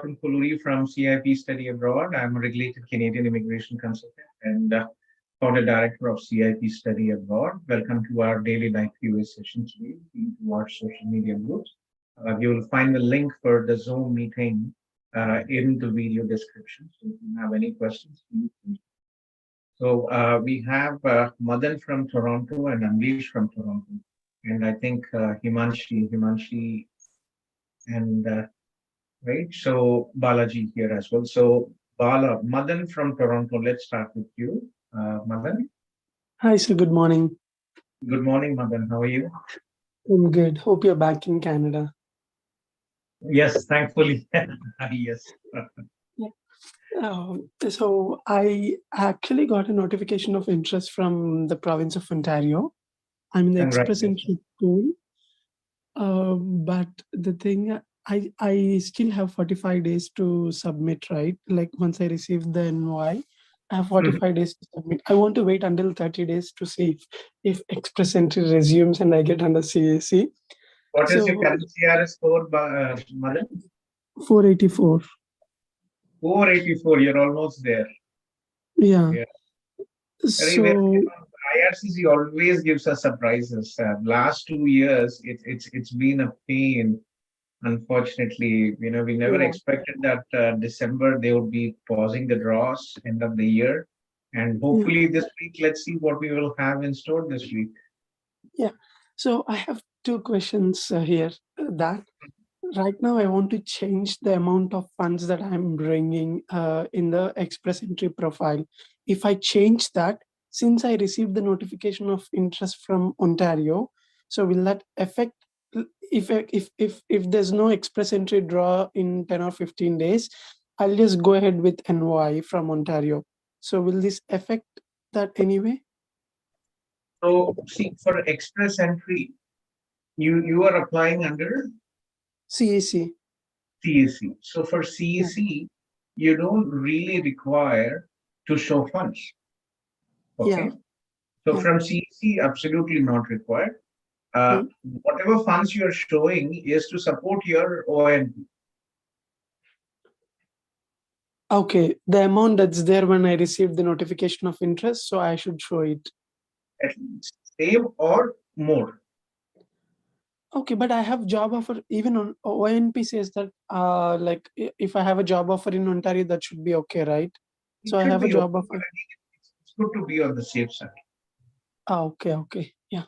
Kolluri from CIP Study Abroad. I'm a regulated Canadian immigration consultant and founder director of CIP Study Abroad. Welcome to our daily live QA session today to our social media groups. You will find the link for the Zoom meeting in the video description. So if you have any questions, please. So we have Madan from Toronto and Amrish from Toronto. And I think Himanshi and right? So Balaji here as well. So Madan from Toronto, let's start with you. Madan. Hi, sir. Good morning. Good morning, Madan. How are you? I'm good. Hope you're back in Canada. Yes, thankfully. Yes. So I actually got a notification of interest from the province of Ontario. I'm in the express entry pool. But the thing, I still have 45 days to submit, right? Like once I receive the NY, I have 45 days to submit. I want to wait until 30 days to see if express entry resumes and I get under CAC. What is your current CRS score, Madan? 484. 484, you're almost there. Yeah. So So IRCC always gives us surprises. Last 2 years, it's been a pain. Unfortunately, we never expected that December they would be pausing the draws end of the year, and hopefully this week, let's see what we will have in store this week. Yeah. So I have two questions here. That right now I want to change the amount of funds that I'm bringing in the express entry profile. If I change that, since I received the notification of interest from Ontario, so will that affect if there's no express entry draw in 10 or 15 days, I'll just go ahead with NY from Ontario. So will this affect that anyway? So see, for express entry, you are applying under CAC. CAC. So for CAC, you don't really require to show funds. Okay. So from CAC, absolutely not required. Whatever funds you're showing is to support your ONP. Okay, the amount that's there when I received the notification of interest, so I should show it. At least same or more. Okay, but I have job offer even on ONP says that like if I have a job offer in Ontario, that should be okay, right? So I have a job offer. It's good to be on the safe side. Okay, yeah.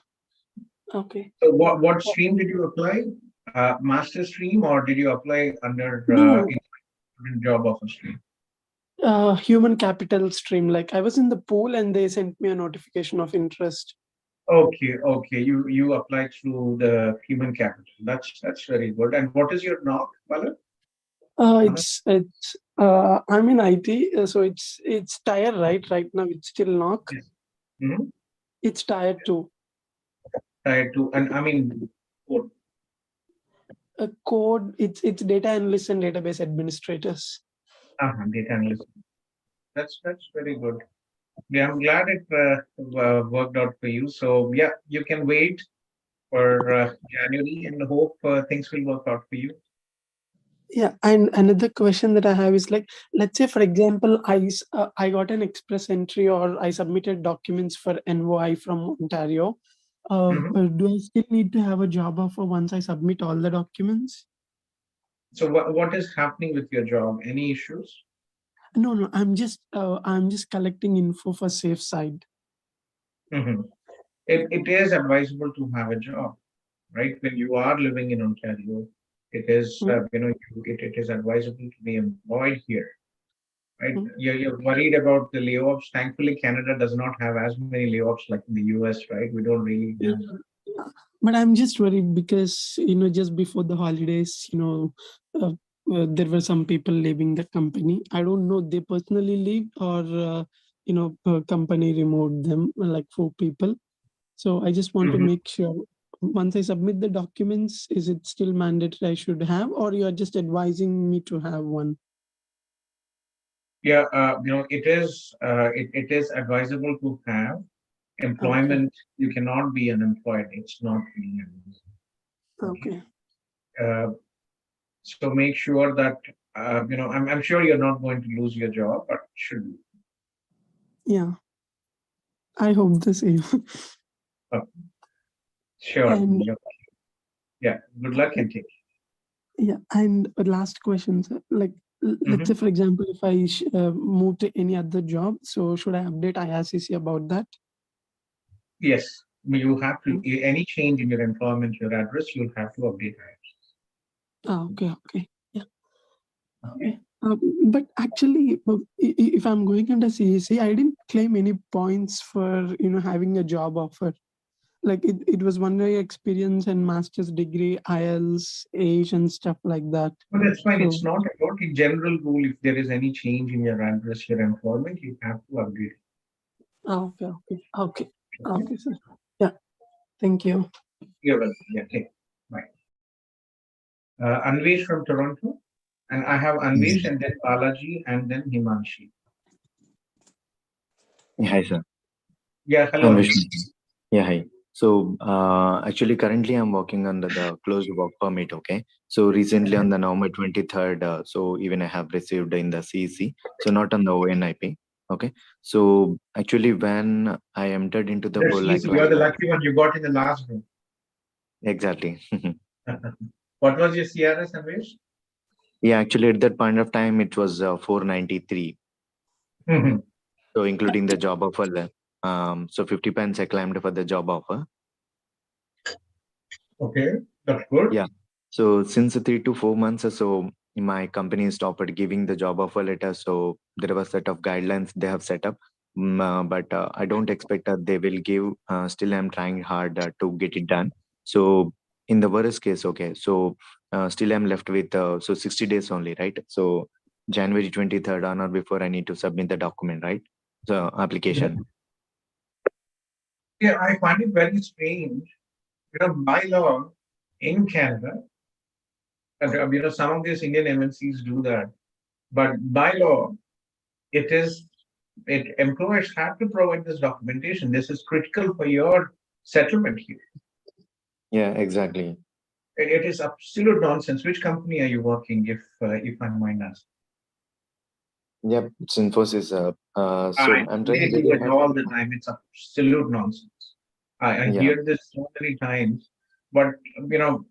Okay. So what stream did you apply? Master stream, or did you apply under job offer stream? Human capital stream. Like I was in the pool and they sent me a notification of interest. Okay. You applied through the human capital. That's very good. And what is your knock, Bala? It's I'm in IT, so it's tier right now. It's still knock. Yes. It's tier 2. Tier 2, and I mean code. Code. It's data analysts and database administrators. Data analyst. That's very good. Yeah, I'm glad it worked out for you. So yeah, you can wait for January and hope things will work out for you. Yeah, and another question that I have is like, let's say for example, I got an express entry or I submitted documents for NY from Ontario. Do I still need to have a job offer once I submit all the documents? So what is happening with your job? Any issues? No, I'm just collecting info for safe side. It is advisable to have a job, right? When you are living in Ontario, it is it is advisable to be employed here, right? You're worried about the layoffs. Thankfully, Canada does not have as many layoffs like in the US, right? We don't really have. But I'm just worried because just before the holidays, there were some people leaving the company. I don't know they personally leave or company removed them, like 4 people. So I just want to make sure once I submit the documents, is it still mandatory I should have, or you are just advising me to have one? Yeah, it is advisable to have employment. You cannot be unemployed. It's not being advisable. Okay. So make sure that I'm sure you're not going to lose your job, but should be. Yeah, I hope the same. Sure. And Yeah. Good luck and take yeah, and last question, sir. Like, let's say, Mhm. for example, if I move to any other job, so should I update IRCC about that? Yes. You have to, Mm. any change in your employment, your address, you'll have to update it. Okay, okay. Yeah. Okay. But actually, if I'm going under CEC, I didn't claim any points for having a job offer. Like it was 1 year experience and master's degree, IELTS, age, and stuff like that. But that's fine. So It's not about the general rule. If there is any change in your address, your employment, you have to update it. okay, okay, okay, Okay? okay, sir. Yeah. Thank you. You're welcome. Yeah, take. Bye. Anvesh from Toronto, and I have Anvesh Mm. and then Balaji and then Himanshi. Hi, sir. Yeah, hello I'm Anvesh. Vishnu. Yeah, hi. So, actually, currently I'm working under the closed work permit. Okay. So recently on the November 23rd, so even I have received in the CEC, so not on the ONIP. Okay. So actually, when I entered into the That's whole like easy. You're the last, lucky one. You got in the last group. exactly. What was your CRS, Anvesh? Yeah, actually, at that point of time, it was 493. Mhm. So including the job offer, so 50 pence I claimed for the job offer. Okay, that's good. Yeah. So since 3 to 4 months or so, my company stopped giving the job offer letter. So there was a set of guidelines they have set up. But I don't expect that they will give. Still, I'm trying hard to get it done. So in the worst case, okay. So still, I'm left with so 60 days only, right? So January 23rd on or before I need to submit the document, right? The application. Yeah, I find it very strange. By law in Canada, some of these Indian MNCs do that, but by law, employers have to provide this documentation. This is critical for your settlement here. Yeah, exactly. It is absolute nonsense. Which company are you working, if I mind asking? Yep, it's Infosys. I So I'm They trying do very it hard. all the time. It's absolute nonsense. I Yeah. hear this so many times, but you know,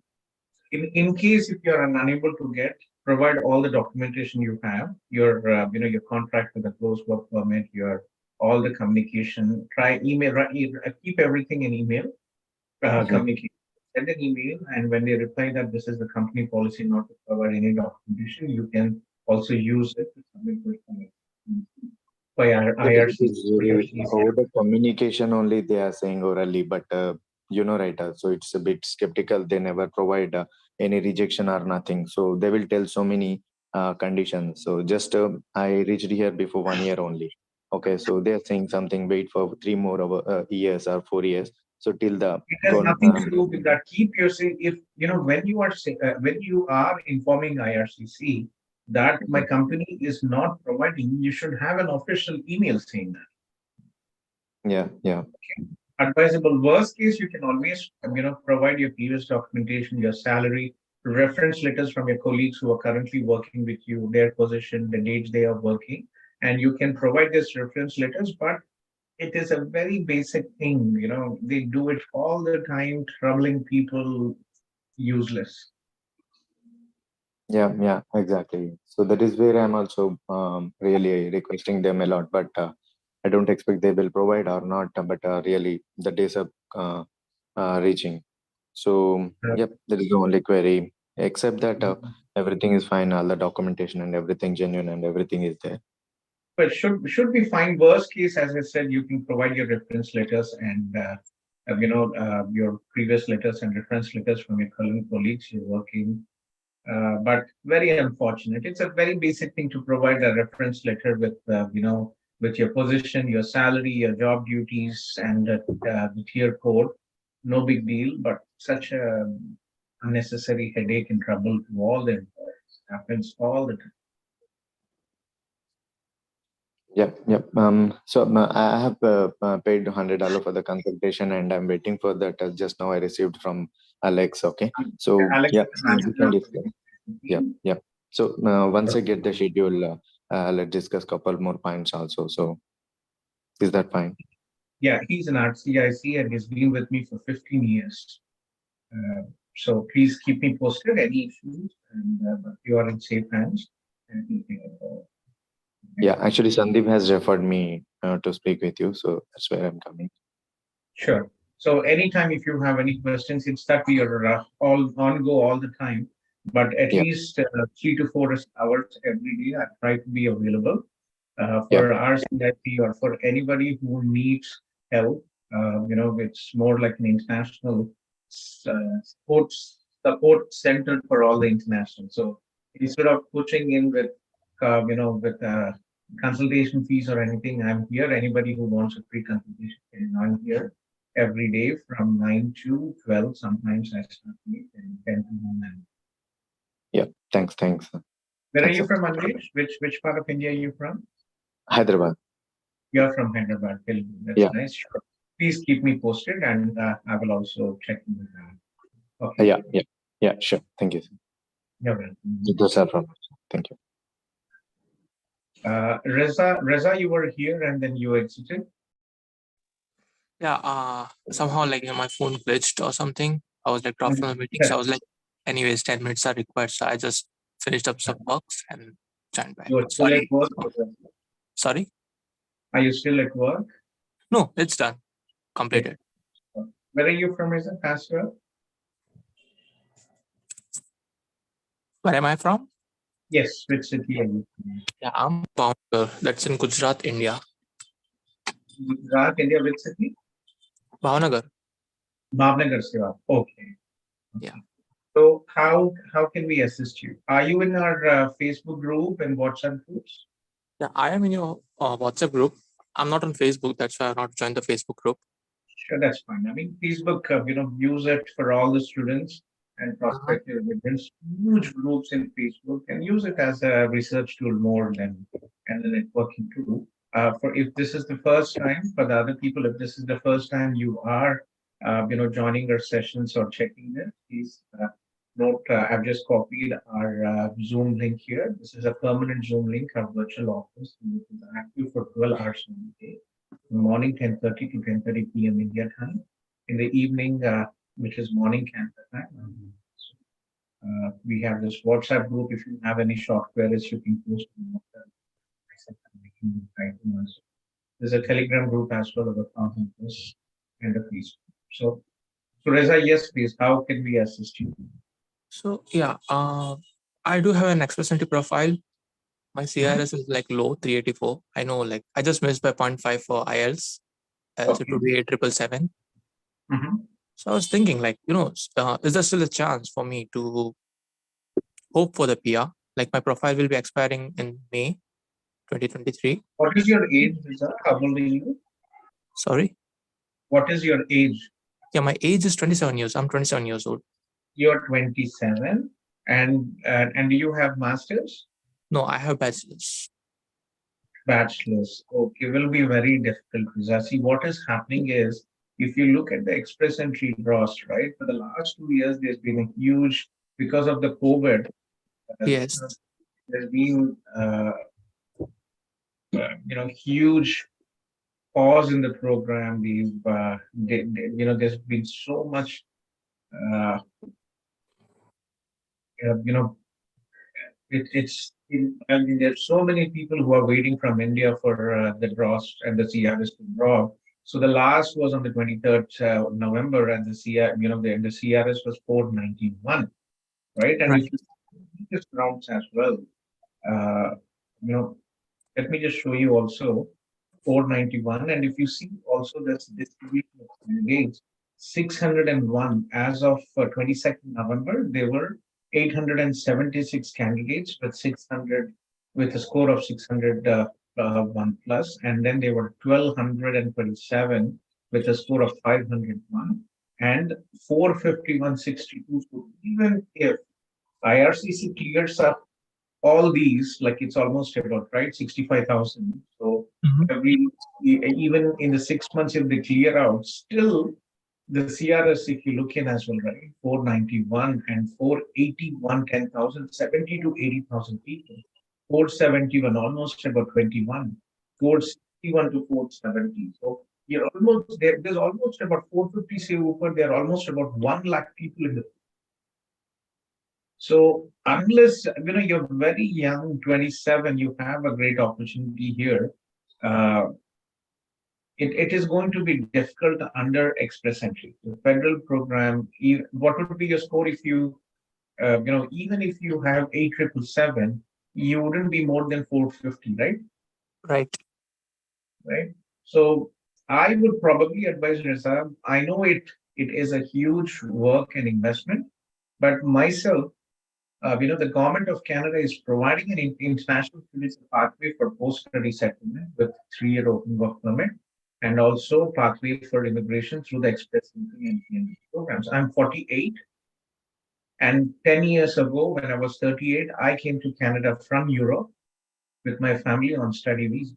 in case if you're unable to get, provide all the documentation you have, your contract with the closed work permit, your all the communication. Try email, keep everything in email Mhm. communication. Send an email, and when they reply that this is the company policy not to provide any documentation, you can also use it to submit it by our Yeah, but it IRCC. is very over the communication only they are saying orally, but right? So it's a bit skeptical. They never provide any rejection or nothing. So they will tell so many conditions. So just I reached here before 1 year only. Okay, so they are saying something. Wait for 3 more years or 4 years. So till the It has nothing to do with that. Keep your say if when you are informing IRCC that my Mhm. company is not providing, you should have an official email saying that. Yeah, yeah. Advisable. Worst case, you can always provide your previous documentation, your salary, reference letters from your colleagues who are currently working with you, their position, the dates they are working, and you can provide these reference letters. But it is a very basic thing. They do it all the time, troubling people useless. Yeah, exactly. So that is where I'm also really requesting them a lot, but I don't expect they will provide or not. But really, the days are uh, reaching. So yep, that is the only query. Except that everything is fine, all the documentation and everything genuine and everything is there. But should be fine. Worst case, as I said, you can provide your reference letters and your previous letters and reference letters from your current colleagues you're working. But very unfortunate. It's a very basic thing to provide a reference letter with your position, your salary, your job duties, and the tier code. No big deal, but such a unnecessary headache and trouble to all the employees happens all the time. Yep. So I have paid $100 for the consultation, and I'm waiting for that. Just now I received from Alex. Okay. So Alex yeah, is the we manager can of discuss. the Yep, team. yep. So once I get the schedule, let's discuss couple more points also. So is that fine? Yeah, he's an RCIC and he's been with me for 15 years. So please keep me posted any issues, and but you are in safe hands. And he'll take it forward. Yeah, actually, Sandeep has referred me to speak with you, so that's where I'm coming. Sure. So anytime if you have any questions, it's that we are all on go all the time, but at Yeah, least 3 to 4 hours every day, I try to be available yeah, for our CIP or for anybody who needs help. It's more like an international sports support center for all the international. So instead of pushing in with, consultation fees or anything, I'm here. Anybody who wants a free consultation can join here every day from 9 to 12. Sometimes I start late and 10 to 1. yeah. Thanks. Where are Thanks, you sir. from, Anvesh? Which part of India are you from? Hyderabad. You're from Hyderabad, Telugu. That's Yeah, nice. Sure. Please keep me posted, and I will also check in with that. Okay. yeah. Sure. Thank you, sir. You're welcome. Those are from. Thank you. Reza, you were here and then you exited. Yeah, somehow like my phone glitched or something. I was like dropped from the meeting, so I was like, anyways, 10 minutes are required, so I just finished up some works and joined back. You are still at Sorry. work? Sorry? Are you still at work? No, it's done. Completed. Where are you from, Reza? Pastor? Where am I from? Yes, which city are you from? Yeah, I'm Bhavnagar. That's in Gujarat, India. Gujarat, India, which city? Bhavnagar. Bhavnagar, Siva. Okay. Yeah. So how can we assist you? Are you in our Facebook group and WhatsApp groups? Yeah, I am in your WhatsApp group. I'm not on Facebook. That's why I've not joined the Facebook group. Sure, that's fine. I mean, Facebook, use it for all the students and prospective students. Huge groups in Facebook, and use it as a research tool more than and a networking tool. For if this is the first time for the other people, if this is the first time you are, joining our sessions or checking this, please note. I've just copied our Zoom link here. This is a permanent Zoom link, our virtual office, and it is active for 12 hours a day. Morning 10:30 to 10:30 p.m. India time. In the evening, which is morning Canada time. We have this WhatsApp group. If you have any short queries, you can post on WhatsApp. There's a Telegram group as well of 1,000 plus and a Facebook. So Reza, yes, please. How can we assist you? So yeah, I do have an Express Entry profile. My CRS is like low, 384. I know, like I just missed by 0.5 for IELTS. Else it would be 777. So I was thinking, like, is there still a chance for me to hope for the PR? Like my profile will be expiring in May 2023. What is your age, Reza? How old are you? Sorry? What is your age? Yeah, my age is 27 years. I'm 27 years old. You're 27, and do you have masters? No, I have bachelor's. Bachelor's. Okay, will be very difficult, Reza. See, what is happening is, if you look at the express entry draws, right, for the last 2 years, there's been a huge, because of the COVID, Yes. there's been, huge pause in the program. There's been so much, I mean, there's so many people who are waiting from India for the draws and the CRS to draw. So the last was on the 23rd November, and the the CRS was 491, right? And Right. if you see this rounds as well, uh, let me just show you also 491, and if you see also this distribution of candidates, 601 as of 22nd November, there were 876 candidates with a score of 601 plus, and then there were 1227 with a score of 501 and 451.62. So even if IRCC clears up all these, like it's almost about 65,000. So even in the 6 months, if they clear out, still the CRS, if you look in as well, right, 491 and 481, 10,000, 70 to 80,000 people. 471, almost about 21. 461 to 470. So you're almost there's almost about 450 say over there, almost about 1 lakh people in the. So unless you're very young, 27, you have a great opportunity here. It is going to be difficult under express entry. The federal program, what would be your score if you, even if you have 8777, you wouldn't be more than 450, right? Right. Right. So I would probably advise Rizab. I know it is a huge work and investment, but myself, the government of Canada is providing an international students pathway for post-study settlement with 3-year open work permit, and also pathway for immigration through the express entry and PNV programs. I'm 48, and 10 years ago, when I was 38, I came to Canada from Europe with my family on study visa.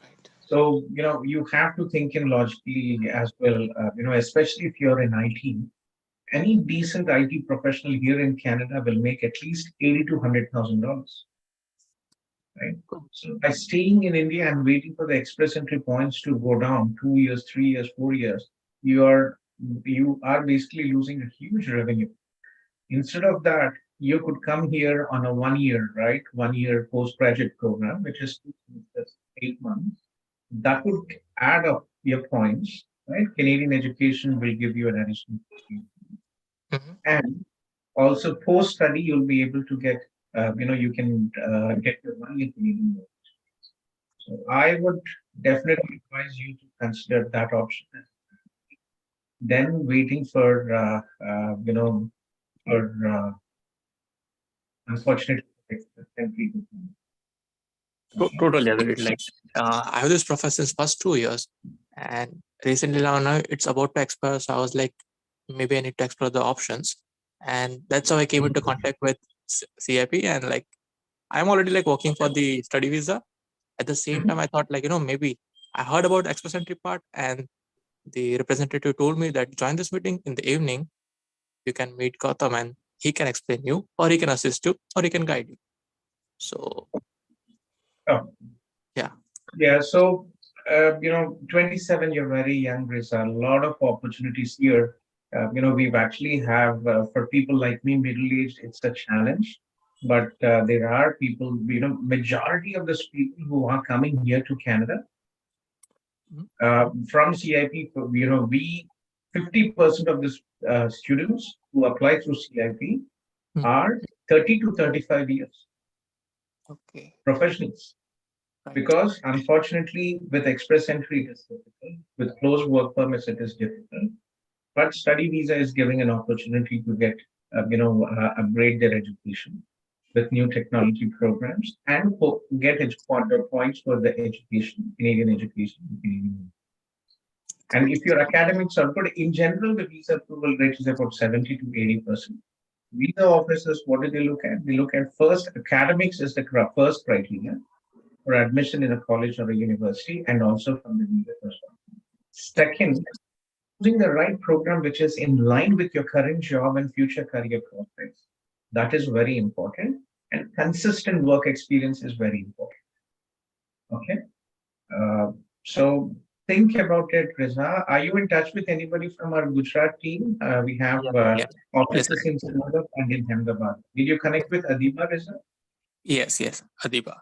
Right. So, you have to think in logically as well, especially if you're in IT. Any decent IT professional here in Canada will make at least $80,000 to $100,000, right? So by staying in India and waiting for the express entry points to go down 2 years, 3 years, 4 years, you are basically losing a huge revenue. Instead of that, you could come here on a 1 year, right? 1 year postgraduate program, which is 8 months. That would add up your points, right? Canadian education will give you an additional. Mhm. And also post-study, you'll be able to get, you can get your money in Canadian dollars. So I would definitely advise you to consider that option. Then waiting for, unfortunately, temporary. Totally agreed. Like, I have this professor since first 2 years, and recently now it's about to expire. So I was like, maybe I need to explore the options, and that's how I came into contact with CIP. And like, I'm already like working for the study visa. At the same time, I thought like, maybe I heard about express entry part, and the representative told me that join this meeting in the evening. You can meet Gautham, and he can explain you, or he can assist you, or he can guide you. So Oh, yeah. yeah. So, 27, you're very young. There's a lot of opportunities here. We've actually have, for people like me, middle-aged, it's a challenge. But there are people, majority of these people who are coming here to Canada from CIP, we 50% of the students who apply through CIP are 30 to 35 years. Okay. Professionals. Right. Because unfortunately, with express entry, it is difficult. With closed work permits, it is difficult. But study visa is giving an opportunity to get, upgrade their education with new technology programs and get points for the education, Canadian education. And if your academics are good, in general, the visa approval rate is about 70 to 80%. Visa officers, what do they look at? They look at first, academics is the first criteria for admission in a college or a university, and also from the visa perspective. Second, choosing the right program which is in line with your current job and future career prospects. That is very important. And consistent work experience is very important. Okay. So think about it, Riza. Are you in touch with anybody from our Gujarat team? We have offices in Surat and in Ahmedabad. Did you connect with Adiba, Riza? Yes, Adiba.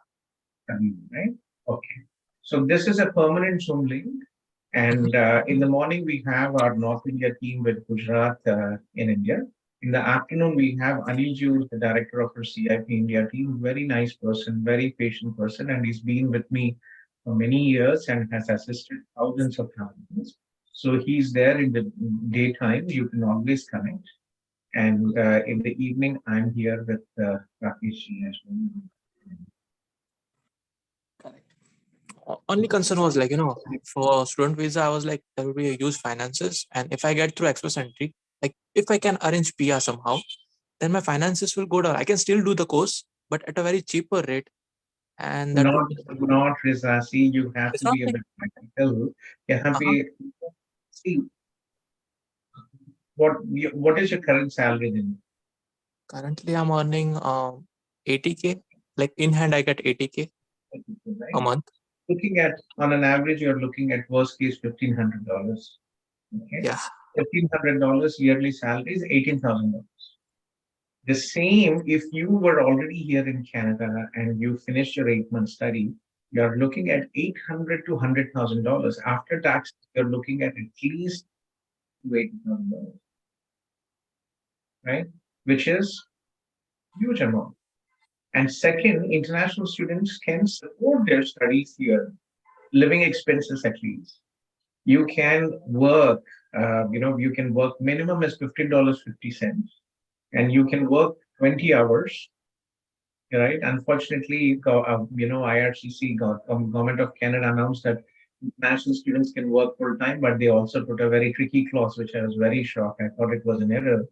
Right? Okay. So this is a permanent Zoom link. And in the morning, we have our North India team with Gujarat in India. In the afternoon, we have Aniju, the director of our CIP India team, very nice person, very patient person, and he's been with me for many years and has assisted thousands of thousands. So he's there in the daytime. You can always connect. And in the evening, I'm here with Rakesh as well. Only concern was like, for student visa, I was like, there will be a huge finances. And if I get through express entry, like if I can arrange PR somehow, then my finances will go down. I can still do the course, but at a very cheaper rate. And that not Rizasi, you have to be a bit practical. See, what is your current salary then? Currently, I'm earning 80K. Like in hand, I get 80K Right? a month. Looking at, on an average, you're looking at worst case $1,500. Okay, Yeah. $1,500 yearly salary is $18,000. The same if you were already here in Canada and you finished your 8-month study, you're looking at $800 to $100,000 after tax. You're looking at least $80,000, right? Which is huge amount. And second, international students can support their studies here, living expenses at least. You can work, you can work minimum is $15.50, and you can work 20 hours, right? Unfortunately, IRCC, Government of Canada announced that national students can work full time, but they also put a very tricky clause, which I was very shocked. I thought it was an error.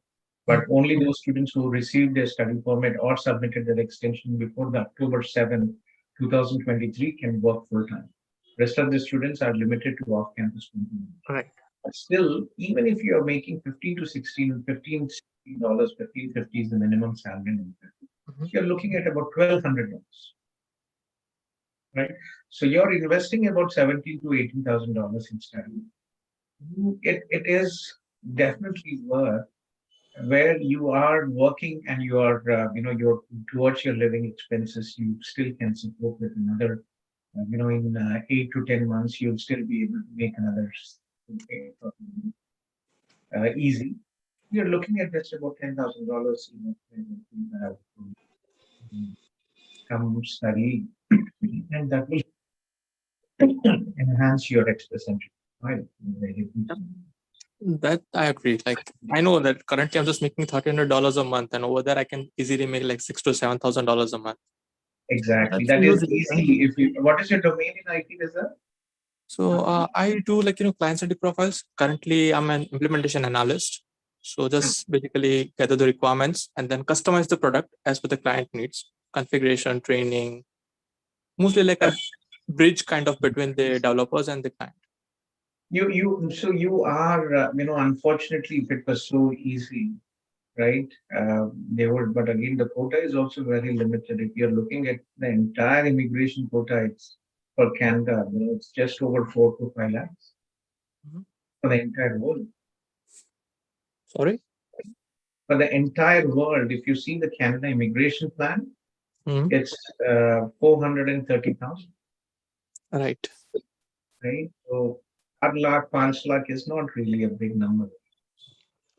But only those students who received their study permit or submitted their extension before the October 7, 2023 can work full time. Rest of the students are limited to off-campus component. Right. But still, even if you are making $15 to $16, $15.50 is the minimum salary, you're looking at about $1,200, right? So you're investing about $17,000 to $18,000 in study. It is definitely worth where you are working and you are, you're towards your living expenses. You still can support with another, in 8 to 10 months, you'll still be able to make another easy. You're looking at just about $10,000, come study, and that will enhance your express entry. Right? That I agree. Like I know that currently I'm just making $1,300 a month, and over there I can easily make like $6,000 to $7,000 a month. Exactly. That's That is huge, easy. If you, what is your domain in IT, Rizal? So I do client-side profiles. Currently, I'm an implementation analyst. So just basically gather the requirements and then customize the product as per the client needs. Configuration, training, mostly like a bridge kind of between the developers and the client. So you are, unfortunately, if it was so easy, right? They would, but again, the quota is also very limited. If you're looking at the entire immigration quota, it's for Canada, it's just over 4 to 5 lakhs for the entire world. Sorry? For the entire world, if you see the Canada immigration plan, it's 430,000. Right. Right. So 8 lakh, 5 lakh is not really a big number.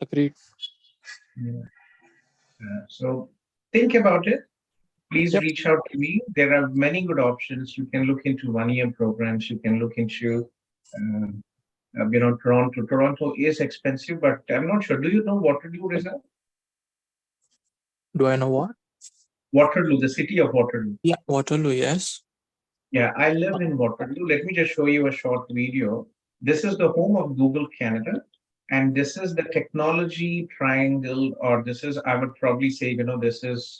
Agreed. Yeah. So think about it. Please reach out to me. There are many good options. You can look into 1-year programs. You can look into, Toronto. Toronto is expensive, but I'm not sure. Do you know Waterloo, Rizal? Do I know what? Waterloo, the city of Waterloo. Yeah, Waterloo, yes. Yeah, I live in Waterloo. Let me just show you a short video. This is the home of Google Canada. And this is the technology triangle, or this is, I would probably say, this is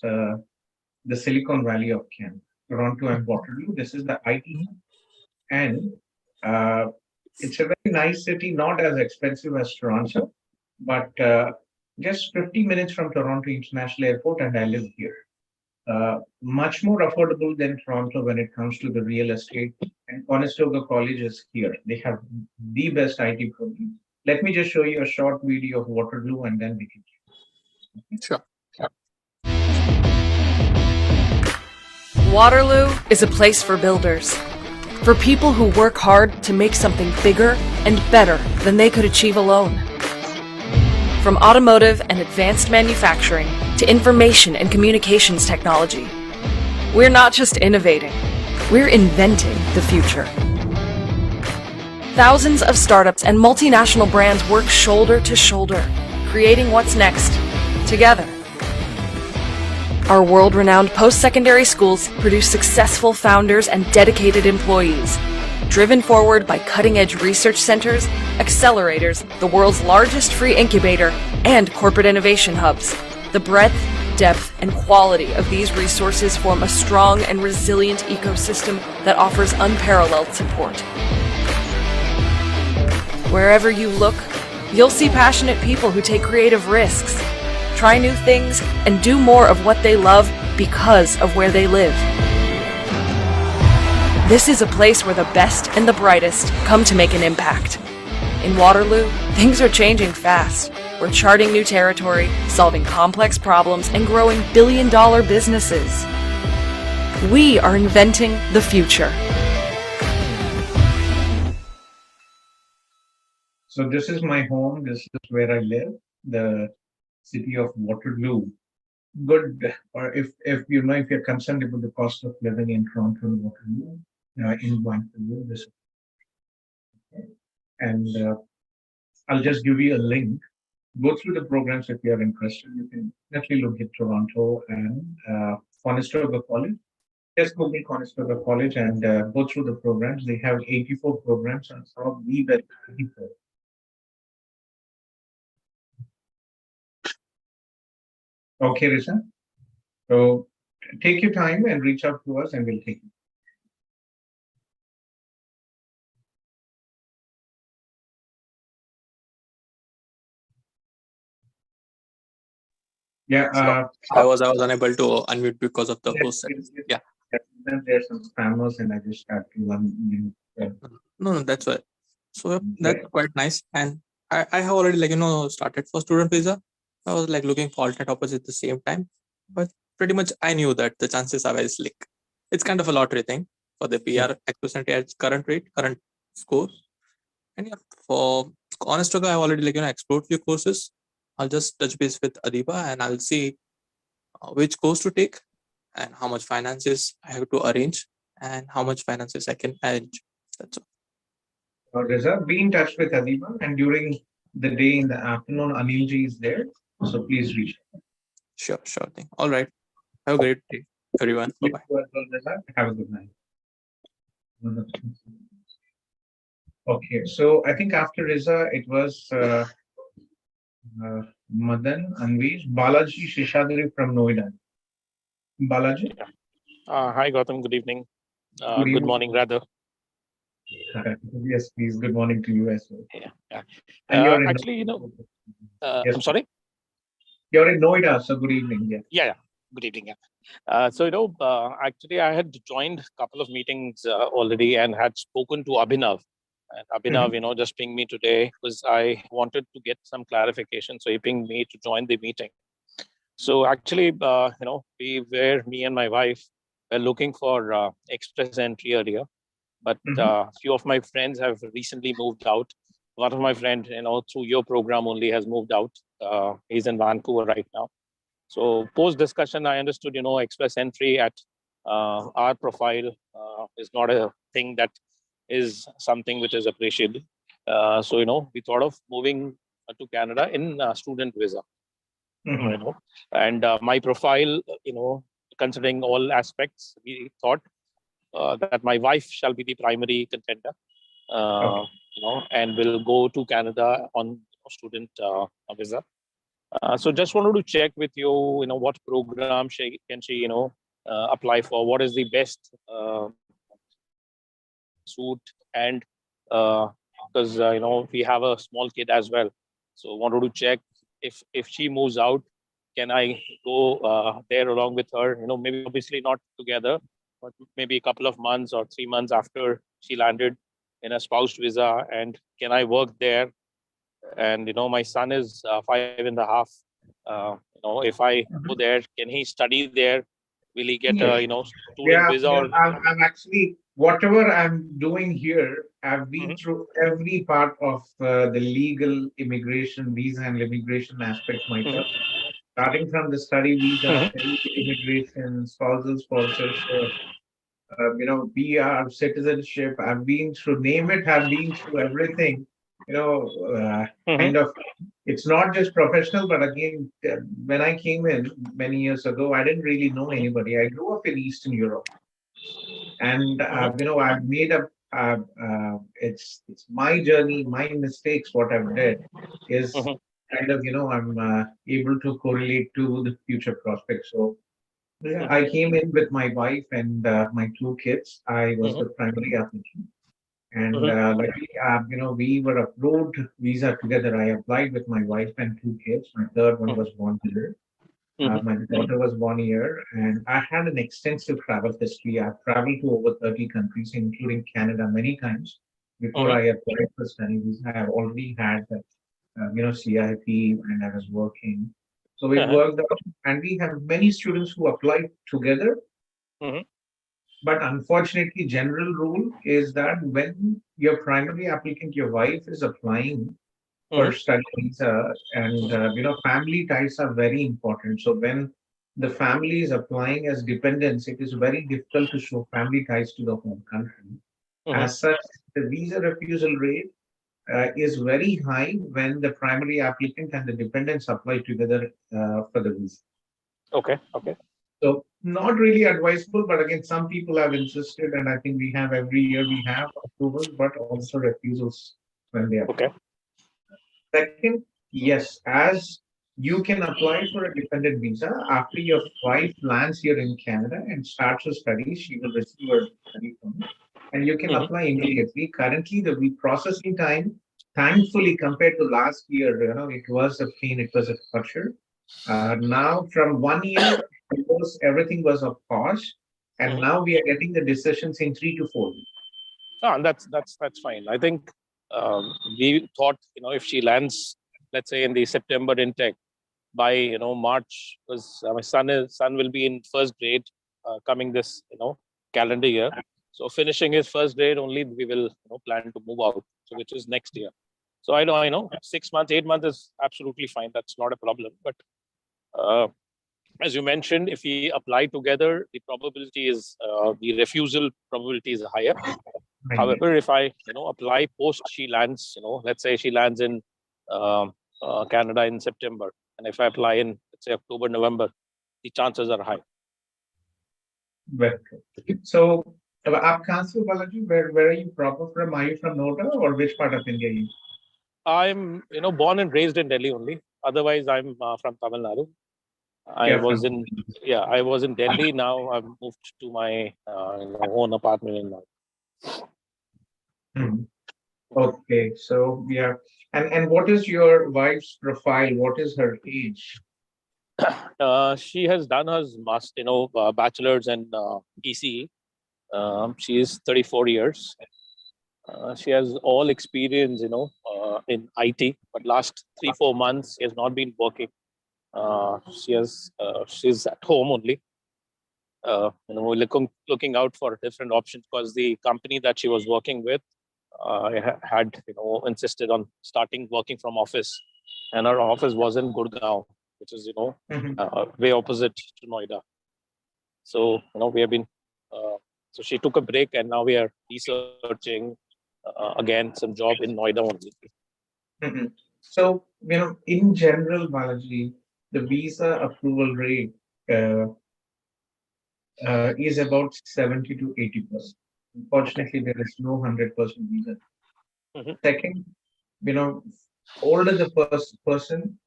the Silicon Valley of Canada, Toronto and Waterloo. This is the IT. And it's a very nice city, not as expensive as Toronto, but just 50 minutes from Toronto International Airport, and I live here. Much more affordable than Toronto when it comes to the real estate. And Conestoga College is here. They have the best IT program. Let me just show you a short video of Waterloo, and then we can. Sure. Waterloo is a place for builders, for people who work hard to make something bigger and better than they could achieve alone. From automotive and advanced manufacturing to information and communications technology, we're not just innovating, we're inventing the future. Thousands of startups and multinational brands work shoulder to shoulder, creating what's next, together. Our world-renowned post-secondary schools produce successful founders and dedicated employees, driven forward by cutting-edge research centers, accelerators, the world's largest free incubator, and corporate innovation hubs. The breadth, depth, and quality of these resources form a strong and resilient ecosystem that offers unparalleled support. Wherever you look, You'll see passionate people who take creative risks, try new things, and do more of what they love because of where they live. This is a place where the best and the brightest come to make an impact. In Waterloo, things are changing fast. We're charting new territory, solving complex problems, and growing billion-dollar businesses. We are inventing the future. So this is my home. This is where I live, the city of Waterloo. Good, or if you know, if you're concerned about the cost of living in Toronto and Waterloo, in Vancouver, this, and I'll just give you a link. Go through the programs if you are interested. You can definitely look at Toronto and Conestoga College. Just Google Conestoga College and go through the programs. They have 84 programs and some of the best 84. Okay, Risa. So take your time and reach out to us and we'll take it. Yeah, I was unable to unmute because of the host settings. Yeah. Then there's some spammers and I just had to unmute. No, that's right. So that's quite nice. And I have already started for student visa. I was looking for alternate offers at the same time, but pretty much I knew that the chances are very slick. It's kind of a lottery thing for the PR X% at current rate, current score. And yeah, for Conestoga, I've already explored few courses. I'll just touch base with Adiba and I'll see which course to take and how much finances I have to arrange and how much finances I can arrange. That's all. Reza, be in touch with Adiba and during the day in the afternoon, Anilji is there. So please reach out. Sure thing. All right. Have a great day, everyone. Bye-bye. Have a good night. Okay, so I think after Reza, it was Madan, Anvesh, Balaji Shishadri from Noida. Balaji? Hi, Gautham. Good evening. Good morning, rather. Yes, please. Good morning to you as well. Yeah. Actually, yes. I'm sorry? You're in Noida, so good evening. Yeah. Good evening. Actually, I had joined a couple of meetings already and had spoken to Abhinav. And Abhinav, just pinged me today because I wanted to get some clarification. So he pinged me to join the meeting. So actually, me and my wife were looking for express entry earlier, but a few of my friends have recently moved out. One of my friends, through your program only has moved out. He's in Vancouver right now. So post discussion, I understood, express entry at our profile is not a thing that is something which is appreciated. So, we thought of moving to Canada in student visa. And my profile, considering all aspects, we thought that my wife shall be the primary contender, and will go to Canada on student visa. So just wanted to check with you, what program can she apply for? What is the best suit? And because we have a small kid as well, so wanted to check if she moves out, can I go there along with her? Maybe obviously not together, but maybe a couple of months or 3 months after she landed in a spouse visa, and can I work there? And my son is 5.5. If I go there, can he study there? Will he get a student visa? I'm actually, whatever I'm doing here, I've been through every part of the legal immigration, visa and immigration aspect myself. Starting from the study visa, immigration, spousal sponsorship, PR, citizenship. I've been through, name it, I've been through everything. Kind of, it's not just professional, but again, when I came in many years ago, I didn't really know anybody. I grew up in Eastern Europe, and I've made up. It's my journey, my mistakes. What I've did is kind of, I'm able to correlate to the future prospects. So I came in with my wife and my 2 kids. I was the primary applicant. And luckily, we were approved visa together. I applied with my wife and two kids. My third one was born here. My daughter was born here, and I had an extensive travel history. I've traveled to over 30 countries, including Canada, many times. Before I applied for study visa, I have already had, CIP, and I was working. So it worked out, and we have many students who applied together. But unfortunately, general rule is that when your primary applicant, your wife, is applying for study visa, and family ties are very important. So when the family is applying as dependents, it is very difficult to show family ties to the home country. As such, the visa refusal rate is very high when the primary applicant and the dependents apply together for the visa. Okay. So not really advisable, but again, some people have insisted, and I think we have every year we have approvals, but also refusals when they apply. Okay. Second, yes, as you can apply for a dependent visa after your wife lands here in Canada and starts her studies, she will receive her study permit, and you can apply immediately. Currently, the processing time, thankfully, compared to last year, it was a pain, it was a torture. Now, from 1 year, everything was of pause, and now we are getting the decisions in 3 to 4 weeks. And that's fine. I think we thought, if she lands, let's say in the September intake, by March, because my son will be in first grade coming this calendar year. So finishing his first grade only, we will plan to move out, so which is next year. So I know 6 months, 8 months is absolutely fine. That's not a problem. But as you mentioned, if we apply together, the probability is the refusal probability is higher. However, if I apply post she lands, let's say she lands in Canada in September, and if I apply in, let's say, October, November, the chances are high. Well, so Abkhansu Balaji, where are you proper from? Are you from Noida, or which part of India are you? I'm born and raised in Delhi only. Otherwise, I'm from Tamil Nadu. I was in Delhi. Now I've moved to my own apartment in Noida. Okay, so yeah, and what is your wife's profile? What is her age? She has done her bachelor's and ECE. She is 34 years. She has all experience, in IT, but last 3-4 months she has not been working. She's at home only. Looking out for different options, because the company that she was working with had insisted on starting working from office, and our office was in Gurgaon, which is way opposite to Noida. So we have been. So she took a break, and now we are researching again some job in Noida only. So in general, Balaji, the visa approval rate is about 70 to 80%. Unfortunately, there is no 100% visa. Second, older the person,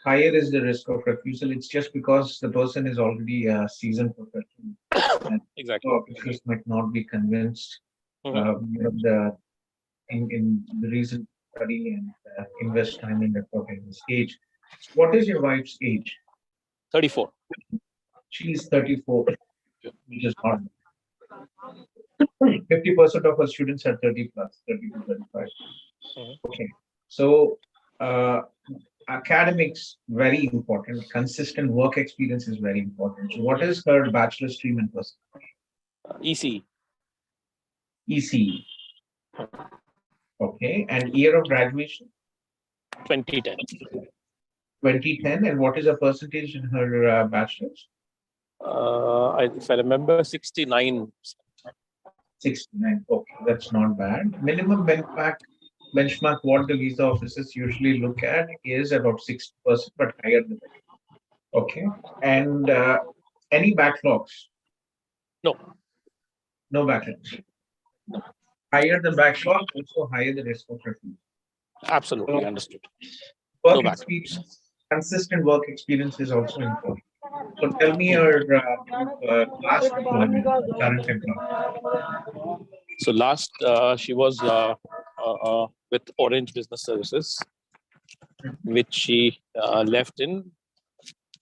higher is the risk of refusal. It's just because the person is already a seasoned professional. Exactly. So officers might not be convinced. In the recent study and invest time in recording this age. What is your wife's age? 34. She's 34, which is hard. 50% of our students are 30 plus, 30 to 35. Okay, so academics, very important. Consistent work experience is very important. So what is her bachelor's stream in person? ECE. ECE. Okay, and year of graduation? 2010. 2010, and what is the percentage in her bachelor's? If I remember, 69. 69. Okay, that's not bad. Minimum benchmark what the visa officers usually look at is about 60%, but higher than that. Okay, and any backlogs? No. No backlogs. No. Higher the backlog, also higher the risk of refusal. Absolutely, understood. Work experience, consistent work experience is also important. So tell me your last employment, current employment. So last, she was with Orange Business Services, which she left in,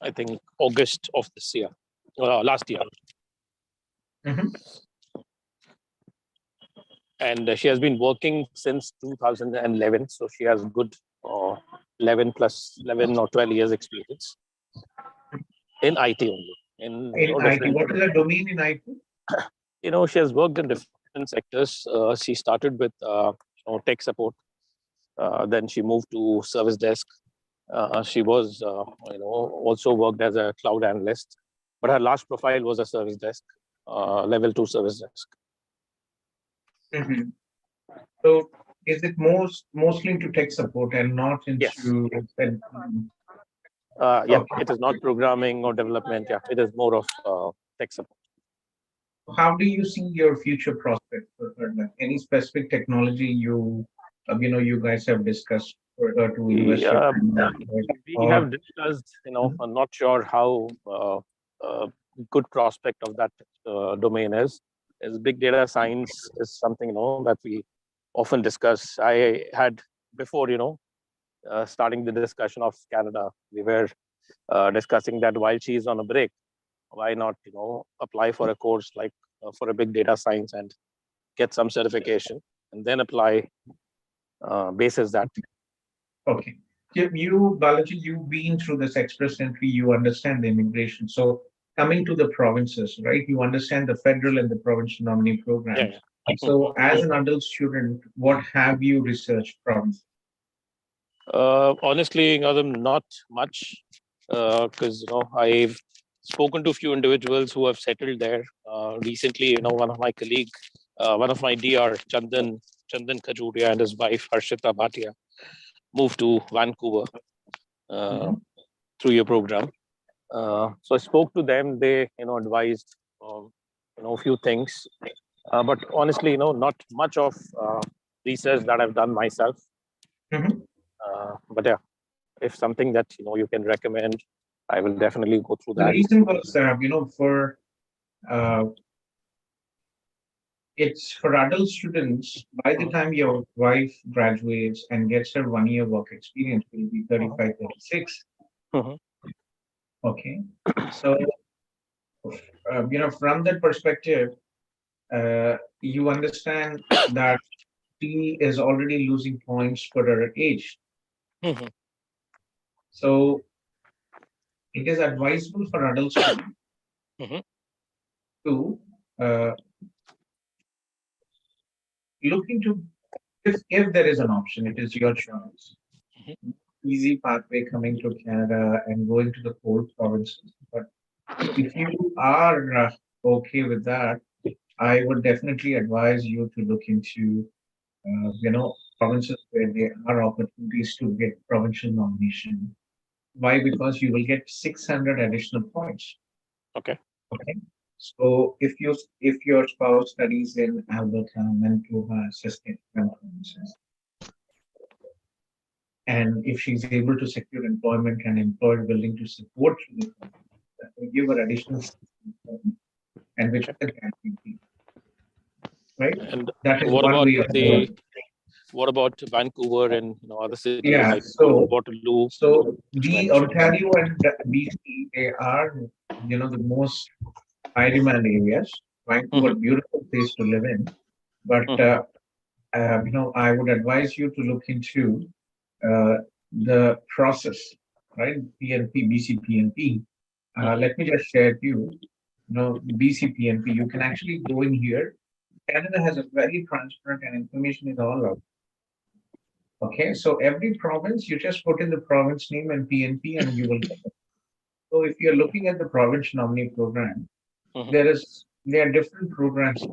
I think, August of this year, last year. Mhm. And she has been working since 2011. So she has good 11 or 12 years experience in IT only. In IT, what is the domain in IT? She has worked in different sectors. She started with tech support. Then she moved to service desk. She was also worked as a cloud analyst, but her last profile was a service desk, level 2 service desk. Mhm. So is it mostly into tech support and not into Yes. Okay. It is not programming or development. Yeah, it is more of tech support. How do you see your future prospects for her? Like any specific technology you guys have discussed for her to invest your time in? We have discussed, I'm not sure how good prospect of that domain is. As big data science is something, that we often discuss. I had before, starting the discussion of Canada, we were discussing that while she's on a break, why not, apply for a course like for a big data science and get some certification and then apply basis that. Okay. Balaji, you've been through this express entry, you understand the immigration. So coming to the provinces, right? You understand the federal and the provincial nominee programs. Yeah. So as an adult student, what have you researched from? Honestly, not much, because I've spoken to a few individuals who have settled there. Recently, one of my colleague, one of my DR, Chandan Khajuria, and his wife Harshita Bhatia moved to Vancouver through your program. So I spoke to them. They advised a few things, but honestly, not much of research that I've done myself. But yeah, if something that you can recommend, I will definitely go through that. The reason was it's for adult students. By the time your wife graduates and gets her 1 year work experience, will be 35, 36. Okay, so from that perspective, you understand that she is already losing points for her age. So it is advisable for adult students to look into, if there is an option, it is your choice. Easy pathway coming to Canada and going to the cold provinces. But if you are okay with that, I would definitely advise you to look into, provinces where there are opportunities to get provincial nomination. Why? Because you will get 600 additional points. Okay. So if your spouse studies in Alberta, Manitoba, Saskatchewan provinces, and if she's able to secure employment and employer willing to support you, that will give her additional employment, and which is a guarantee, right? And that is one way of doing it. What about Vancouver and other cities like Waterloo? So the Ontario and BC, they are the most high demand areas. Vancouver, beautiful place to live in, but I would advise you to look into the process, right? PNP, BC PNP. Let me just share with you. BC PNP. You can actually go in here. Canada has a very transparent and information is all out. Okay, so every province, you just put in the province name and PNP, and you will get it. So if you're looking at the province nominee program, there are different programs.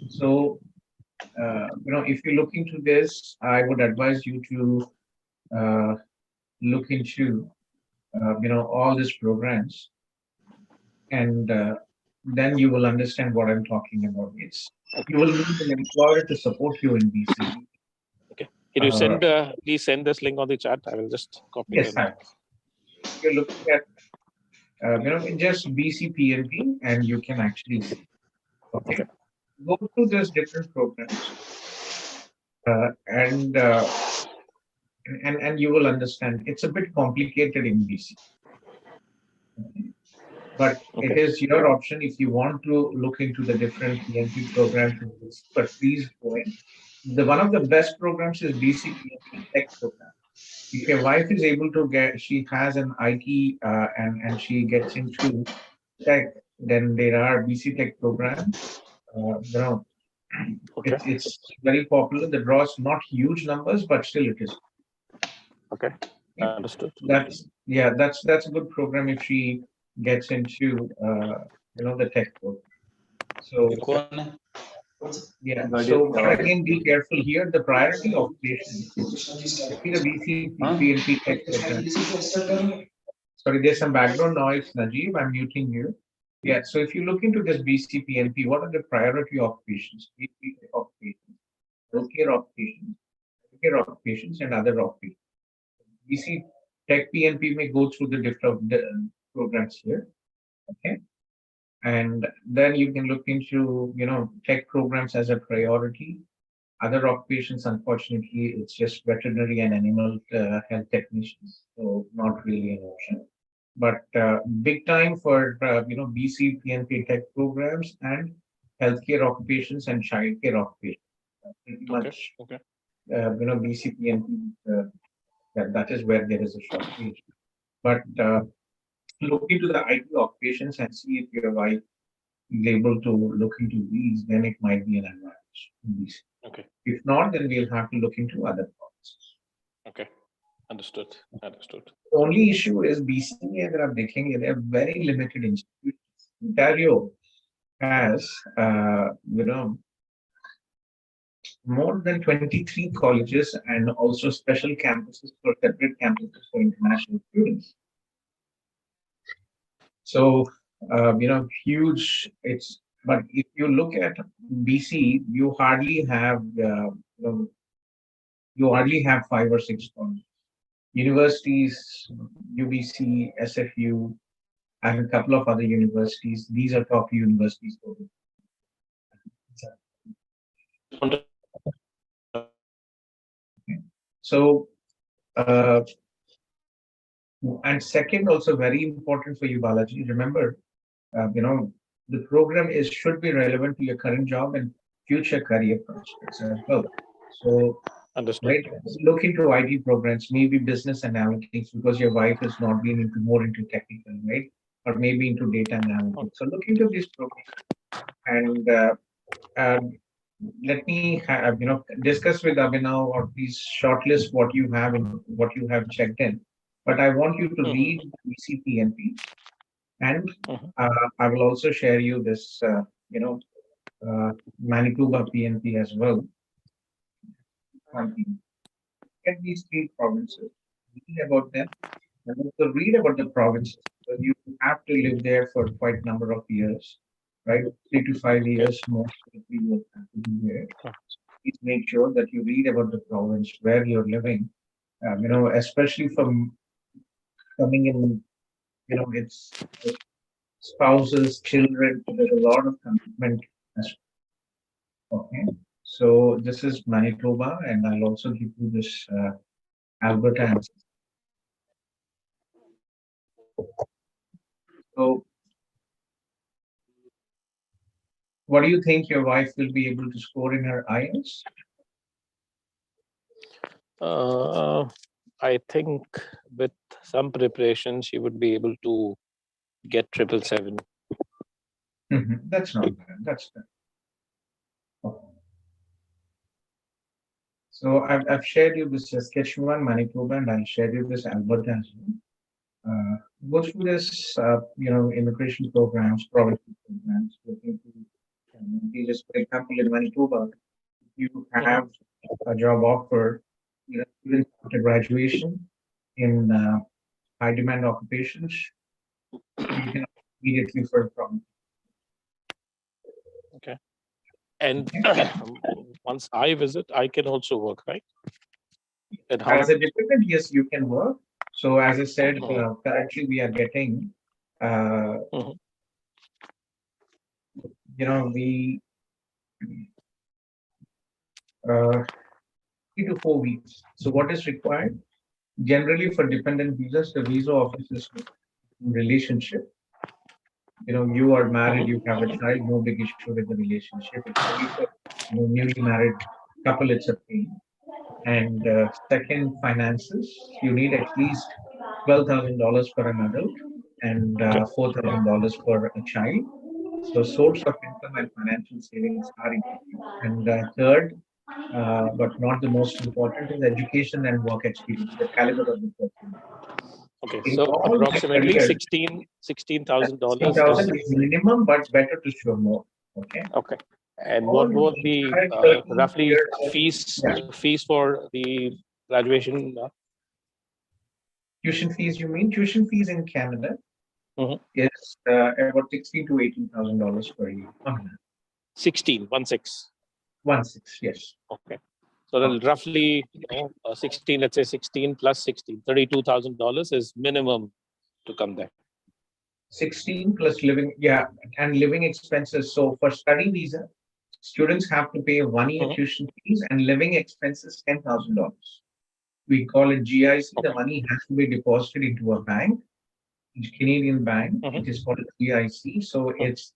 So if you look into this, I would advise you to look into all these programs, and then you will understand what I'm talking about. You will need an employer to support you in BC. Okay. Can you please send this link on the chat? I will just copy it. Yes, you're looking at just BC PNP, and you can actually see. Okay. go through these different programs, uh, and uh, and you will understand it's a bit complicated in BC. But it is your option if you want to look into the different PNP programs. But please go in. One of the best programs is BC PNP Tech program. If your wife is able to she has an IT and she gets into tech, then there are BC Tech programs. It's very popular. The draws not huge numbers, but still it is. Okay, understood. That's a good program if she gets into the tech program. So but again, be careful here. The priority of patients. See the BC PNP tech program. Sorry, there's some background noise, Najib. I'm muting you. Yeah, so if you look into this BC PNP, what are the priority of patients? Of patients, healthcare of patients, and other of patients. BC Tech PNP may go through the different programs here. Okay. And then you can look into, tech programs as a priority. Other occupations, unfortunately, it's just veterinary and animal health technicians. So not really an option. But big time for, BC PNP tech programs and healthcare occupations and childcare occupations. Pretty much, BC PNP, that is where there is a shortage. But look into the IT occupations and see if your wife is able to look into these, then it might be an advantage in these. Okay. If not, then we'll have to look into other policies. Okay. Understood. The only issue is BC, they're very limited institutions. Ontario has, more than 23 colleges and also special campuses for separate campuses for international students. So, huge. But if you look at BC, you hardly have, you hardly have 5 or 6 colleges. Universities, UBC, SFU, and a couple of other universities. These are top universities. So, and second, also very important for you, Balaji. Remember, the program should be relevant to your current job and future career prospects as well. So, right, look into IT programs, maybe business analytics, because your wife has not been more into technical, right? Or maybe into data analytics. So look into these programs and let me discuss with Abhinav or please shortlist what you have and what you have checked in. But I want you to read BC PNP, and I will also share you this, Manitoba PNP as well. Get these 3 provinces, read about them, and also read about the provinces. So you have to live there for quite a number of years, right? 3 to 5 years, most likely you'll have to be there. Please make sure that you read about the province where you're living, especially from coming in, it's spouses, children, there's a lot of commitment. Okay. So this is Manitoba, and I'll also give you this Alberta answer. So, what do you think your wife will be able to score in her IELTS? I think with some preparation, she would be able to get 777. That's not bad. That's good. Okay. So I've shared you this Saskatchewan, Manitoba, and I'll share you this Alberta as well. Go through this, immigration programs, provincial programs. Just for example, in Manitoba, if you have a job offer, even after graduation in high demand occupations, you can immediately for a problem. Okay. And once I visit, I can also work, right? As a dependent, yes, you can work. So as I said, currently we are getting, 3 to 4 weeks. So what is required? Generally for dependent visas, the visa office is relationship. You are married, you have a child, no big issue with the relationship. It's only for newly married couple, it's a pain. And second, finances. You need at least $12,000 for an adult and $4,000 for a child. So source of income and financial savings are important. And third, but not the most important, is education and work experience, the caliber of the person. Okay, In so all my approximately careers, $16,000. 16,000 is minimum, but better to show more. Okay. Okay. And All what was my the entire 13 roughly years of- fees for the graduation? Tuition fees, you mean? Tuition fees in Canada is about $16,000 to $18,000 per year. 16, 16, yes. Okay. So then roughly, 16, let's say 16 plus 16, $32,000 is minimum to come there. 16 plus living, and living expenses. So for study visa, students have to pay 1 year tuition fees and living expenses $10,000. We call it GIC. The money has to be deposited into a bank, each Canadian bank. It is called GIC. So it's,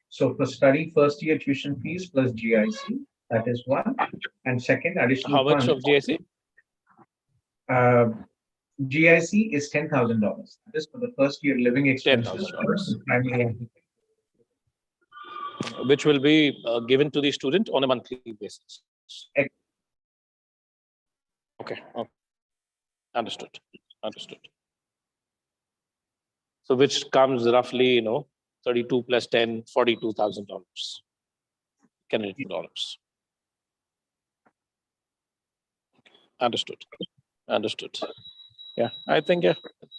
so for study, first year tuition fees plus GIC, that is one. And second, additional How much of GIC? GIC is $10,000. That is for the first year living expenses. $10,000. Which will be given to the student on a monthly basis. Okay. Understood. So which comes roughly, 32 plus 10, $42,000 Canadian dollars. Understood. Yeah, I think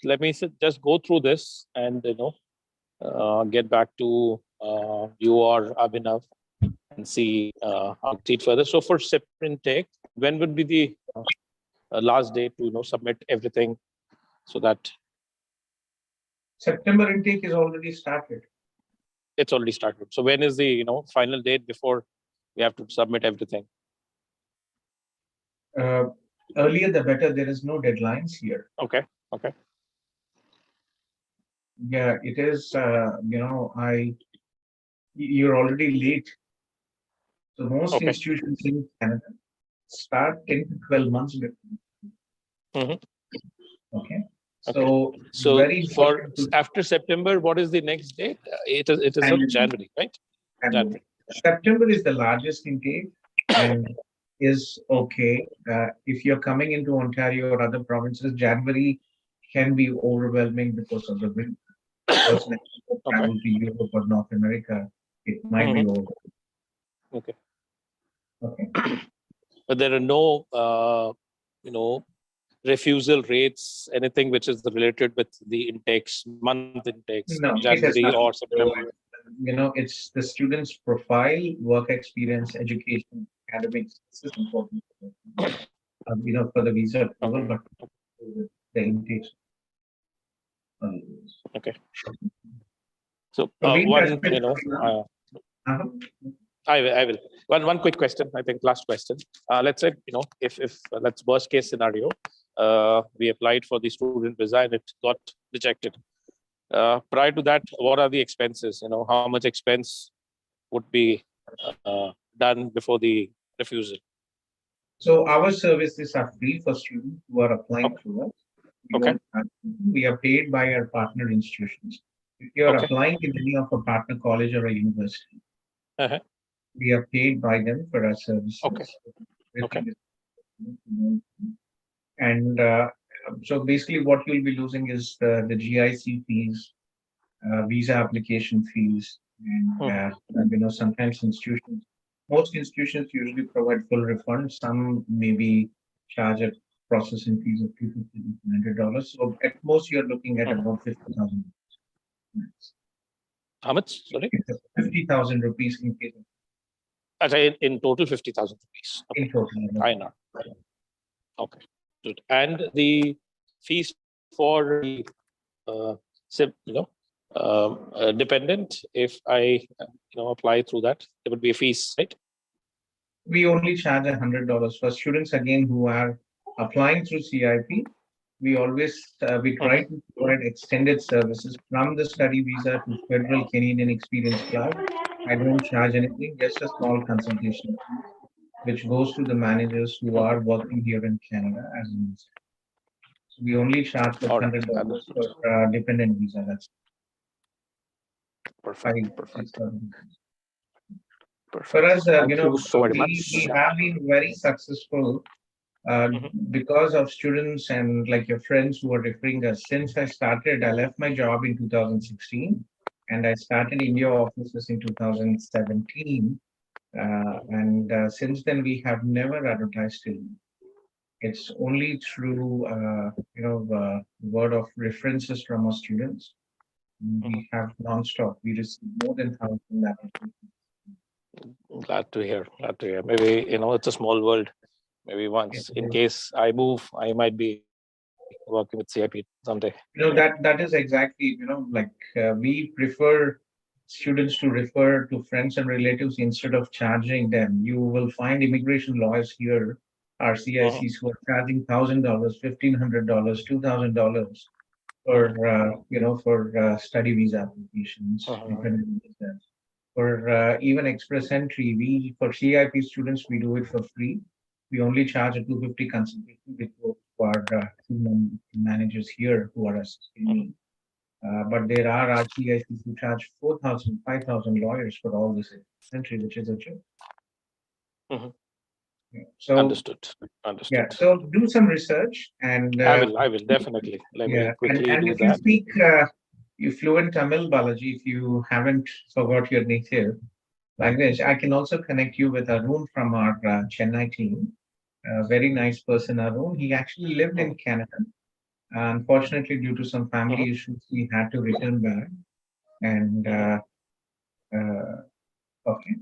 let me just go through this and get back to you or Abhinav and see how to proceed further. So for September intake, when would be the last day to submit everything so that September intake is already started. It's already started. So when is the final date before we have to submit everything? Earlier the better. There is no deadlines here. Okay. Yeah, it is. You're already late. So most institutions in Canada start 10 to 12 months before. Okay. So very for after September, what is the next date? It is of January, right? January. September is the largest intake and is okay. If you're coming into Ontario or other provinces, January can be overwhelming because of the winter. Travel to Europe or North America, it might be over. Okay. Okay. But there are no, refusal rates, anything which is related with the intakes, month intakes, no, January or September. It's the student's profile, work experience, education, academics. This is important. For the visa approval, but the intakes. Okay. So I will. One quick question. I think last question. Let's say if let's worst case scenario, we applied for the student visa and it got rejected. Prior to that, what are the expenses? How much expense would be done before the refusal? So our services are free for students who are applying through us. We are paid by our partner institutions. If you are applying in any of a partner college or a university, we are paid by them for our services. And so basically what you'll be losing is the GIC fees, visa application fees, and sometimes most institutions usually provide full refund. Some maybe charge a processing fees of $250 to $100. So at most you're looking at about 50,000. How much? Sorry, 50,000 rupees in case. In total, 50,000 rupees. In total, I know. Okay, good. And the fees for dependent. If I apply through that, there would be a fees, right? We only charge $100 for students again who are applying through CIP. We always we try to provide extended services from the study visa to Federal Canadian Experience Cloud. I don't charge anything, just a small consultation fee, which goes to the managers who are working here in Canada as an intern. So we only charge All right. $100 for dependent visa. That's Perfect. Perfect. for Perfect. us. Thank you so very much. We have been very successful because of students and like your friends who are referring us. Since I left my job in 2016 and I started India offices in 2017. Since then, we have never advertised it. It's only through, word of references from our students. We have non-stop. We receive more than 1,000 applications. Glad to hear. Glad to hear. Maybe, it's a small world. Maybe once, in case I move, I might be working with CIP someday. That is exactly, we prefer students to refer to friends and relatives instead of charging them. You will find immigration lawyers here, RCICs, who are charging $1,000, $1,500, $2,000 for study visa applications. For even express entry, for CIP students, we do it for free. We only charge a $250 consultation with our managers here who are assisting me. But there are RCICs who charge 4,000, 5,000 lawyers for all this entry, which is a joke. So Understood. Yeah. So do some research, and I will definitely. Let me quickly and do if that. you speak, you fluent Tamil, Balaji, if you haven't forgot your native language, I can also connect you with Arun from our Chennai team. A very nice person, Arun. He actually lived in Canada. Unfortunately, due to some family issues, he had to return back. And okay.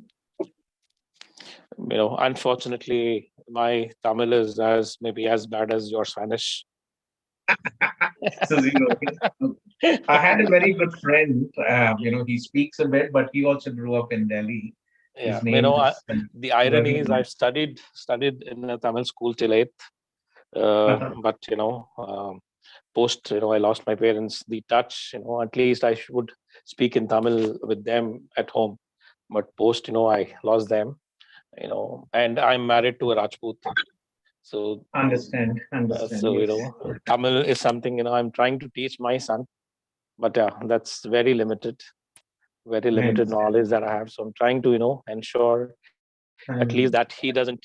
Unfortunately, my Tamil is maybe as bad as your Spanish. So zero. I had a very good friend. He speaks a bit, but he also grew up in Delhi. Yeah, the irony is I've studied in a Tamil school till 8th, but post I lost my parents. The touch, at least I should speak in Tamil with them at home, but post I lost them. And I'm married to a Rajput. So understand. So Yes. Tamil is something I'm trying to teach my son, but yeah, that's very limited knowledge that I have. So I'm trying to ensure at least that he doesn't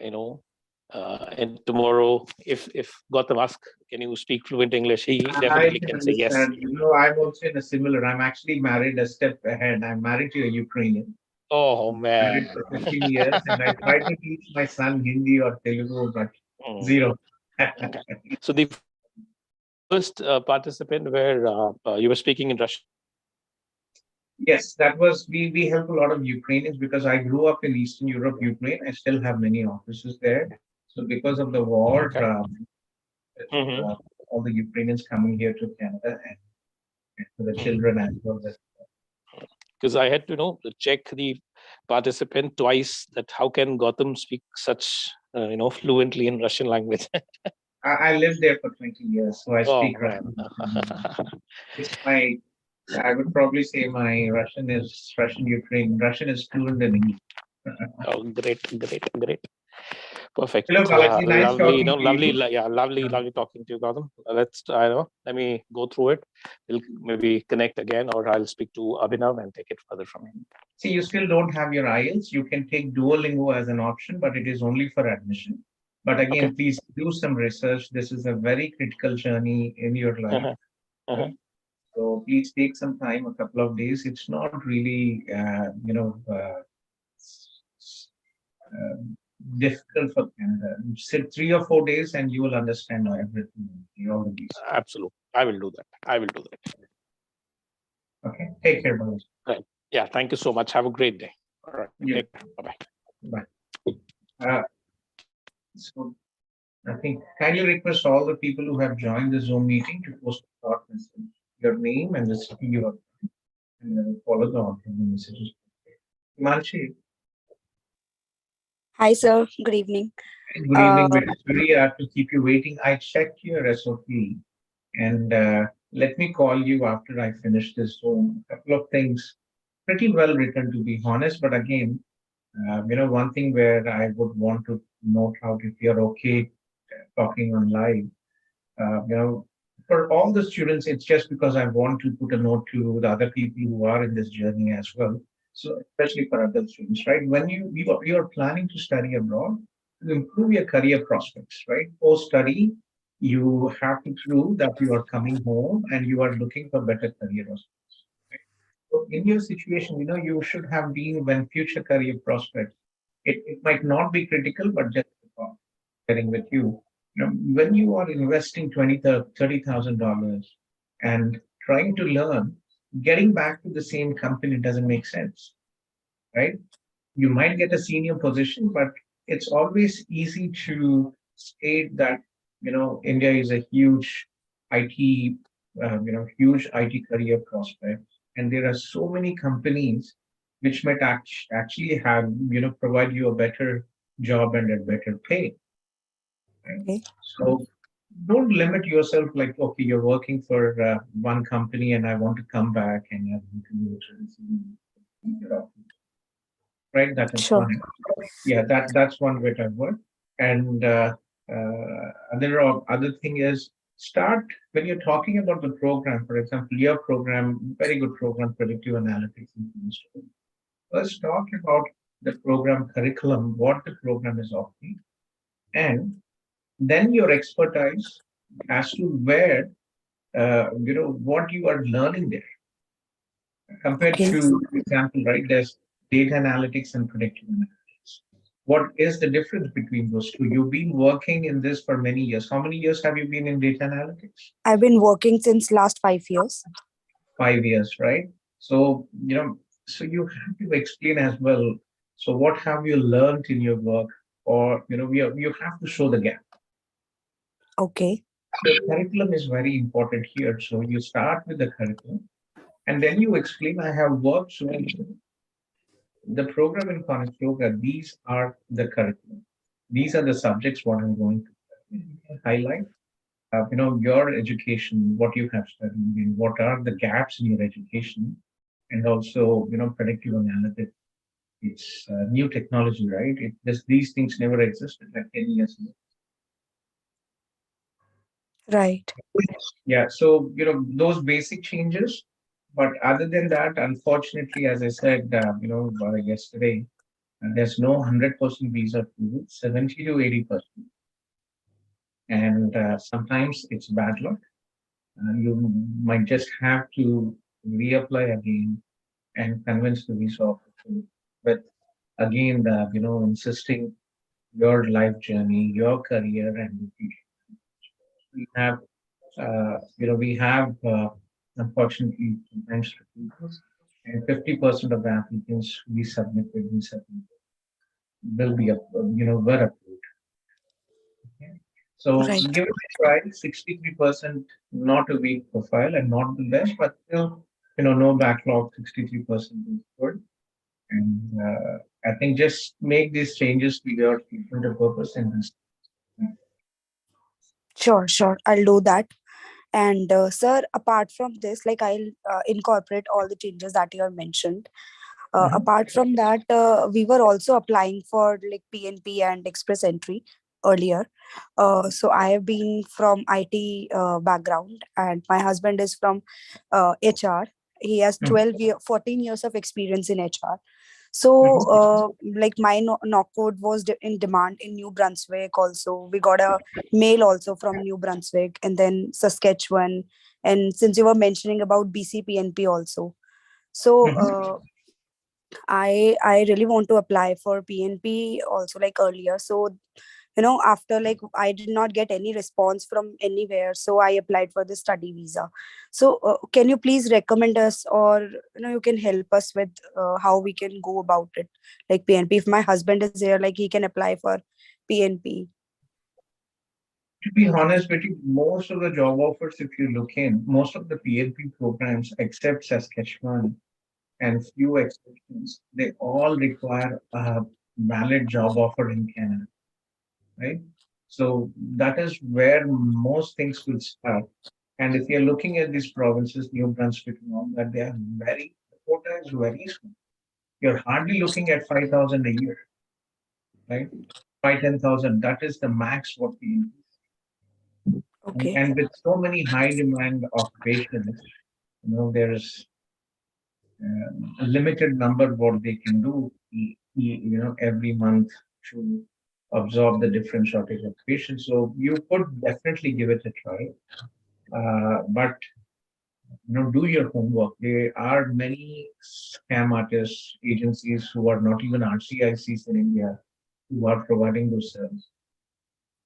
and tomorrow if Gautham asks, can you speak fluent English, he definitely can say yes. I'm also in a similar. I'm actually married a step ahead. I'm married to a Ukrainian. Oh man. Married for 15 years, and I try to teach my son Hindi or Telugu, but zero. So the first participant where you were speaking in Russian. Yes, that was we help a lot of Ukrainians because I grew up in Eastern Europe, Ukraine. I still have many offices there. So because of the war, all the Ukrainians coming here to Canada and for the children as well. Because I had to check the participant twice that how can Gautham speak such fluently in Russian language. I lived there for 20 years, so I speak Russian. It's I would probably say my Russian is Russian-Ukrainian. Russian is fluent in English. Oh, great. Perfect. Hello, Balaji. Nice Lovely, talking lovely talking to you, Gautham. Let me go through it. We'll maybe connect again, or I'll speak to Abhinav and take it further from him. See, you still don't have your IELTS. You can take Duolingo as an option, but it is only for admission. But again, please do some research. This is a very critical journey in your life. So please take some time, a couple of days. It's not really, difficult for Canada. Sit 3 or 4 days and you will understand everything. All of these. Absolutely. I will do that. Okay. Take care, Balaji. Right. Yeah. Thank you so much. Have a great day. All right. Yeah. Bye-bye. Bye. So I think kindly request all the people who have joined the Zoom meeting to post a short message. your name and the city you are from, and then follow the order of the messages. Himanshi, Hi, sir. Good evening. good Uh, evening. We're sorry to keep you waiting. I checked your SOP, and let me call you after I finish this. So, a couple of things, pretty well written, to be honest. But again, one thing where I would want to note out, if you're okay talking on live, for all the students, it's just because I want to put a note to the other people who are in this journey as well. So especially for adult students, right? When you are planning to study abroad, to improve your career prospects, right? Post study, you have to prove that you are coming home and you are looking for better career prospects. Right? So in your situation, you should have been when future career prospects. It might not be critical, but just sharing with you. When you are investing $30,000 and trying to learn, getting back to the same company doesn't make sense, right? You might get a senior position, but it's always easy to state that India is a huge IT, huge IT career prospect, and there are so many companies which might actually have provide you a better job and a better pay. Right? okay. So don't limit yourself like, okay, you're working for one company and I want to come back and I want to go to the senior, right? That is Sure. one. Yeah, that's one way to work. And other thing is start when you're talking about the program. For example, your program, very good program, predictive analytics. Let's talk about the program curriculum, what the program is offering, and then your expertise as to where what you are learning there compared Okay. to, for example, right? There's data analytics and predictive analytics. What is the difference between those two? You've been working in this for many years. How many years have you been in data analytics? I've been working since last 5 years. 5 years, right? So so you have to explain as well. So what have you learned in your work, or you have to show the gap. Okay. So curriculum is very important here. So you start with the curriculum, and then you explain, I have worked so the program in Conestoga, these are the curriculum. These are the subjects what I'm going to highlight. Your education, what you have studied, and what are the gaps in your education, and also, predictive analytics. It's new technology, right? These things never existed like 10 years ago. Right. Yeah, so those basic changes, but other than that, unfortunately, as I said, yesterday, there's no 100% visa approval, 70 to 80%, and sometimes it's bad luck. You might just have to reapply again and convince the visa officer. But again, insisting your life journey, your career, and the future. We have unfortunately sometimes refusals, and 50% of the applicants we submitted, will be were approved. Okay? So Right. give it a try. 63% not a weak profile and not the best, but still no backlog. 63% is good, and I think just make these changes to your future purpose and this. Sure. Sure. I'll do that. And sir, apart from this, like I'll incorporate all the changes that you have mentioned. Mhm. Apart from that, we were also applying for like PNP and express entry earlier. So I have been from IT background, and my husband is from HR. He has Mhm. 14 years of experience in HR. So like my knock code was in demand in New Brunswick. Also, we got a mail also from New Brunswick, and then Saskatchewan. And since you were mentioning about BCPNP also, so Mhm. I really want to apply for PNP also like earlier. So after like I did not get any response from anywhere, so I applied for the study visa. So can you please recommend us, or you can help us with how we can go about it, like PNP? If my husband is here, like he can apply for PNP. To be honest with you, most of the job offers, if you look in, most of the PLP programs, except Saskatchewan and few exceptions, they all require a valid job offer in Canada, right? So that is where most things will start. And if you're looking at these provinces, New Brunswick and all that, they are very, the quota is very small. You're hardly looking at 5,000 a year, right? 10,000, that is the max what we, Okay. and with so many high demand occupations, there's a limited number what they can do, every month to absorb the different shortage of patients. So you could definitely give it a try, but do your homework. There are many scam artists agencies who are not even RCICs in India who are providing those services.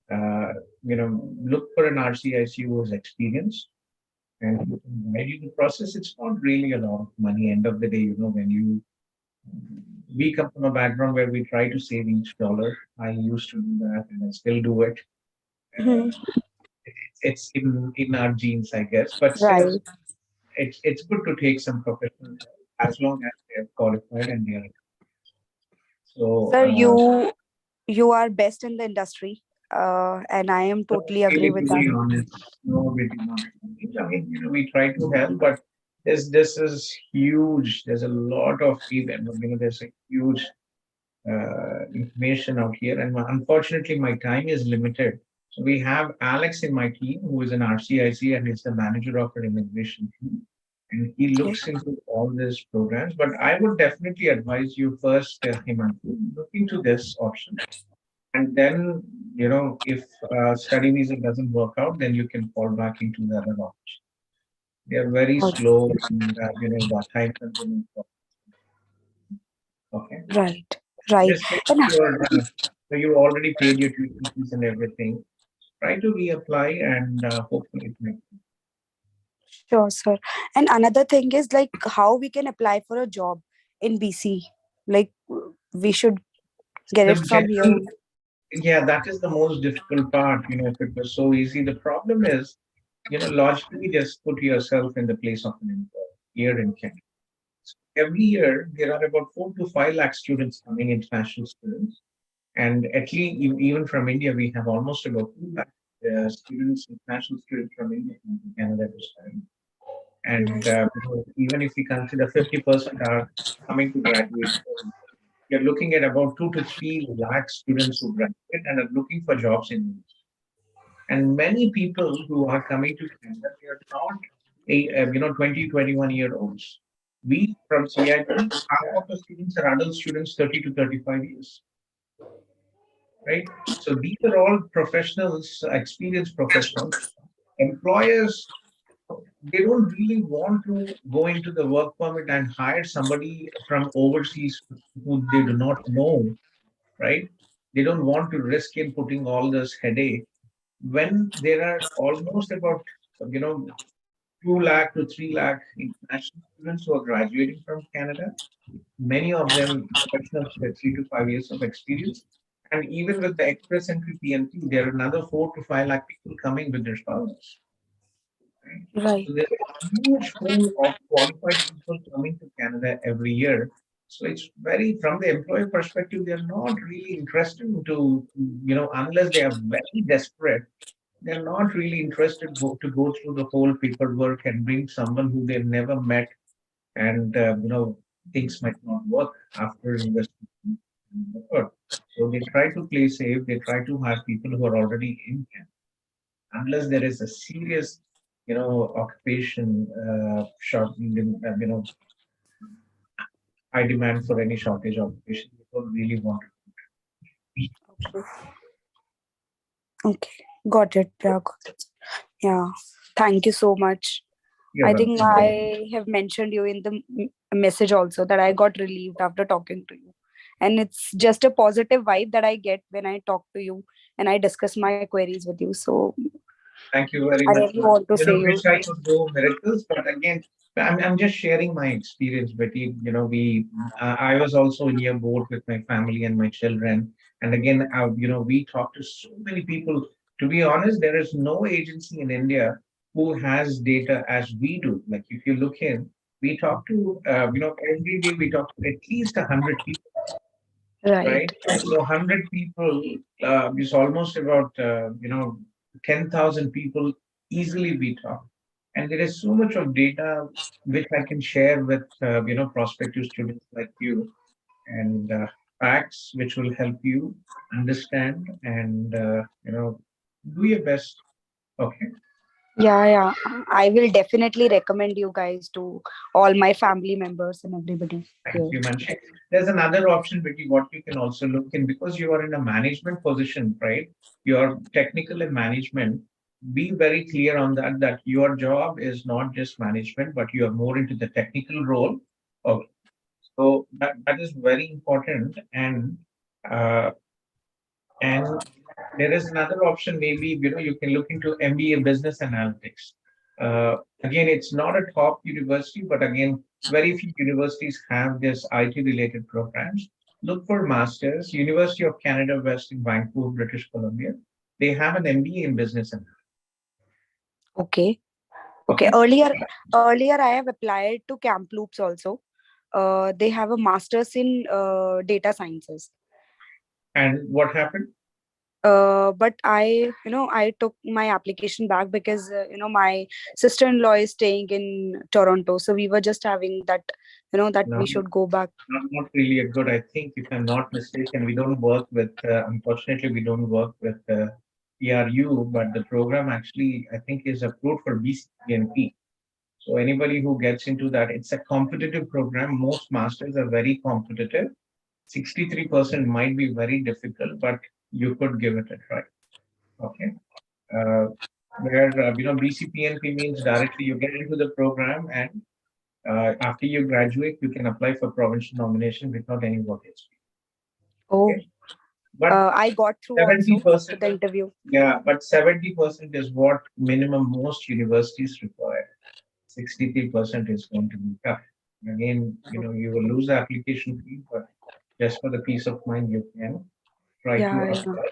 Look for an RCIC who has experience and who can guide you the process. It's not really a lot of money. End of the day, when we come from a background where we try to save each dollar. I used to do that, and I still do it. Mhm. It's in our genes, I guess. But still, Right. it's good to take some professional help as long as they're qualified and they're so. Sir, you are best in the industry, and I am totally agree Really, with to that. be honest, no, we do not. I mean, we try to help, but this is huge. There's a lot of even. There's a huge information out here, and unfortunately, my time is limited. So we have Alex in my team, who is an RCIC and is the manager of our immigration team, and he Okay. looks into all these programs. But I would definitely advise you first, Himanshi, look into this option, and then if study visa doesn't work out, then you can fall back into the other option. They are very slow and the time consuming. Okay. Right. Right. Just make And sure so you already paid your tuition fees and everything. Try to reapply and hopefully it makes sure, sir. And another thing is like how we can apply for a job in BC. Like we should get the it from here general, only. yeah, that is the most difficult part. If it was so easy, the problem is, logically just put yourself in the place of an employer here in Kenya. So every year there are about 4 to 5 lakh students coming, international students. And at least even from India, we have almost about 2 lakh students, international students from India coming to Canada this time. And Right. even if we consider 50% are coming to graduate, you're looking at about 2 to 3 lakh students who graduate and are looking for jobs in India. And many people who are coming to Canada, they are not 20, 21-year-olds. We from CIP, half of the students are adult students, 30 to 35 years, right? So these are all professionals, experienced professionals. Employers, they don't really want to go into the work permit and hire somebody from overseas who they do not know, right? They don't want to risk in putting all this headache when there are almost about, you know, 2 lakh to 3 lakh international students who are graduating from Canada, many of them professionals with 3 to 5 years of experience. And even with the express entry PNP, there are another 4 to 5 lakh people coming with their spouses. Right? Right. So there's a huge pool of qualified people coming to Canada every year. So it's very, from the employer perspective, they're not really interested to, unless they are very desperate, they're not really interested to go through the whole paperwork and bring someone who they've never met, and things might not work after investing in the effort. So they try to play safe. They try to hire people who are already in Canada, unless there is a serious, occupation short, high demand for any shortage occupation. They don't really want to. Okay. Got it. Yeah. Got it. Yeah. Thank you so much. You're I think welcome. I have mentioned you in the message also that I got relieved after talking to you. And it's just a positive vibe that I get when I talk to you and I discuss my queries with you. So Thank you very I much. really want to say you. Wish I could do miracles, but again, I'm just sharing my experience, Betty. I was also in your boat with my family and my children. And again, we talked to so many people. To be honest, there is no agency in India who has data as we do. Like if you look in, we talk to, every day we talk to at least 100 people, Right. right? So 100 people is almost about, 10,000 people easily we talk. And there is so much of data which I can share with, prospective students like you, and facts which will help you understand and, do your best. Okay. Yeah. I will definitely recommend you guys to all my family members and everybody Thank here. you, Manshi. There's another option, Vicky, what you can also look in, because you are in a management position, right? You're technical in management. Be very clear on that your job is not just management, but you are more into the technical role. Okay. So that is very important. Uh, and there is another option, maybe, you can look into MBA Business Analytics. Again, it's not a top university, but again, very few universities have this IT related programs. Look for masters. University of Canada West in Vancouver, British Columbia. They have an MBA in Business Analytics. Okay. Okay. Earlier I have applied to Camp Loops also. They have a master's in data sciences. And what happened? But I took my application back because my sister-in-law is staying in Toronto, so we were just having that, that No, we should go back. not really a good. I think, if I'm not mistaken, we don't work with. Unfortunately, we don't work with ERU, but the program actually, I think, is approved for BCPNP. So anybody who gets into that, it's a competitive program. Most masters are very competitive. 63% might be very difficult, but you could give it a try. Okay. Uh, where BCPNP means directly you get into the program, and after you graduate, you can apply for provincial nomination without any work experience. Oh, Okay. But I got through also 70%, the interview. yeah, but 70% is what minimum most universities require. 63% is going to be tough. Again, you will lose the application fee, but just for the peace of mind, you can try to Yeah. apply.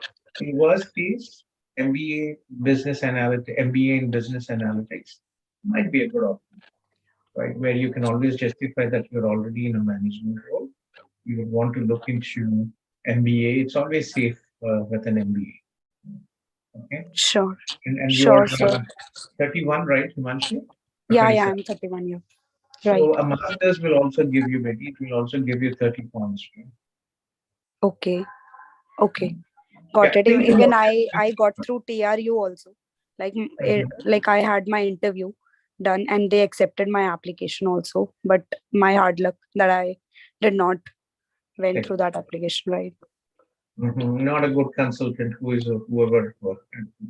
In worst case, MBA in business analytics might be a good option, right? Where you can always justify that you're already in a management role. You would want to look into MBA. It's always safe with an MBA. Okay. Sure. And Sure, you're sir. 31, right, Himanshi? Or Yeah, 27? I'm 31 years. Right. So a master's will also give you, maybe it will also give you 30 points. Right? Okay. Got Yeah, it. think Even about I got through TRU also. Like I had my interview done and they accepted my application also. But my hard luck that I did not went it. through that application, right? Not a good consultant who is whoever it was.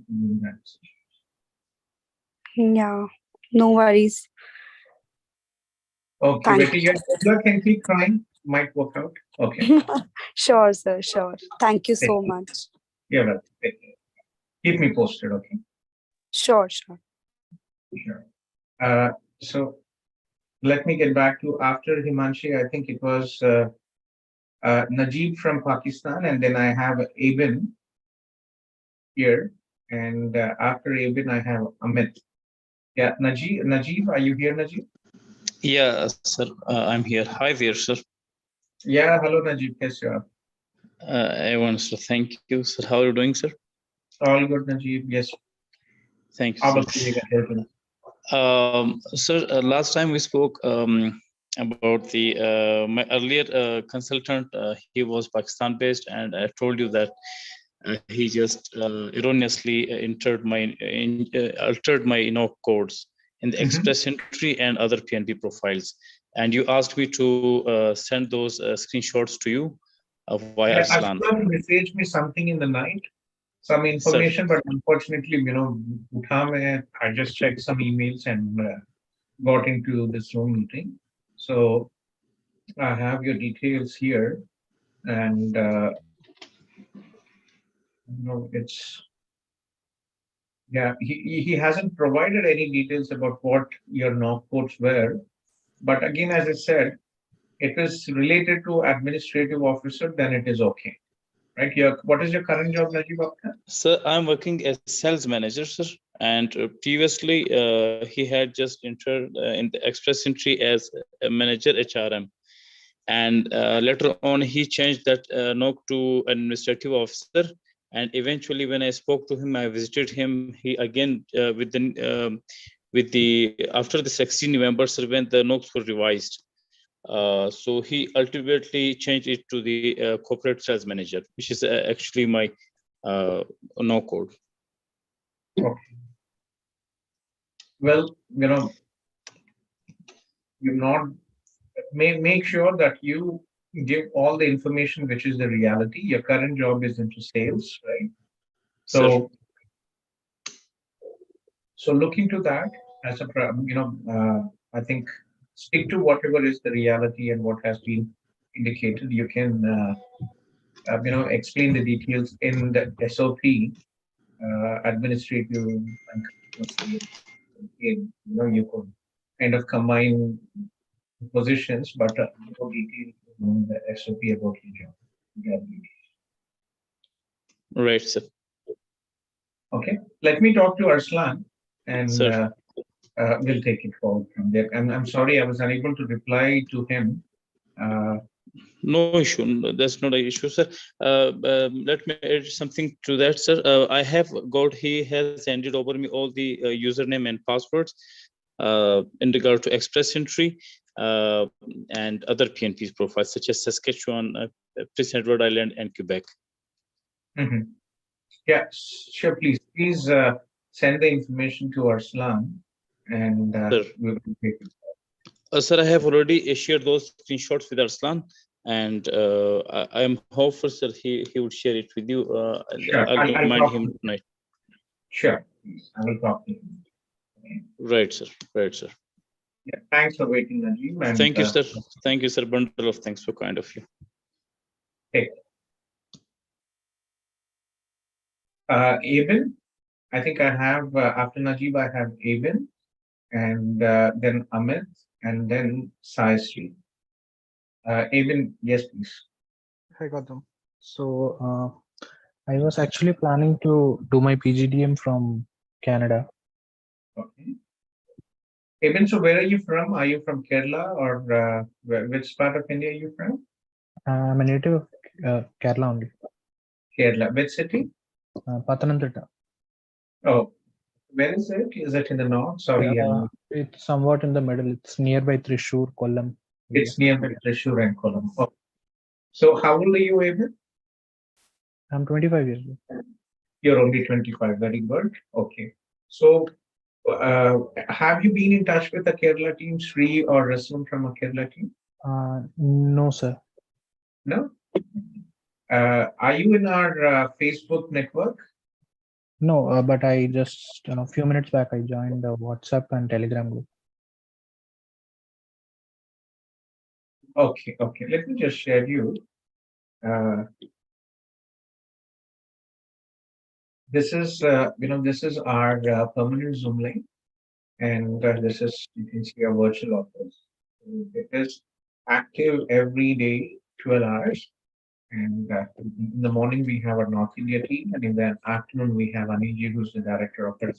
In that situation. Yeah. No worries. Okay, Thank Betty, you can keep trying. Might work out. Okay. Sure, sir. Sure. Thank you so much. You're welcome. Take care. Keep me posted, okay? Sure. Sure. So let me get back to after Himanshi. I think it was Najib from Pakistan, and then I have Abin here, and after Abin I have Amit. Yeah, Najib, are you here, Najib? Yeah, sir, I'm here. Hi there, sir. Yeah, hello, Najib. Yes, you are. I want to thank you, sir. How are you doing, sir? All good, Najib. Yes. Thank you, sir. Sir, last time we spoke about the my earlier consultant. He was Pakistan-based, and I told you that he just erroneously altered my codes in the express entry and other PNP profiles. And you asked me to send those screenshots to you via Arslan. Arslan messaged me something in the night, some information, but unfortunately, Gautham, I just checked some emails and got into this Zoom meeting. So I have your details here, and it's, yeah, he hasn't provided any details about what your knock codes were. But again, as I said, it is related to administrative officer, then it is okay. right? What is your current job, Najib Akhtar? Sir, I'm working as sales manager, sir. And previously, he had just entered in the express entry as a manager HRM. And later on, he changed that NOC to administrative officer. And eventually, when I spoke to him, I visited him. He again after the 16 November, sir, when the NOCs were revised. So he ultimately changed it to the corporate sales manager, which is actually my no code. Okay. Well, you not make sure that you give all the information which is the reality. Your current job is into sales, right? So, so look into that as a I think stick to whatever is the reality and what has been indicated. You can explain the details in the SOP, administrative and you could kind of combine positions, but more details in the SOP about your job. Right, sir. Okay, let me talk to Arslan, and we'll take it forward from there. And I'm sorry I was unable to reply to him. No issue. That's not an issue, sir. Let me add something to that, sir. He has handed over me all the username and passwords in regard to Express Entry and other PNP profiles, such as Saskatchewan, Prince Edward Island, and Quebec. Mm-hmm. Yeah, sure. Please send the information to Arslan, and we will take it. Sir, I have already shared those screenshots with Arslan, and I am hopeful, sir, he would share it with you. Sure. I'll remind him tonight. Sure, I will talk to him. Right, sir. Right, sir. Yeah, thanks for waiting, Najib. And, thank you, sir. Thank you, sir. Bundle of thanks, so kind of you. Okay. Abin, I think I have after Najib, I have Abin, and then Amit, and then Sai Sri. Abin, yes, please. Hi, Gautham. So I was actually planning to do my PGDM from Canada. Okay. Abin, so where are you from? Are you from Kerala, or which part of India are you from? I'm a native of Kerala only. Kerala. Which city? Pathanamthitta. Oh, where is it? Is it in the north? Sorry. It's somewhat in the middle. It's nearby Thrissur, Kollam. It's nearby Thrissur and Kollam. Oh. So how old are you, Abin? I'm 25 years old. You're only 25. Very good. Okay. So have you been in touch with the Kerala team, Sri or Rasul from a Kerala team? No, sir. No? Are you in our Facebook network? No, but I just a few minutes back I joined the WhatsApp and Telegram group. Okay, okay. Let me just share you. This is this is our permanent Zoom link, and this is, you can see, our virtual office. It is active every day, 12 hours. And in the morning, we have our North India team, and in the afternoon, we have Aniji, who's the director of the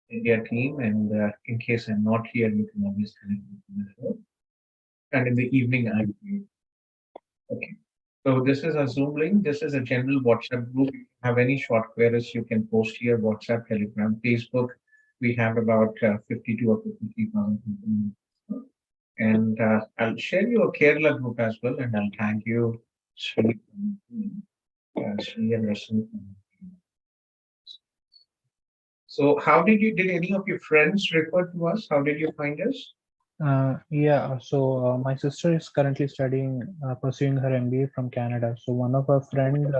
India team. And in case I'm not here, you can always connect with me as well. And in the evening, I'm here. Okay. So this is a Zoom link. This is a general WhatsApp group. If you have any short queries, you can post here: WhatsApp, Telegram, Facebook. We have about 52 or 53,000 people. And I'll share you a Kerala group as well, and I'll thank you, Sri and Rasul. So how did any of your friends refer to us? How did you find us? Yeah, so my sister is currently studying, pursuing her MBA from Canada. So one of her friend,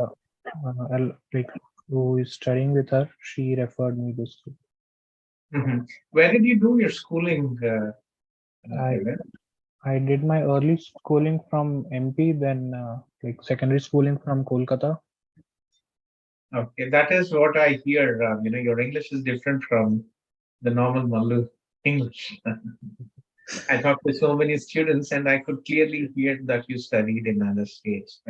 who is studying with her, she referred me this group. Mm-hmm. Where did you do your schooling? I did my early schooling from MP, then secondary schooling from Kolkata. Okay, that is what I hear. Your English is different from the normal Mallu English. I talked to so many students, and I could clearly hear that you studied in other states.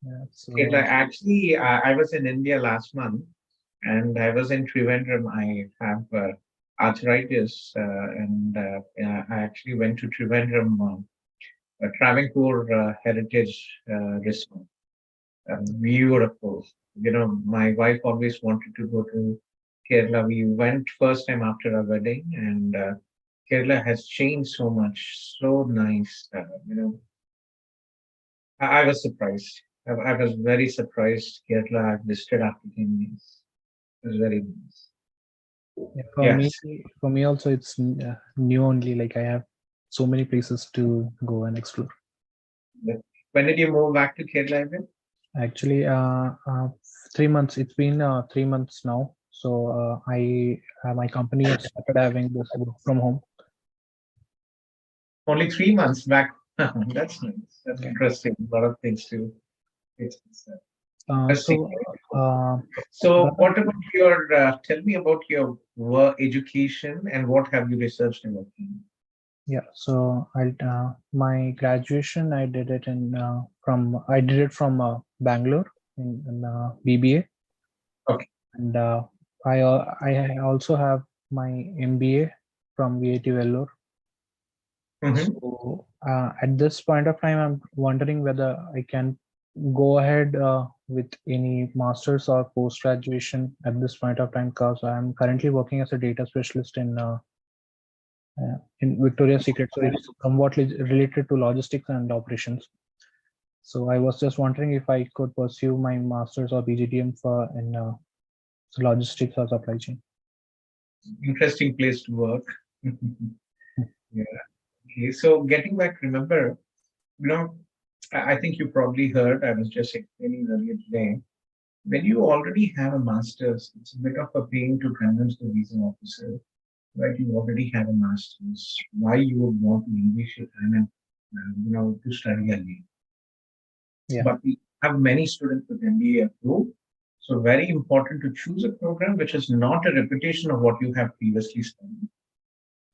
Yeah, so Actually, I was in India last month, and I was in Trivandrum. I have arthritis, and I actually went to Trivandrum, Travancore Heritage Resort. Beautiful. My wife always wanted to go to Kerala. We went first time after our wedding, and Kerala has changed so much. So nice. I was surprised. I was very surprised. Kerala I visited after 10 years. It was very nice. yeah, Yes. for me also, it's new only. Like I have so many places to go and explore. When did you move back to Kerala again? Actually, 3 months. It's been 3 months now. So my company has started having this work from home. Only 3 months back. That's nice. That's Yeah. interesting. A lot of things to experience. So So, what about your? Tell me about your work, education, and what have you researched about? yeah, so my graduation I did it from Bangalore in BBA. Okay. And I also have my MBA from VIT Vellore. So at this point of time, I'm wondering whether I can go ahead with any master's or post graduation at this point of time, because I'm currently working as a data specialist in Victoria's Secret. So it's somewhat related to logistics and operations. So I was just wondering if I could pursue my master's or PGDM in logistics or supply chain. Interesting place to work. Yeah. Okay. So, getting back, remember, I think you probably heard. I was just explaining earlier today. When you already have a master's, it's a bit of a pain to convince the visa officer. Right, you already have a master's. Why you would want to invest your time and to study again? Yeah. But we have many students with MBA approved, so very important to choose a program which is not a repetition of what you have previously studied.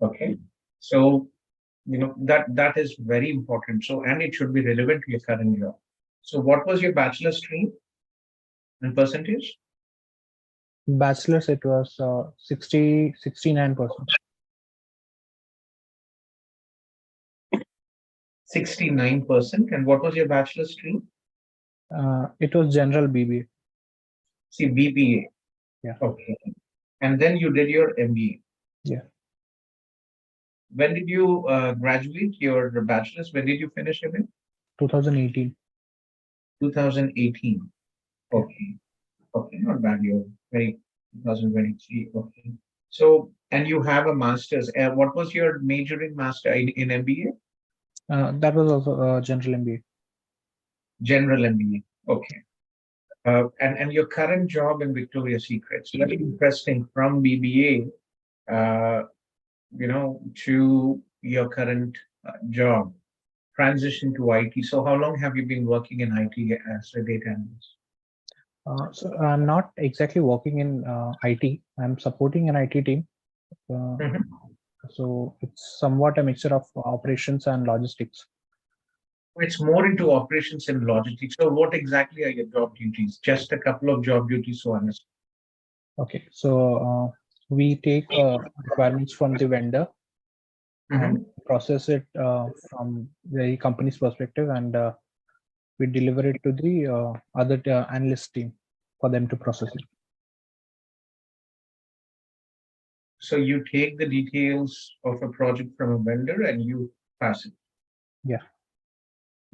Okay, so that is very important. So and it should be relevant to your current job. So what was your bachelor's stream and percentage? Bachelor's, it was 69%. 69%. And what was your bachelor's stream? It was general BBA. See, BBA. Yeah. Okay. And then you did your MBA. Yeah. When did you graduate your bachelor's? When did you finish it in? 2018. 2018. Okay. Okay, not bad. You're very 2023. Okay. So, and you have a master's. What was your major in master in MBA? That was also general MBA. General MBA. Okay. And your current job in Victoria's Secret. So very interesting from BBA, to your current job, transition to IT. So how long have you been working in IT as a data analyst? So I'm not exactly working in IT. I'm supporting an IT team. So it's somewhat a mixture of operations and logistics. It's more into operations and logistics. So what exactly are your job duties? Just a couple of job duties, so honest. Okay, so we take requirements from the vendor and process it from the company's perspective, and we deliver it to the other analyst team for them to process it. So you take the details of a project from a vendor and you pass it. Yeah.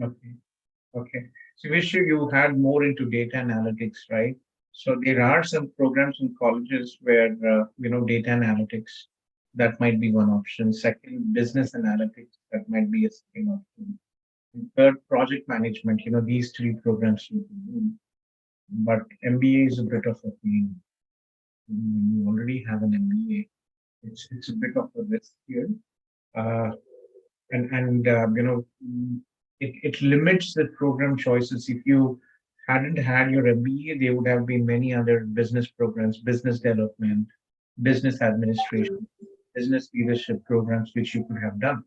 Okay. Okay. So wish you had more into data analytics, right? So there are some programs in colleges where data analytics, that might be one option. Second, business analytics, that might be a second option. And third, project management. These three programs you can do. But MBA is a bit of a pain. When you already have an MBA, it's a bit of a risk here, it limits the program choices. If you hadn't had your MBA, there would have been many other business programs, business development, business administration, business leadership programs which you could have done.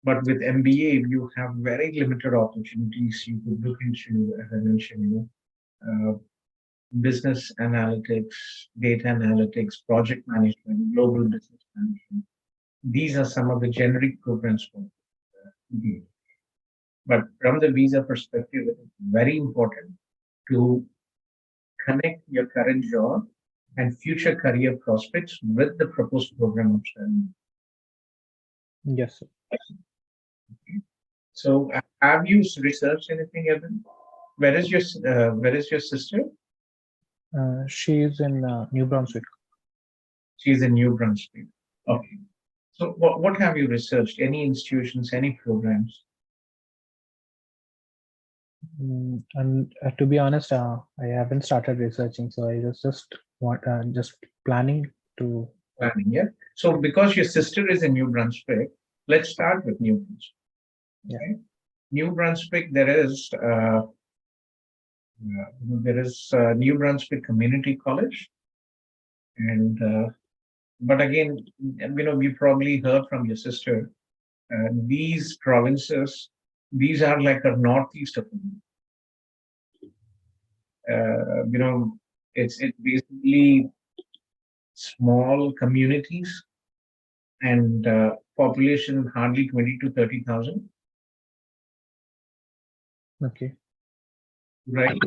But with MBA, you have very limited opportunities. You could look into, as I mentioned, business analytics, data analytics, project management, global business management. These are some of the generic programs for MBA. But from the visa perspective, it is very important to connect your current job and future career prospects with the proposed program of study. Yes, sir. So, have you researched anything, Evan? Where is your sister? She is in New Brunswick. She's in New Brunswick. Okay. So, what have you researched? Any institutions, any programs? And to be honest, I haven't started researching, so I was just planning to. Planning, yeah. So, because your sister is in New Brunswick, let's start with New Brunswick. Yeah. Okay? New Brunswick, there is New Brunswick Community College, and but again, you probably heard from your sister. These provinces, these are like a northeast of India. It's basically small communities and population hardly 20 to 30,000. Okay. Right.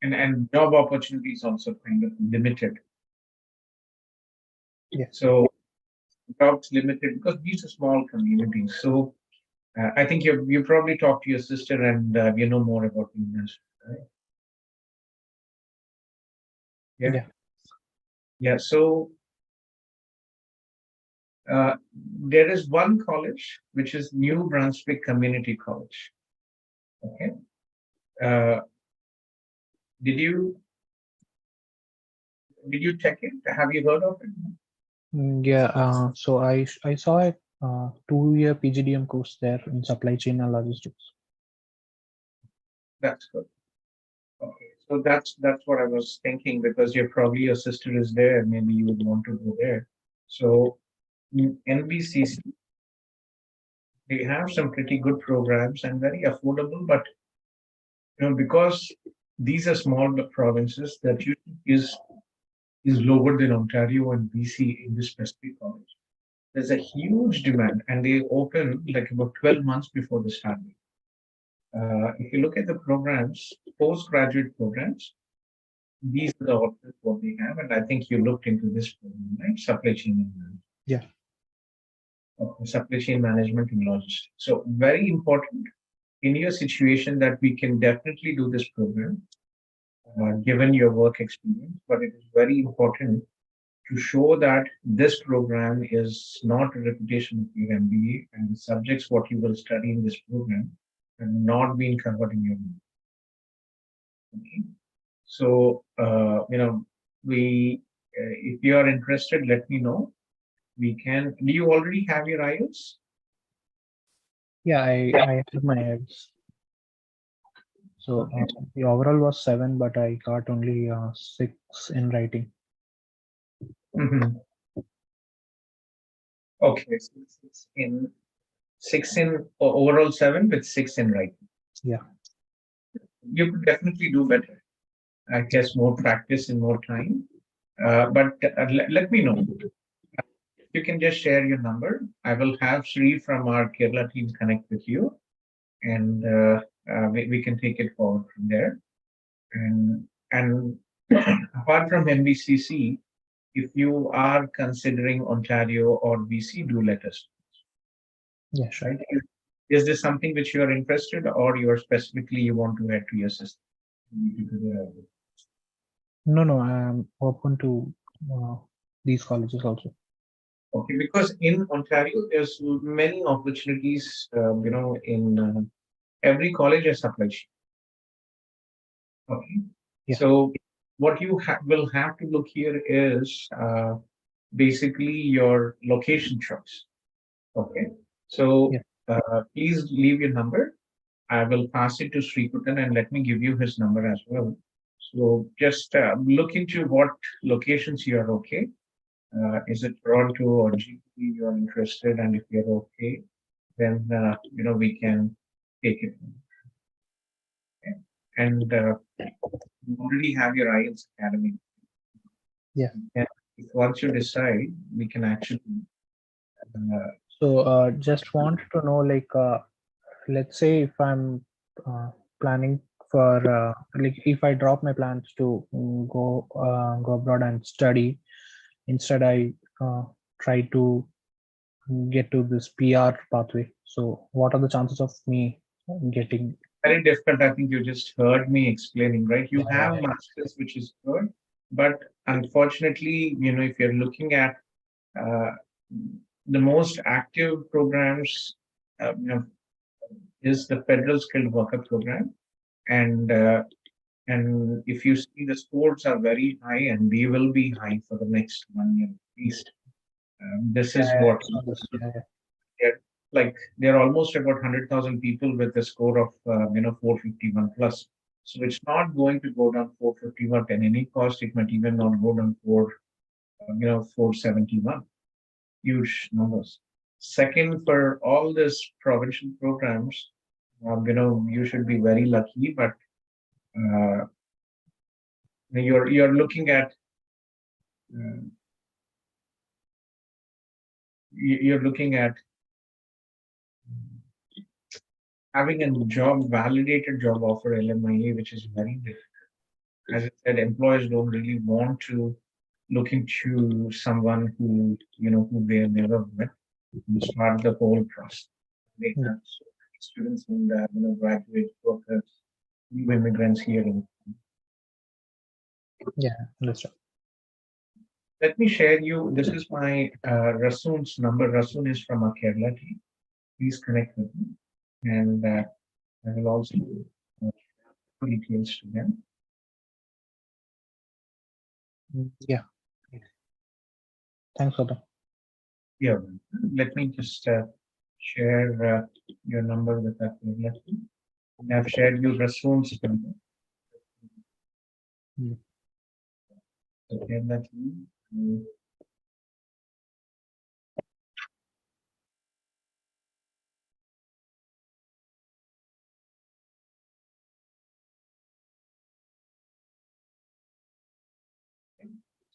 And job opportunities also kind of limited. Yeah. So jobs limited because these are small communities. So I think you probably talked to your sister and you know more about the industry, right? Yeah. Yeah. Yeah. So there is one college which is New Brunswick Community College. Okay. Did you check it? Have you heard of it? Yeah. So I saw a 2-year PGDM course there in supply chain and logistics. That's good. Okay, so that's what I was thinking, because your sister is there, maybe you would want to go there. So NBCC, they have some pretty good programs and very affordable, but because these are small provinces, that is lower than Ontario and BC in this specific college. There's a huge demand, and they open like about 12 months before the start date. If you look at the programs, postgraduate programs, these are the options what they have, and I think you looked into this program, right? Supply chain management. Yeah. Okay, supply chain management and logistics. So very important in your situation that we can definitely do this program, given your work experience, but it is very important to show that this program is not a repetition of your MBA, and the subjects what you will study in this program have not been covered in your MBA. Okay. So, if you are interested, let me know. Do you already have your IELTS? Yeah, I have my IELTS. So the overall was 7, but I got only 6 in writing. Mm-hmm. Okay, so 6 in overall 7 with 6 in writing. Yeah. You could definitely do better. I guess more practice and more time. But let me know. You can just share your number. I will have Sri from our Kerala team connect with you, and we can take it forward from there. And apart from MBCC, if you are considering Ontario or BC, do let us know. Yeah, sure. Right? Is this something which you are interested, or you are specifically you want to add to your system? No, I'm open to these colleges also. Okay, because in Ontario, there's many opportunities, in every college has supply chain. Okay. Yeah. So what you will have to look here is basically your location choice. Okay. So please leave your number. I will pass it to Srikutan, and let me give you his number as well. So just look into what locations you are okay. Is it Toronto or GP you're interested? And if you're okay, then we can take it. Okay. And you already have your IELTS Academy. Yeah. And if once you decide, we can actually. So just want to know, like, let's say if I'm planning for like if I drop my plans to go abroad and study, instead I try to get to this PR pathway. So what are the chances of me getting? Very difficult. I think you just heard me explaining, right? You have masters, which is good, but unfortunately, if you're looking at the most active programs, is the Federal Skilled Worker Program, and if you see, the scores are very high, and they will be high for the next 1 year at least. This is what. Like there are almost about 100,000 people with a score of 451 plus. So it's not going to go down 451 at any cost. It might even not go down 471. Huge numbers. Second, for all these provincial programs, you should be very lucky, but you're looking at having a validated job offer, LMIA, which is very difficult. As I said, employers don't really want to look into someone who they have never met and start the whole process. They have students and graduate workers, new immigrants here. Understood. Let me share you. This is my Rasoon's number. Rasoon is from our Kerala team. Please connect with me, and I will also details to them. Yeah. Thanks, Gautham. Yeah. Let me just share your number with that. I've shared you Rasoon's number. Okay, let me.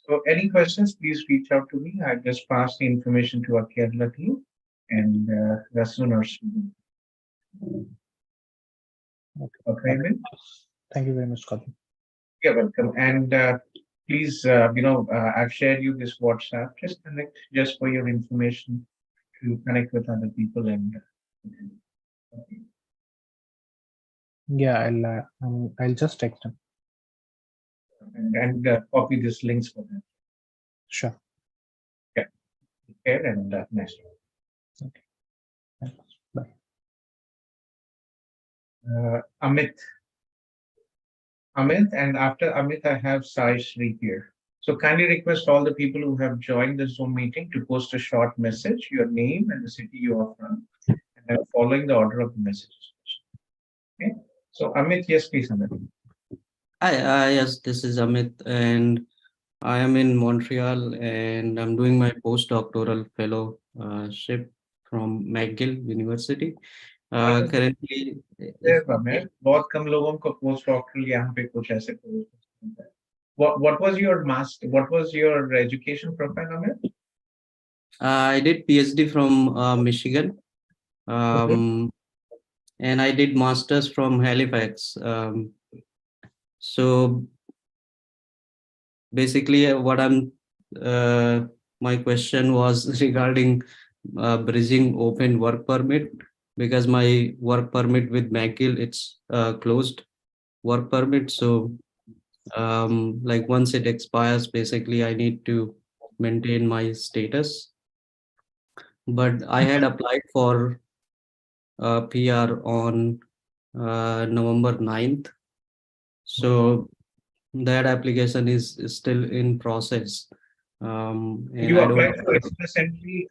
So any questions, please reach out to me. I just passed the information to our Kerala team and Rasoon or student. Okay. Thank you very much, Gautham. You're welcome. And please, I've shared you this WhatsApp. Just connect, just for your information, to connect with other people. And yeah, I'll just text him. And copy these links for them. Sure. Yeah. Okay, and nice. Okay. Thanks. Bye. Amit, and after Amit, I have Sai Sri here. So kindly request all the people who have joined the Zoom meeting to post a short message, your name and the city you are from, and I'm following the order of the messages. Okay. So Amit, yes, please, Amit. Hi, yes, this is Amit, and I am in Montreal, and I'm doing my postdoctoral fellowship from McGill University. Currently, बहुत कम लोगों को postdoctoral यहाँ पे कुछ ऐसे What was your master? What was your education profile, Amit? I did PhD from Michigan, and I did masters from Halifax. So basically, my question was regarding bridging open work permit, because my work permit with McGill, it's closed work permit. So like once it expires, basically I need to maintain my status. But I had applied for PR on November 9th. So that application is still in process. And you applied for Express Entry?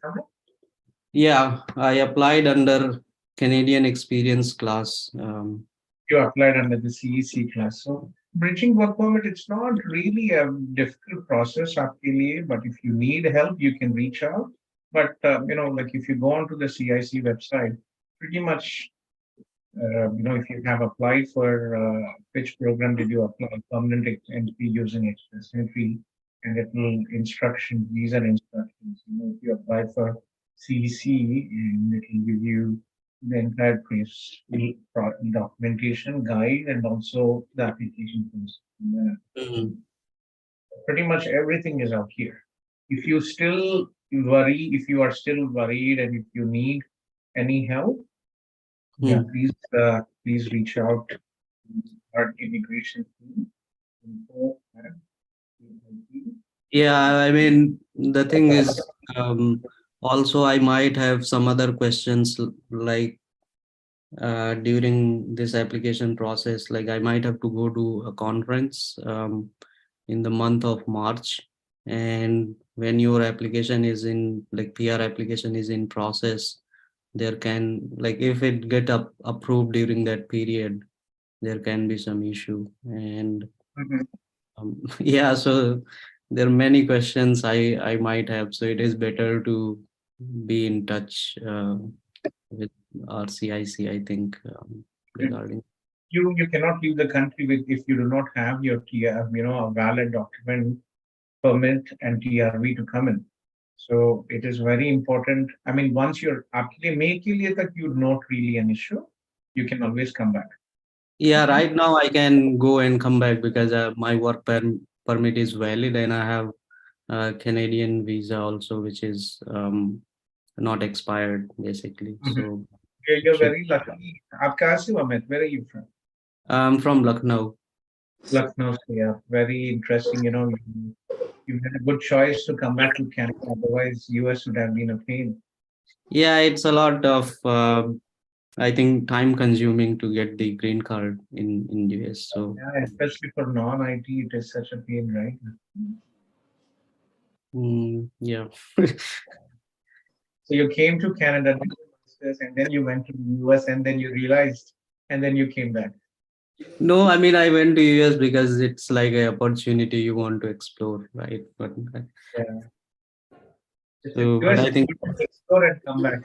Yeah, I applied under Canadian Experience class. You applied under the CEC class. So bridging work permit, it's not really a difficult process आपके लिए, but if you need help, you can reach out. But like if you go onto the CIC website, pretty much, if you have applied for which program did you apply, permanent entry using Express Entry, and it will these are instructions. If you apply for CEC, and it will give you the entire documentation guide and also the application process. Pretty much everything is out here. If you are still worried, and if you need any help, please reach out to our immigration team. Yeah, I mean, the thing is, also I might have some other questions like during this application process, like I might have to go to a conference in the month of March. And when your application is in, like PR application is in process, there can, like if it get approved during that period, there can be some issue. And yeah, so there are many questions I might have, so it is better to be in touch with RCIC, I think, regarding. You cannot leave the country if you do not have your TR, a valid document, permit and TRV to come in. So it is very important. I mean, once you're actually making it that you're not really an issue, you can always come back. Yeah, right now I can go and come back because my work permit is valid, and I have a Canadian visa also, which is not expired basically. So you're very lucky. Where are you from? I'm from Lucknow. Lucknow, yeah, very interesting. You had a good choice to come back to Canada. Otherwise, US would have been a pain. Yeah, it's a lot of I think time consuming to get the green card in US. So yeah, especially for non-IT, it is such a pain, right? Yeah. So you came to Canada, and then you went to the US, and then you realized, and then you came back. No, I mean, I went to US because it's like an opportunity you want to explore, right? But yeah. So, but I think explore and come back.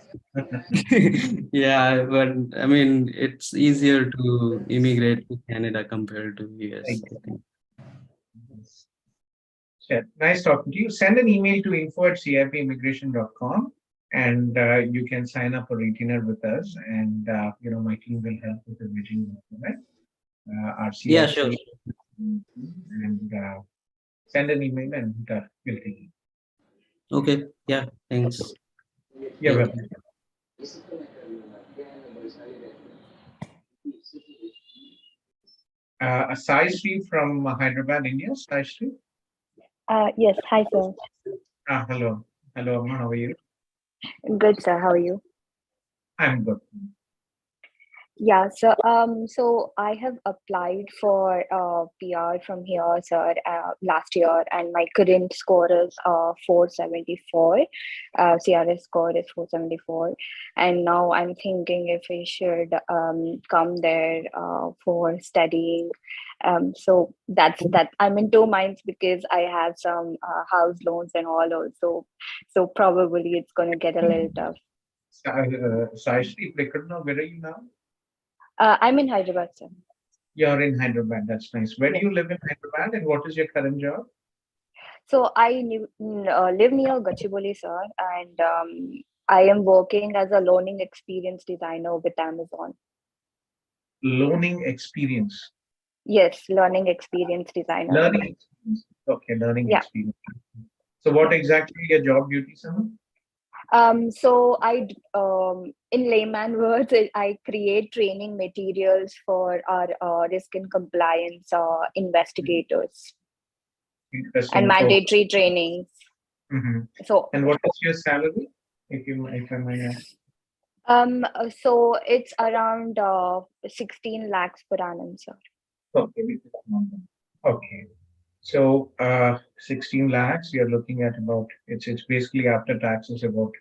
yeah, but I mean, it's easier to immigrate to Canada compared to US. I think. Yeah, nice talking to you. Send an email to info@cipimmigration.com, and you can sign up a retainer with us, and my team will help with the bridging document. Yeah, sure. And send an email, and we'll take it. Okay. Yeah. Thanks. You're welcome. Sai Sri from Hyderabad, India. Sai Sri. Yes. Hi, sir. Hello. Hello, Amma. How are you? Good, sir. How are you? I'm good. Yeah, so I have applied for PR from here, sir, last year, and my current score is 474. CRS score is 474, and now I'm thinking if I should come there for studying. So that's that. I'm in two minds because I have some house loans and all also. So probably it's gonna get a little tough. Sai Sri, where are you now? I'm in Hyderabad, sir. You're in Hyderabad. That's nice. Where do you live in Hyderabad, and what is your current job? So I live near Gachibowli, sir, and I am working as a learning experience designer with Amazon. Learning experience? Yes, learning experience designer. Learning experience. Okay, learning experience. So what exactly are your job duties, Amma? So in layman words, I create training materials for our risk and compliance investigators and mandatory trainings. So, and what is your salary, if I might ask? So it's around 16 lakhs per annum, sir. Okay. So 16 lakhs, you're looking at about, it's basically after taxes about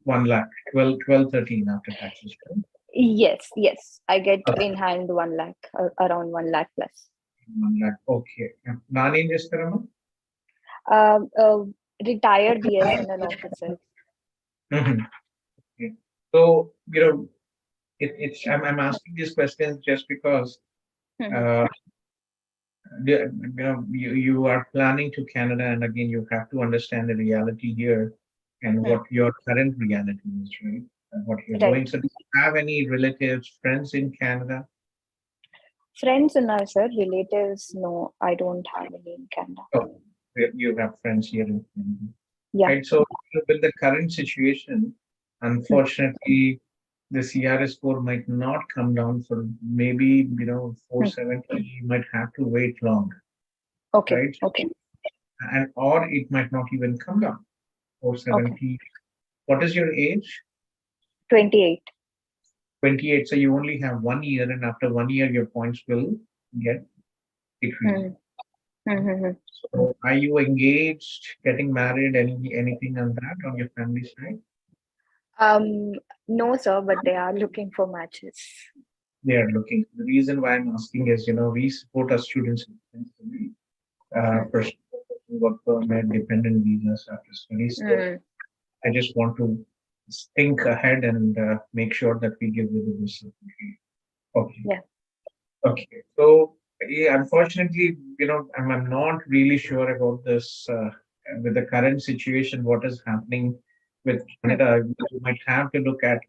1 lakh, 12, 13 after taxes. Right? Yes. I get in hand 1 lakh, around 1 lakh plus. 1 lakh. Okay. Nani Nistarama? Retired BSNL officer. Okay. So, I'm asking these questions just because you are planning to Canada, and again, you have to understand the reality here and what your current reality is, right? And what you're Right. doing. So, do you have any relatives, friends in Canada? Friends in our sir, relatives, no, I don't have any in Canada. Oh, you have friends here in Canada. Yeah. Right. So, with the current situation, unfortunately, the CRS score might not come down for maybe 470. You might have to wait long, Okay. right? Okay. And or it might not even come down 470. What is your age? 28. 28. So you only have 1 year, and after 1 year, your points will get decreased. So, are you engaged, getting married, anything on that on your family side? No, sir, but they are looking for matches. They are looking. The reason why I'm asking is, we support our students extensively. Personal work permit, dependent visas after studies. So I just want to think ahead and make sure that we give you the best opportunity. Okay. Yeah. Okay. So, yeah, unfortunately, I'm not really sure about this with the current situation, what is happening with Canada. You might have to look at,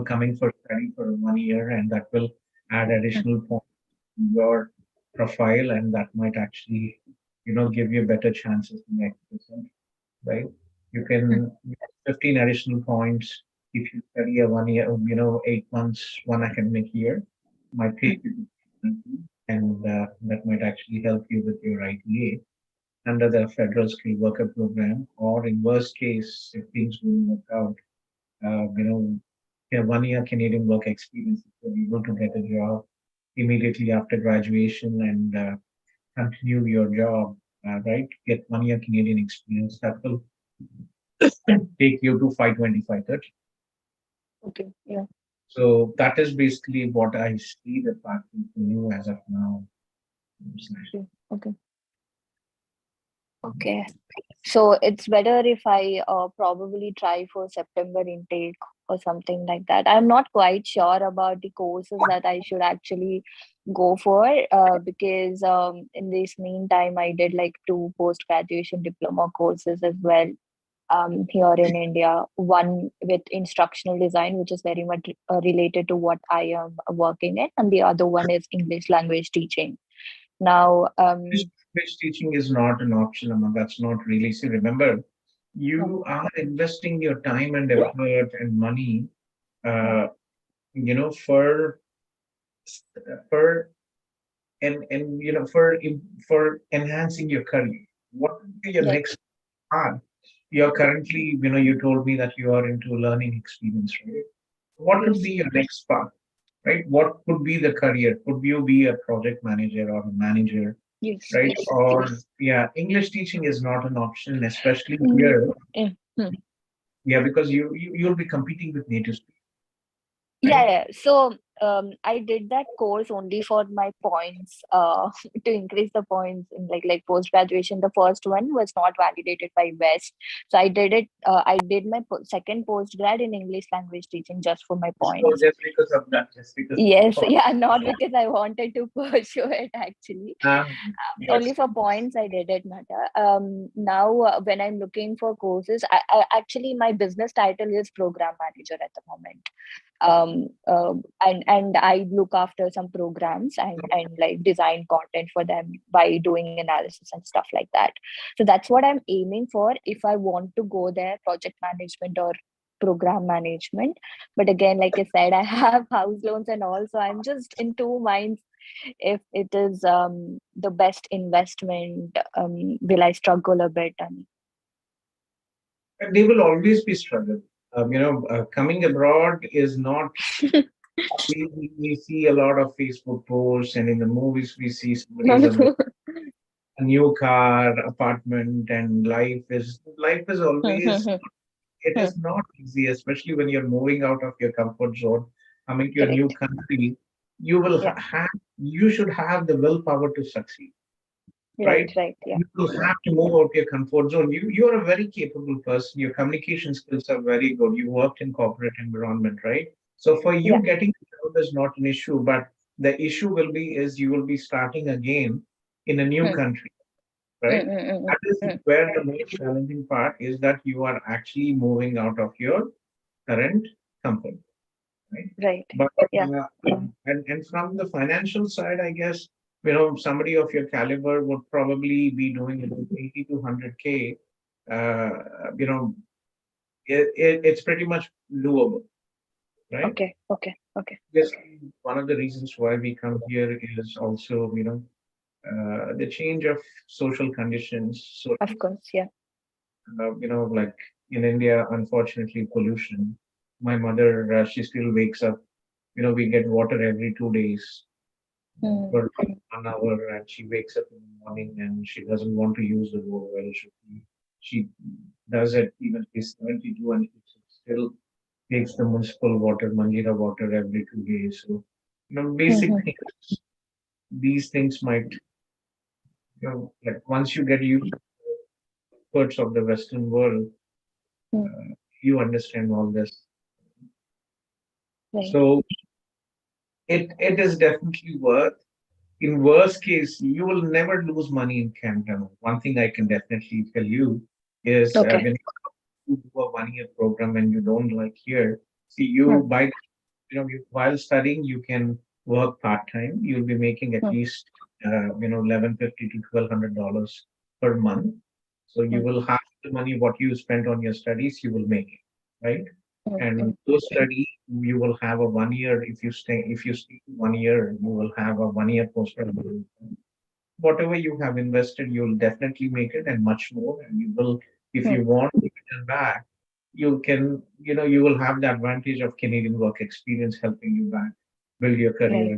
coming for study for 1 year, and that will add additional points to your profile, and that might actually, give you better chances in next percent, right? You can 15 additional points if you study a 1 year, 8 months, 1 academic year might take you to 20, and that might actually help you with your ITA under the federal skilled worker program, or in worst case, if things don't work out, a 1 year Canadian work experience, if you're able to get a job immediately after graduation and continue your job, right? Get 1 year Canadian experience, that will take you to 525 30. Okay. Yeah. So that is basically what I see the pattern for you as of now. Okay. Okay. So it's better if I probably try for September intake or something like that. I'm not quite sure about the courses that I should actually go for because in this meantime, I did like 2 post-graduation diploma courses as well here in India. One with instructional design, which is very much related to what I am working in, and the other one is English language teaching. Now, English teaching is not an option, Amma. That's not really. See, remember, you are investing your time and effort and money, for for for enhancing your career. What would be your next path? You're currently, you told me that you are into learning experience, right? What would be your next path, right? What could be the career? Could you be a project manager or a manager, yes, right? yes, Or yes. yeah, English teaching is not an option, especially here. Yeah, because you'll be competing with native speakers. Yeah. So I did that course only for my points to increase the points in like post graduation. The first one was not validated by West, so I did it. I did my second post grad in English language teaching just for my points. So just because of that, just because. Yes, yeah, not because I wanted to pursue it actually. Yes. Only for points I did it, Nata. Now when I'm looking for courses, actually my business title is program manager at the moment. And I look after some programs and like design content for them by doing analysis and stuff like that. So that's what I'm aiming for if I want to go there, project management or program management. But again, like I said, I have house loans and all, so I'm just in 2 minds if it is the best investment. Will I struggle a bit? They will always be struggle. Coming abroad is not. We see a lot of Facebook posts, and in the movies we see somebody's a new car, apartment, and life is always. It is not easy, especially when you're moving out of your comfort zone, coming to a new country. you will you should have the willpower to succeed. Right? Yeah. You have to move out of your comfort zone. You're a very capable person. Your communication skills are very good. You worked in corporate environment, right? So for you, getting a job is not an issue, but the issue will be is you will be starting again in a new country, right? That is where the most challenging part is, that you are actually moving out of your current company, right? But and from the financial side, I guess, somebody of your caliber would probably be doing about 80 to 100K. You know, it's pretty much doable, right? Okay. Yes, one of the reasons why we come here is also, the change of social conditions. So, of course, yeah. Like in India, unfortunately, pollution. My mother, she still wakes up. We get water every 2 days for 1 hour, and she wakes up in the morning and she doesn't want to use the bore well. She does it even she's 72, and she still takes the municipal water, Manjira water, every 2 days. So, basic things. These things might, like once you get used to parts of the Western world, you understand all this. So it is definitely worth. In worst case, you will never lose money in Canada. One thing I can definitely tell you is when you do a 1 year program and you don't like here, see while studying you can work part time. You'll be making at least $1,150 to $1,200 per month. So you will have the money what you spent on your studies, you will make it, right? And those study, you will have a 1 year. If you stay 1 year, you will have a 1 year postgraduate. Whatever you have invested, you'll definitely make it, and much more. And you will, if you want to return back, you can, you will have the advantage of Canadian work experience helping you back, build your career.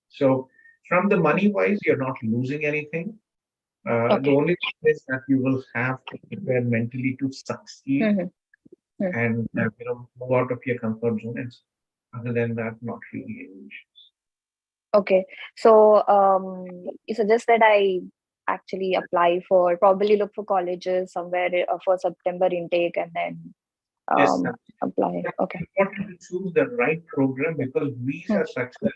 So from the money wise, you're not losing anything. The only thing is that you will have to prepare mentally to succeed and move out of your comfort zone. And other than that, not really any issues. Okay, so you suggest that I actually probably look for colleges somewhere for September intake, and then apply. Okay. It's important to choose the right program, because visa success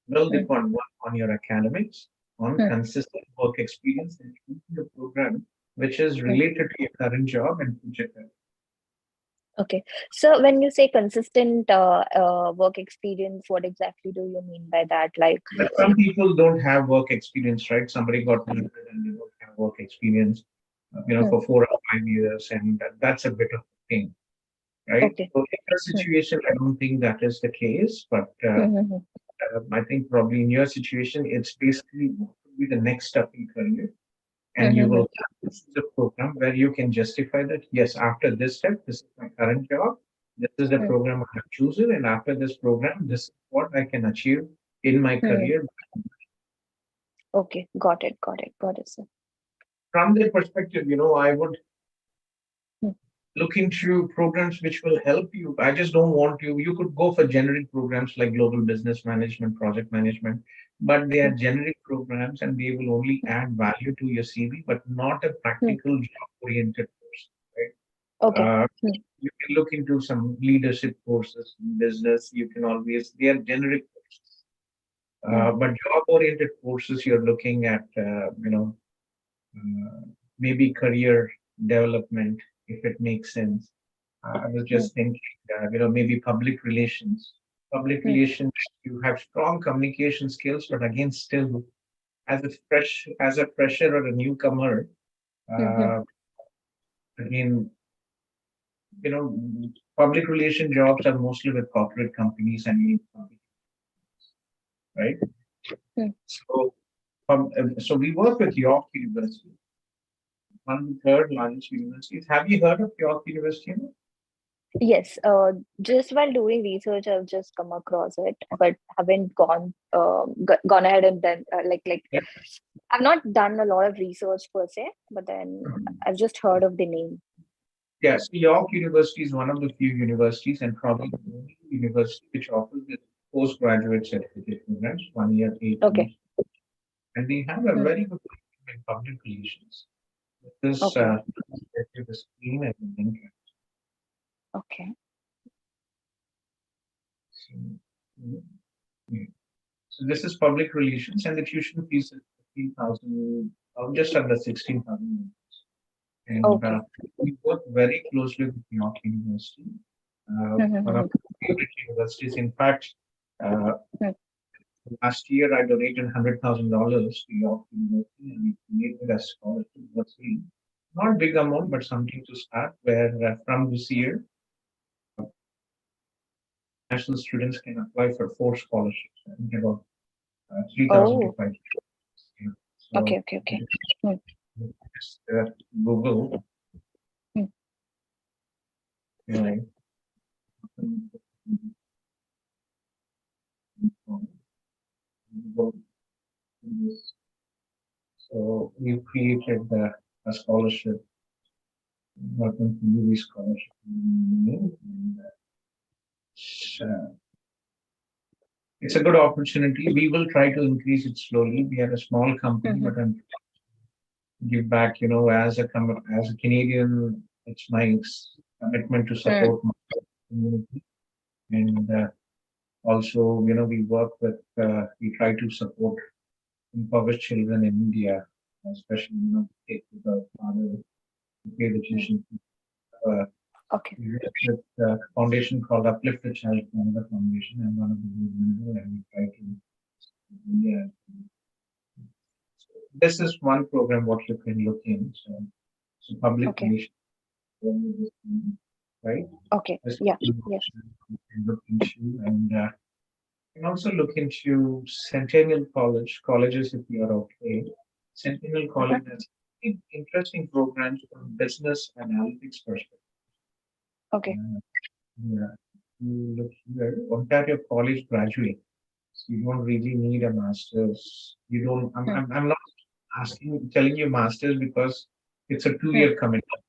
will depend on your academics, on consistent work experience, and choosing a program which is related to your current job and future career. Okay, so when you say consistent work experience, what exactly do you mean by that? Like, some people don't have work experience, right? Somebody got married and they don't have work experience, for 4 or 5 years, and that's a bit of a thing, right? Okay. So in your situation, I don't think that is the case, but I think probably in your situation, it's basically what would be the next step in career. And you will choose a program where you can justify that, yes, after this step, this is my current job, this is the program I have chosen, and after this program, this is what I can achieve in my career. Okay, got it, sir. From their perspective, I would look into programs which will help you. I just don't want you could go for generic programs like global business management, project management, but they are generic programs and they will only add value to your CV, but not a practical job-oriented course, right? Okay. You can look into some leadership courses in business. You can always, they are generic courses. But job-oriented courses, you're looking at, maybe career development, if it makes sense. I was just thinking, maybe public relations. Public relations, you have strong communication skills, but again, still, as a fresher or a newcomer, again, public relation jobs are mostly with corporate companies and right? So we work with York University, one of the third largest universities. Have you heard of York University? Yes, just while doing research, I've just come across it, but haven't gone ahead and then I've not done a lot of research per se, but then I've just heard of the name. Yes, York University is one of the few universities, and probably the only university which offers this postgraduate certificate programs, 1 year, 8 Okay. months. And they have a very good program in public relations. This the screen as a link. Okay. So this is public relations, and the tuition fees is 15,000, just under 16,000. And we work very closely with York University, one of my favorite universities. In fact, last year I donated $100,000 to York University, and we created a scholarship for free. Not big amount, but something to start. Where from this year, national students can apply for 4 scholarships. I think about 3,000 to 5,000. So Okay. just Google. So we created a scholarship, Welcome to Kolluri scholarship. It's a good opportunity. We will try to increase it slowly. We are a small company, but I'm give back. As a Canadian, it's my commitment to support my community, and also, we work with. We try to support impoverished children in India, especially take to the father to pay the tuition. Okay. We work with a foundation called Uplift the Child Canada Foundation. I'm one of the board members, and we try to. Yeah. This is one program what you can look in. So public relations, right? Okay. Yeah. Yes. You can look into, and you can also look into Centennial colleges if you are okay. Centennial College has interesting programs from business analytics perspective. Okay. Yeah. You look here, Ontario College graduate. So you don't really need a master's. You don't. I'm not telling you masters because it's a 2-year commitment.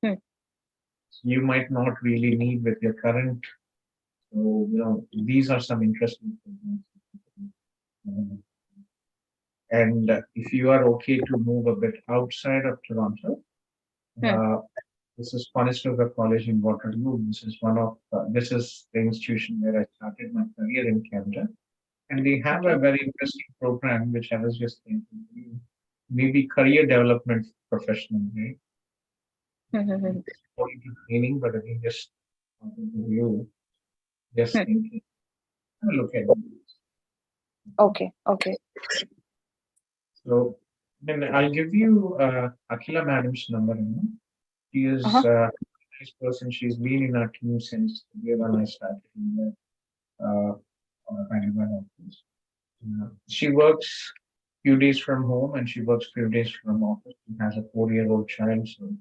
So you might not really need with your current. So these are some interesting programs. And if you are okay to move a bit outside of Toronto, this is Conestoga College in Waterloo. This is the institution where I started my career in Canada. And they have a very interesting program, which I was just thinking, maybe career development professional, right? Going to training, but again, just you, just thinking. Have a look at it. Okay. So then I'll give you Akila Madam's number. She is a nice person. She's been in our team since the year when I started in the office. She works few days from home and she works few days from office. She has a 4-year-old child, so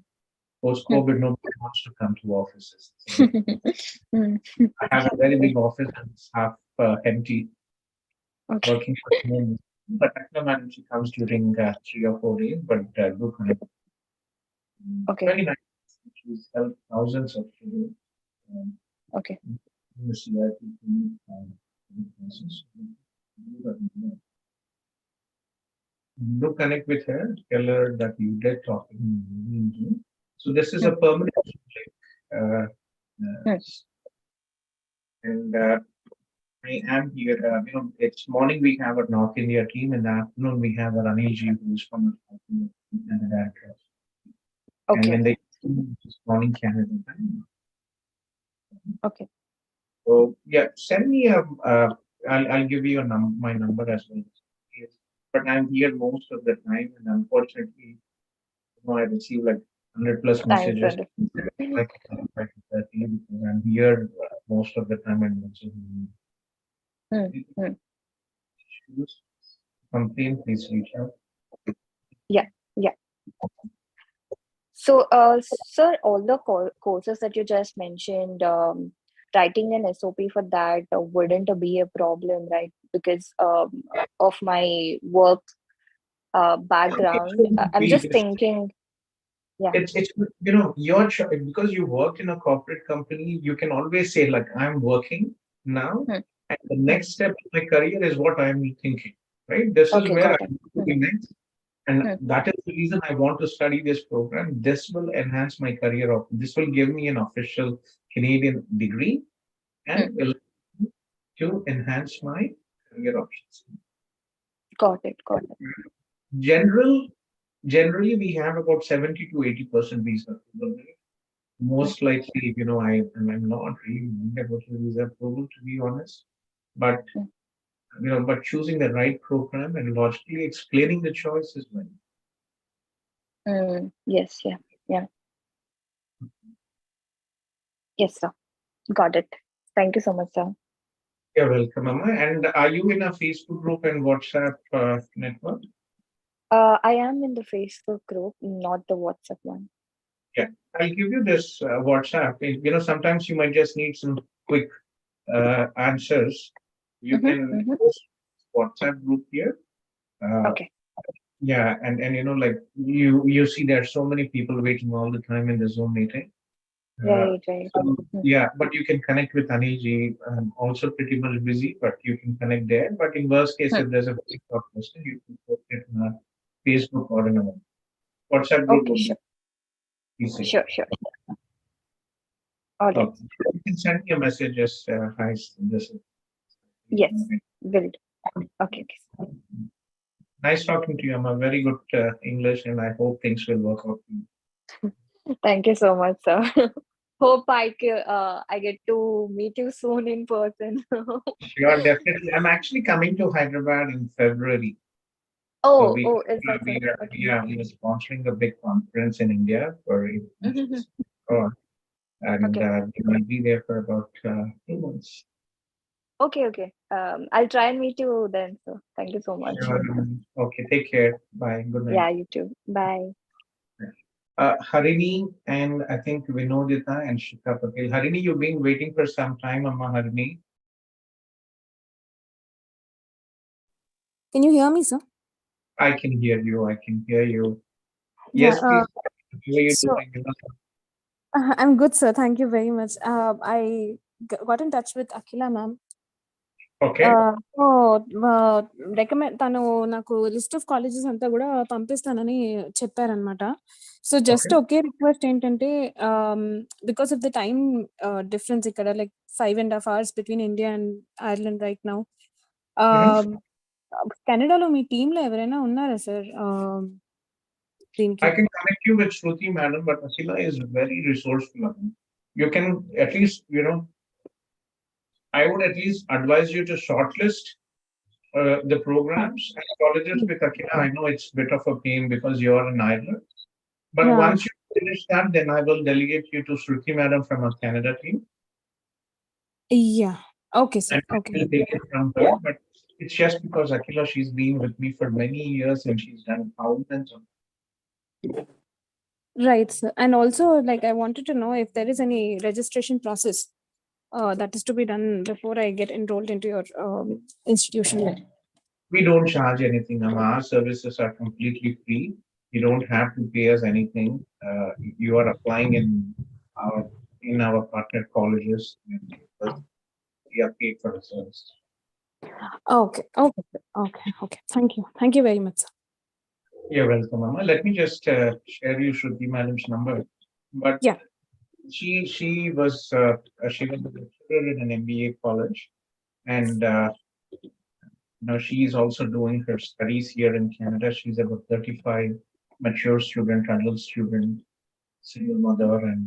post-COVID, nobody wants to come to offices. So I have a very big office and it's half empty, working from home. But Madam, she comes during 3 or 4 days, but do connect. Very nice. She's helped thousands of students. In the CIP do connect with her, tell her that you did talk to me. So this is a permanent and I am here. It's morning we have a North India team, in the afternoon we have a Ranilji who's from Canada. And when they morning Canada time. Okay. So yeah, send me I'll give you my number as well. But I'm here most of the time, and unfortunately, I receive like 100+ messages. Because I'm here most of the time, and complain, please reach out. Yeah. So, sir, all the courses that you just mentioned, writing an SOP for that wouldn't be a problem, right? Because of my work background, I'm just thinking. Yeah. It's your choice because you work in a corporate company. You can always say like I'm working now, And the next step in my career is what I'm thinking, right? This is where got I it. want to be next. And that is the reason I want to study this program. This will enhance my career. This will give me an official Canadian degree and will to enhance my career options. Got it. Generally, we have about 70 to 80% visa approval rate. Most likely, I'm not really worried about the visa approval, to be honest. But but choosing the right program and logically explaining the choice is when. Yes, yeah. Yes, sir. Got it. Thank you so much, sir. You're welcome, Amma. And are you in a Facebook group and WhatsApp network? I am in the Facebook group, not the WhatsApp one. Yeah, I'll give you this WhatsApp. Sometimes you might just need some quick answers. You can post WhatsApp group here. Okay. Yeah, and like you see there are so many people waiting all the time in the Zoom meeting. Right. So, yeah, but you can connect with Aniji. Also pretty much busy, but you can connect there. But in worst case, if there's a big question, you can post it in a Facebook or in a WhatsApp group. Okay, sure. Sure. All right. Okay. You can send me a message. Just hi. This is. Yes, will do. Okay. Nice talking to you. I'm a very good English, and I hope things will work out for you. Thank you so much, sir. Hope I get to meet you soon in person. Sure, definitely. I'm actually coming to Hyderabad in February. Oh, So is that we right? are we are sponsoring a big conference in India for and we might be there for about 2 months. Okay. I'll try and meet you then. So thank you so much. Okay, take care. Bye. Good night. Yeah, you too. Bye. Harini and I think Vinodita and Shikha Patel. Harini, you've been waiting for some time, Amma Harini. Can you hear me, sir? I can hear you. Yes, please. How are you doing? I'm good, sir. Thank you very much. I got in touch with Akhila, ma'am. Okay. Recommend తను నాకు list of colleges అంతా కూడా పంపిస్తానని చెప్పారనమాట. So just ఒకే request ఏంటంటే because of the time difference ఇక్కడ like 5.5 hours between India and Ireland right now. కెనడాలో మీ టీమ్ లో ఎవరైనా ఉన్నారా sir? I can connect you with Shruti, madam, but Akhila is very resourceful. You can at least, I would at least advise you to shortlist the programs and colleges with Akhila. I know it's a bit of a pain because you're in Ireland. But once you finish that, then I will delegate you to Shruti, madam, from our Canada team. Yeah. Okay, sir. Okay. We'll take it from her, but it's just because Akhila, she's been with me for many years and she's done thousands of. Right, sir. And also, like, I wanted to know if there is any registration process that is to be done before I get enrolled into your institution. We don't charge anything. Our services are completely free. You don't have to pay us anything. You are applying in our partner colleges. We are paid for the service. Okay. Thank you very much, sir. You're welcome, Mama. Let me just share you Shruti madam's number. But yeah, she was a lecturer in an MBA college, and now she's also doing her studies here in Canada. She's about 35, mature student, adult student, single mother, and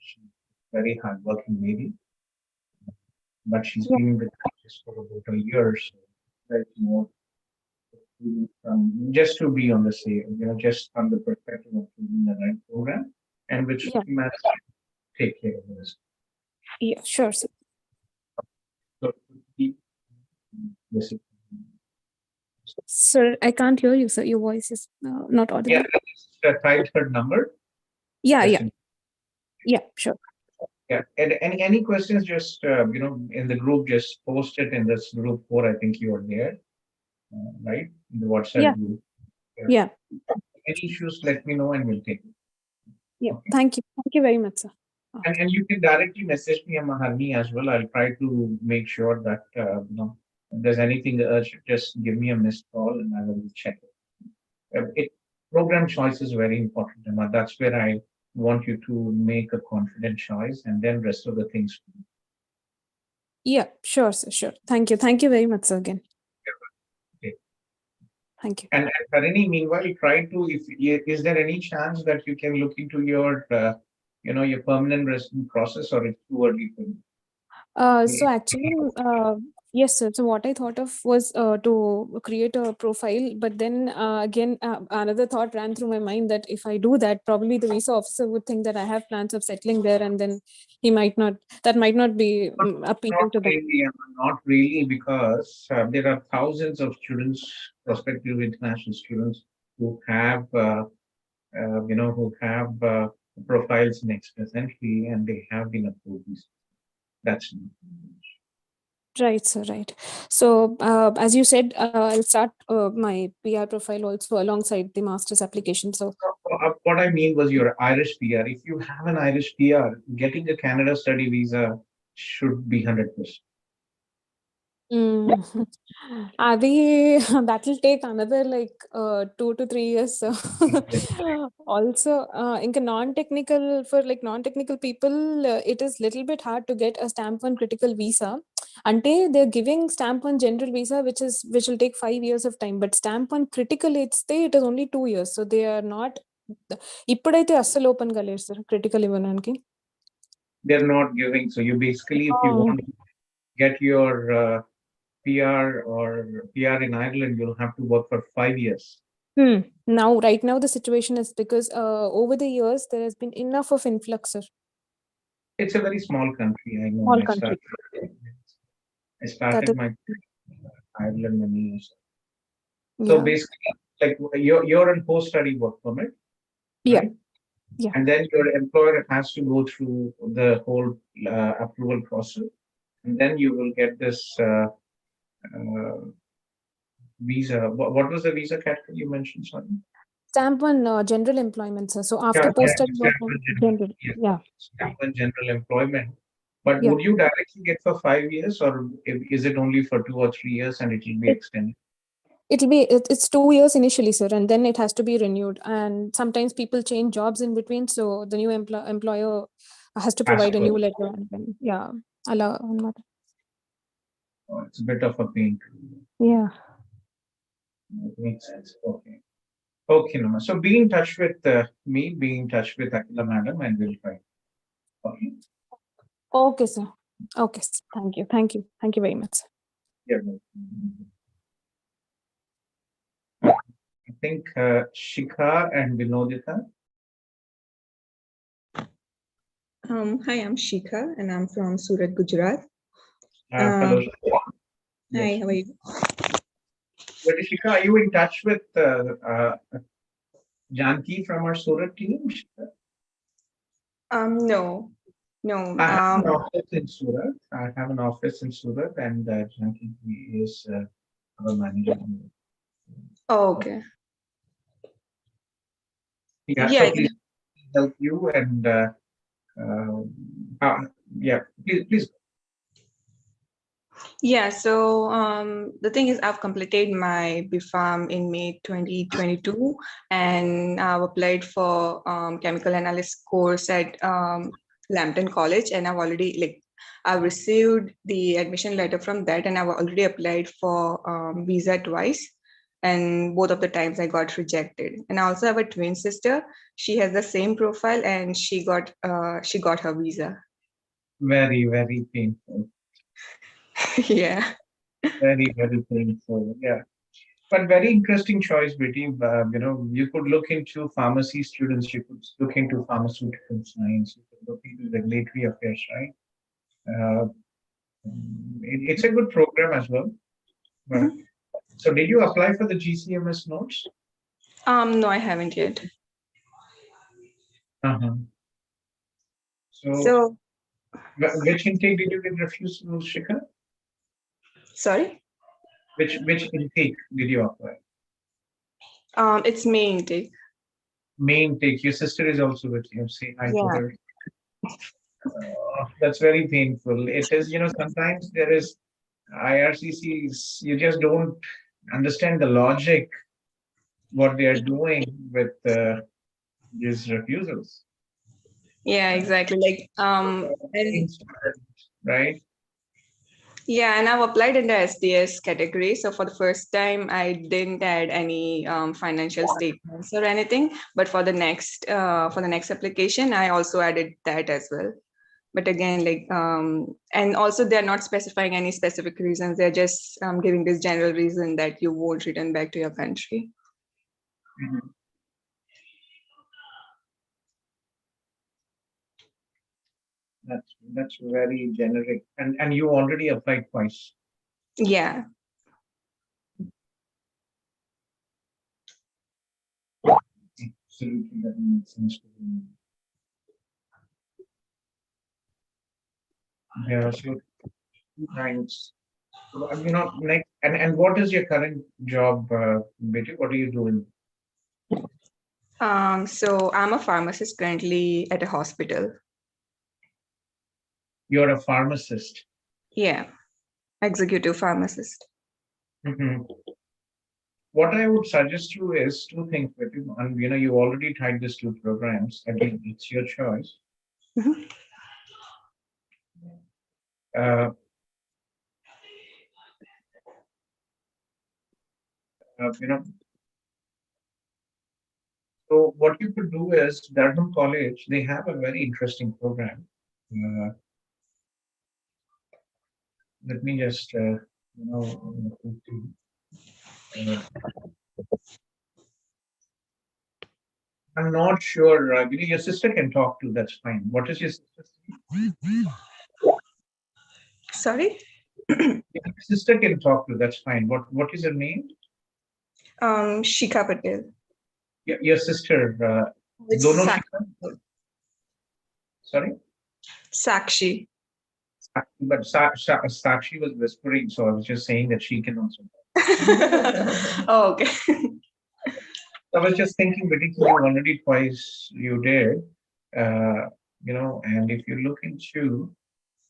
she's a very hardworking lady. But she's been with us for about a year, so there's more. Just to be on the same, just from the perspective of doing the right program, and which we must take care of this. Yeah, sure, sir. So, sir, I can't hear you, sir. Your voice is not audible. Yeah, type her number. Yeah, sure. Yeah, and any questions, just in the group, just post it in this group 4. I think you are there. Right? In the WhatsApp group. Yeah. Any issues, let me know and we'll take it. Yeah. Okay. Thank you very much, sir. And you can directly message me on Maharni as well. I'll try to make sure that if there's anything urgent, just give me a missed call and I will check it. Program choice is very important, Emma. That's where I want you to make a confident choice, and then rest of the things. Yeah, sure, sir. Sure. Thank you. Thank you very much, sir, again. Okay. Thank you. And Karini, meanwhile, try to, is there any chance that you can look into your, your permanent resident process, or it's too early for you? So actually, yes, sir. So what I thought of was to create a profile, but then again, another thought ran through my mind that if I do that, probably the visa officer would think that I have plans of settling there, and then he might not. That might not be appealing to them. Not really, because there are thousands of students, prospective international students, who have, profiles in Express Entry, and they have been approved. That's right, sir. Right. So, as you said, I'll start my PR profile also alongside the master's application. So, what I mean was your Irish PR. If you have an Irish PR, getting a Canada study visa should be 100%. Adi, that will take another 2 to 3 years. So also, in non-technical people, it is little bit hard to get a stamp 1 critical visa. Ante they're giving stamp 1 general visa, which will take 5 years of time. But stamp 1 critical, it is only 2 years. So they are not. ఇప్పుడైతే అస్సలు open కాలేదు sir critical ఇవ్వడానికి. They're not giving. So you basically, if you want to get your PR or PR in Ireland, you'll have to work for 5 years. Right now, the situation is because over the years, there has been enough of influx, sir. It's a very small country, I know. Small country. I started my Ireland many years ago. So basically, like you're on post-study work permit, right? Yeah. And then your employer has to go through the whole approval process, and then you will get this visa. What was the visa category you mentioned, sorry? Stamp 1 general employment, sir. So after post-study work, general. Yeah. Stamp 1 general employment. But would you directly get for 5 years, or is it only for 2 or 3 years and it will be extended? It's 2 years initially, sir, and then it has to be renewed. And sometimes people change jobs in between, so the new employer has to provide a new letter. And then, it's a bit of a pain. Yeah. It makes sense. Okay, Nama. So be in touch with me, be in touch with Akila madam, and we'll try. Okay. Okay, sir. Okay. Thank you. Thank you very much, sir. Yeah. I think Shikha and Vinodita. Hi, I'm Shikha, and I'm from Surat, Gujarat. Hello. Hi, how are you? But Shikha, are you in touch with Janki from our Surat team? No. I have an office in Surat. And Janki is our manager. Oh, okay. Yeah, so please help you and please. Yeah, so the thing is, I've completed my BPharm in May 2022, and I've applied for chemical analyst course at Lambton College, and I've received the admission letter from that, and I've already applied for visa twice, and both of the times I got rejected. And I also have a twin sister. She has the same profile, and she got her visa. Very, very painful. Yeah. Very, very painful. Yeah. But very interesting choice, Betty. You could look into pharmacy students, you could look into pharmaceutical science, you could look into regulatory affairs, right? It's a good program as well. But, so did you apply for the GCMS notes? No, I haven't yet. So which intake did you get refused, Shikha? Sorry? Which intake did you apply? It's May intake. May intake. Your sister is also with you. Say hi to her. That's very painful. It is, sometimes there is IRCCs, you just don't understand the logic, what they are doing with these refusals. Yeah, exactly. And right? yeah, and I've applied in the SDS category. So for the first time, I didn't add any financial statements or anything. But for the next application, I also added that as well. But again, and also they're not specifying any specific reasons. They're just giving this general reason that you won't return back to your country. Mm-hmm. That's very generic. And you already applied twice. Yeah. Absolutely, that makes sense to me. Yeah, so thanks. Next, and what is your current job, Betty? What are you doing? So I'm a pharmacist currently at a hospital. You're a pharmacist. Yeah, executive pharmacist. Mm-hmm. What I would suggest you is two things, Betty. And you already tried these two programs. Again, it's your choice. Mm-hmm. So what you could do is Gautham College, they have a very interesting program. Let me just, I'm not sure. Your sister can talk to. That's fine. What is your sister's name? Sorry? Your sister can talk to. That's fine. What is her name? Shikha Patel. Your sister. Dono Shikha? Sorry? Sakshi. But Sakshi was whispering, so I was just saying that she can also. Oh, okay. I was just thinking, Betty, you already twice you did, and if you look into,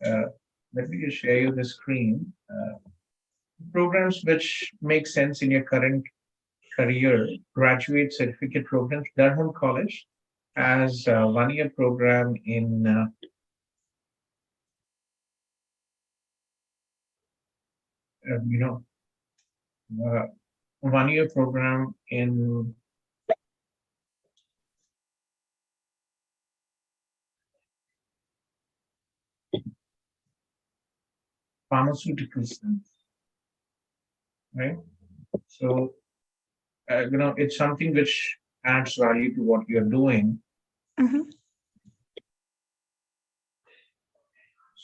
let me just share you the screen. Programs which make sense in your current career, graduate certificate programs. Durham College has a 1-year program in 1-year program in pharmaceutical science, right? So, it's something which adds value to what you're doing. Mm-hmm.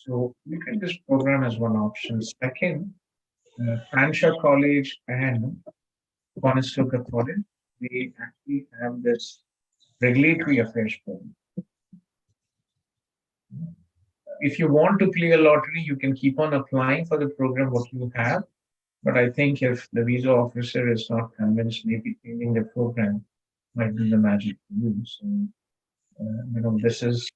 So you can this program as one option. Second, Fanshawe College and Conestoga College, they actually have this regulatory affairs program. If you want to play a lottery, you can keep on applying for the program what you have. But I think if the visa officer is not convinced, maybe changing the program might be the magic to you. So, this is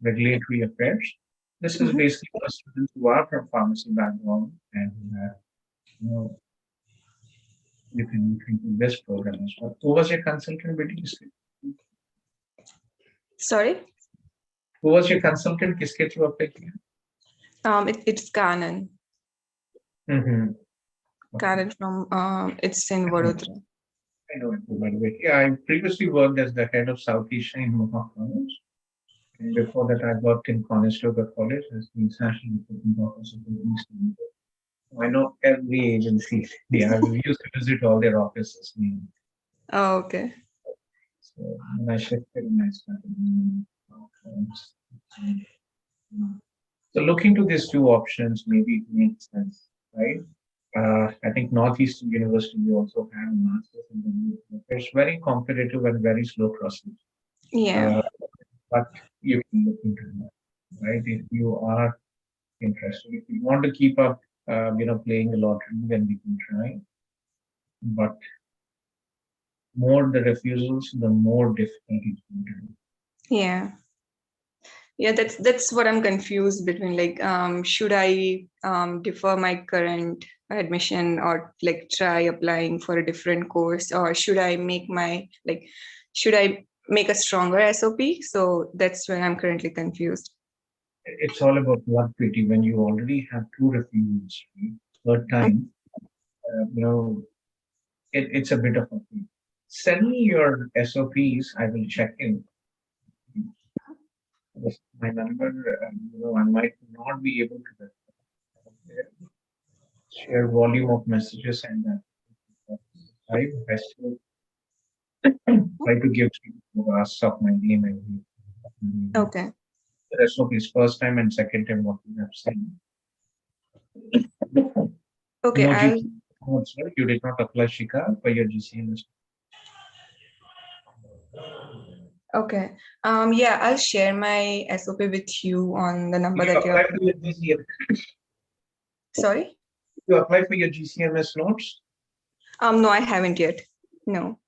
regulatory affairs. This is basically for students who are from pharmacy background, and you can look into this program as well. Who was your consultant, Betty? Sorry? Who was your consultant? Kiske through apply kiya? It's Kanan. Mm-hmm. Kanan from it's in Vadodara. I know it, by the way. Yeah, I previously worked as the head of South Asia in Mohawk College. And before that, I worked in Conestoga College as the international recruitment officer for the East India. I know every agency. Yeah, we used to visit all their offices. Oh, okay. So when I shifted and I started. So look into these two options, maybe it makes sense, right? I think Northeastern University, we also have a master's in the It's very competitive and very slow process. Yeah. But you can look into that, right? If you are interested, if you want to keep up, playing the lottery, then we can try. But more the refusals, the more difficult it's going to be. Yeah. Yeah, that's what I'm confused between. Like, should I defer my current admission or like try applying for a different course, or should I make a stronger SOP? So that's where I'm currently confused. It's all about luck, pretty. When you already have 2 refusals, right? Third time, it's a bit of a thing. Send me your SOPs. I will check in. With my number, I might not be able to share volume of messages and I still try to give us of my name and Okay. the SOP is first time and second time what we have seen. Okay, you did not apply Shika for your GCMS. Okay. Yeah, I'll share my SOP with you on the number that you applied for your GCMS. Sorry? You applied for your GCMS notes? No, I haven't yet. No.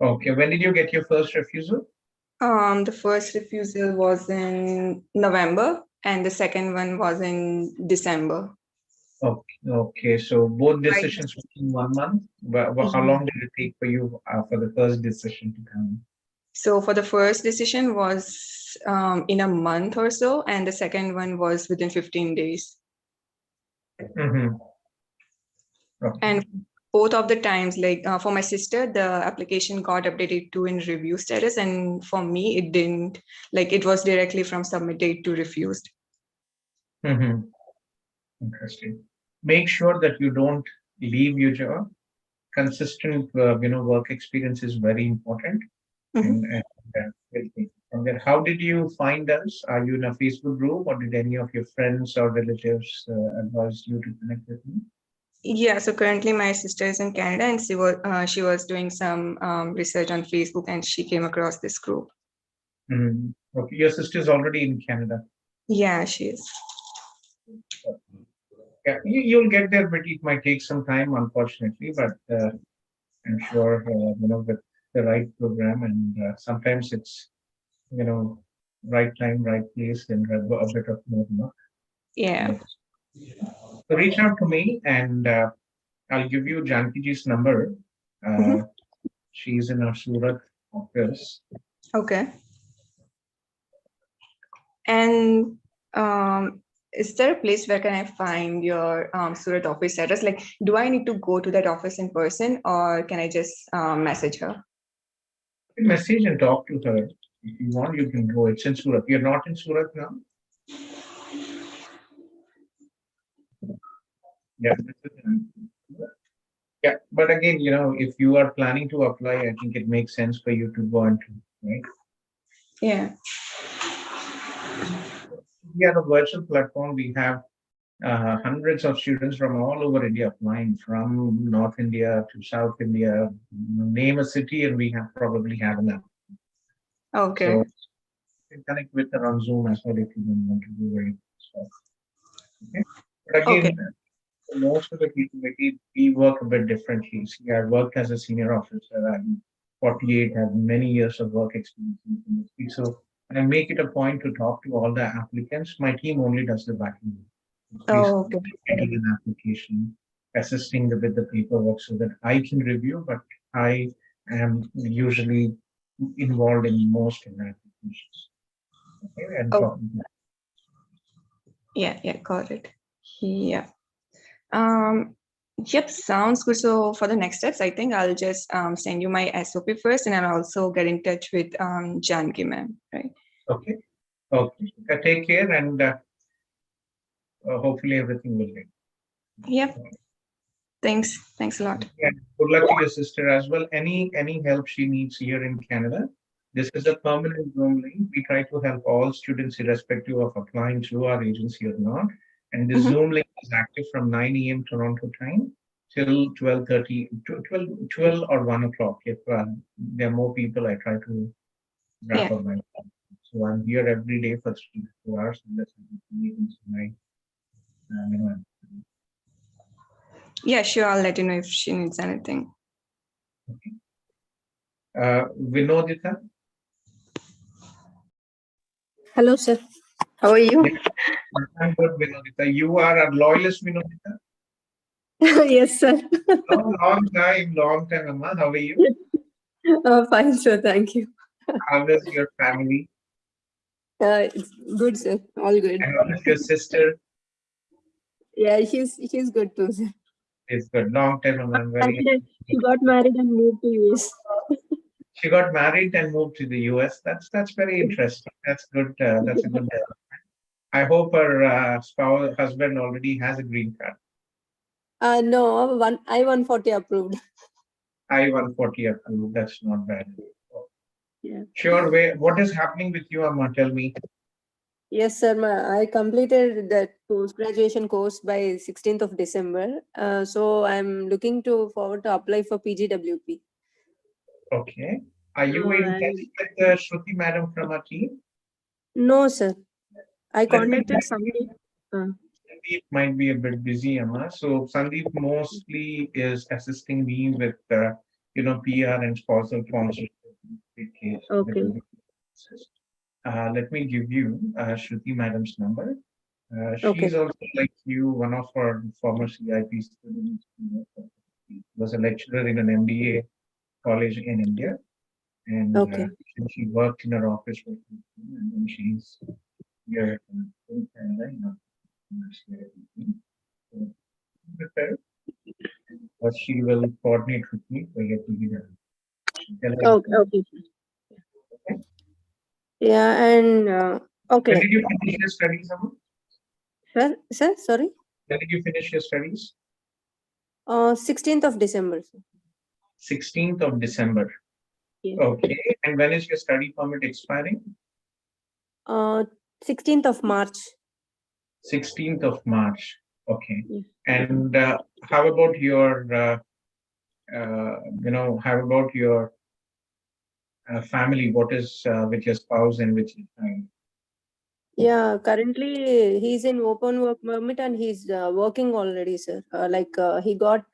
Okay. When did you get your first refusal? The first refusal was in November and the second one was in December. Okay. So both decisions within 1 month. How long did it take for you for the first decision to come? So for the first decision was in a month or so, and the second one was within 15 days. Okay. And both of the times, like for my sister, the application got updated to in review status, and for me, it didn't. Like it was directly from submitted to refused. Interesting. Make sure that you don't leave your job. Consistent, work experience is very important. And then how did you find us? Are you in a Facebook group, or did any of your friends or relatives advise you to connect with me? Yeah, so currently my sister is in Canada, and she was doing some research on Facebook, and she came across this group. Okay, your sister is already in Canada. Yeah, she is. Yeah, you'll get there, but it might take some time, unfortunately. But I'm sure with the right program, and sometimes it's right time, right place, and a bit of more luck. Yeah. So reach out to me, and I'll give you Jankiji's number. She's in our Surat office. Okay. And is there a place where can I find your Surat office address? Like, do I need to go to that office in person, or can I just message her? You can message and talk to her. If you want, you can go. It's in Surat. You're not in Surat now? Yeah. Yeah, but again, if you are planning to apply, I think it makes sense for you to go on to, right? Yeah. We have a virtual platform. We have hundreds of students from all over India applying, from North India to South India. Name a city, and we probably have enough. Okay. So you can connect with her on Zoom as well if you don't want to do very stuff. Okay. But again, most of the people, we work a bit differently. See, I worked as a senior officer. I'm 48, have many years of work experience in the industry. So I make it a point to talk to all the applicants. My team only does the backing. Okay. Getting an application, assisting with the paperwork so that I can review, but I am usually involved in most of the applications. Okay, and Yeah, got it. Yeah. Yep, sounds good. So for the next steps, I think I'll just send you my SOP first, and I'll also get in touch with Janki ma'am, right? Okay. Take care, and hopefully everything will get. Yep. Thanks a lot. Yeah, good luck to your sister as well. Any help she needs here in Canada, this is a permanent Zoom link. We try to help all students irrespective of applying through our agency or not. And the Zoom link is active from 9 a.m. Toronto time till 12:30, 12 or 1 o'clock. If there are more people, I try to wrap up my time. So I'm here every day for 3 to 4 hours. And that's meetings tonight. Yeah, sure. I'll let you know if she needs anything. Okay. Vinodita? Hello, sir. How are you? Yeah, I'm good, Vinodita. You are a loyalist, Vinodita? Yes, sir. Oh, long time, Amma. How are you? Fine, sir. Thank you. How is your family? It's good, sir. All good. And how is your sister? Yeah, she's good too, sir. It's good. Long time, Amma. I'm very She got married and moved to US. She got married and moved to the US. That's very interesting. That's good. That's a good development. I hope her husband already has a green card. No, I-140 approved. I-140 approved. That's not bad. Yeah. Sure. What is happening with you, Amma? Tell me. Yes, sir. I completed that post-graduation course by 16th of December. So I'm looking forward to apply for PGWP. Okay. Are you in touch with Shruti madam from our team? No, sir. I Let me contacted somebody. Sandeep might be a bit busy, Amma. So Sandeep mostly is assisting me with, PR and spousal sponsorship. Okay. Let me give you Shruti madam's number. She's Okay. also like you, one of our former CIP students. Was a lecturer in an MBA college in India, and Okay. she worked in her office with me, and then she's here in Canada. But she will coordinate with me for your TV. Okay. Okay. Yeah, and okay. When did you finish your studies, Amma? Sir, sorry. When did you finish your studies? 16th of December. 16th of December. Yeah. Okay. And when is your study permit expiring? 16th of March. 16th of March. Okay. Yeah. And how about your, how about your family? What is with your spouse and with your child? Yeah, currently he's in open work permit and he's working already, sir. He got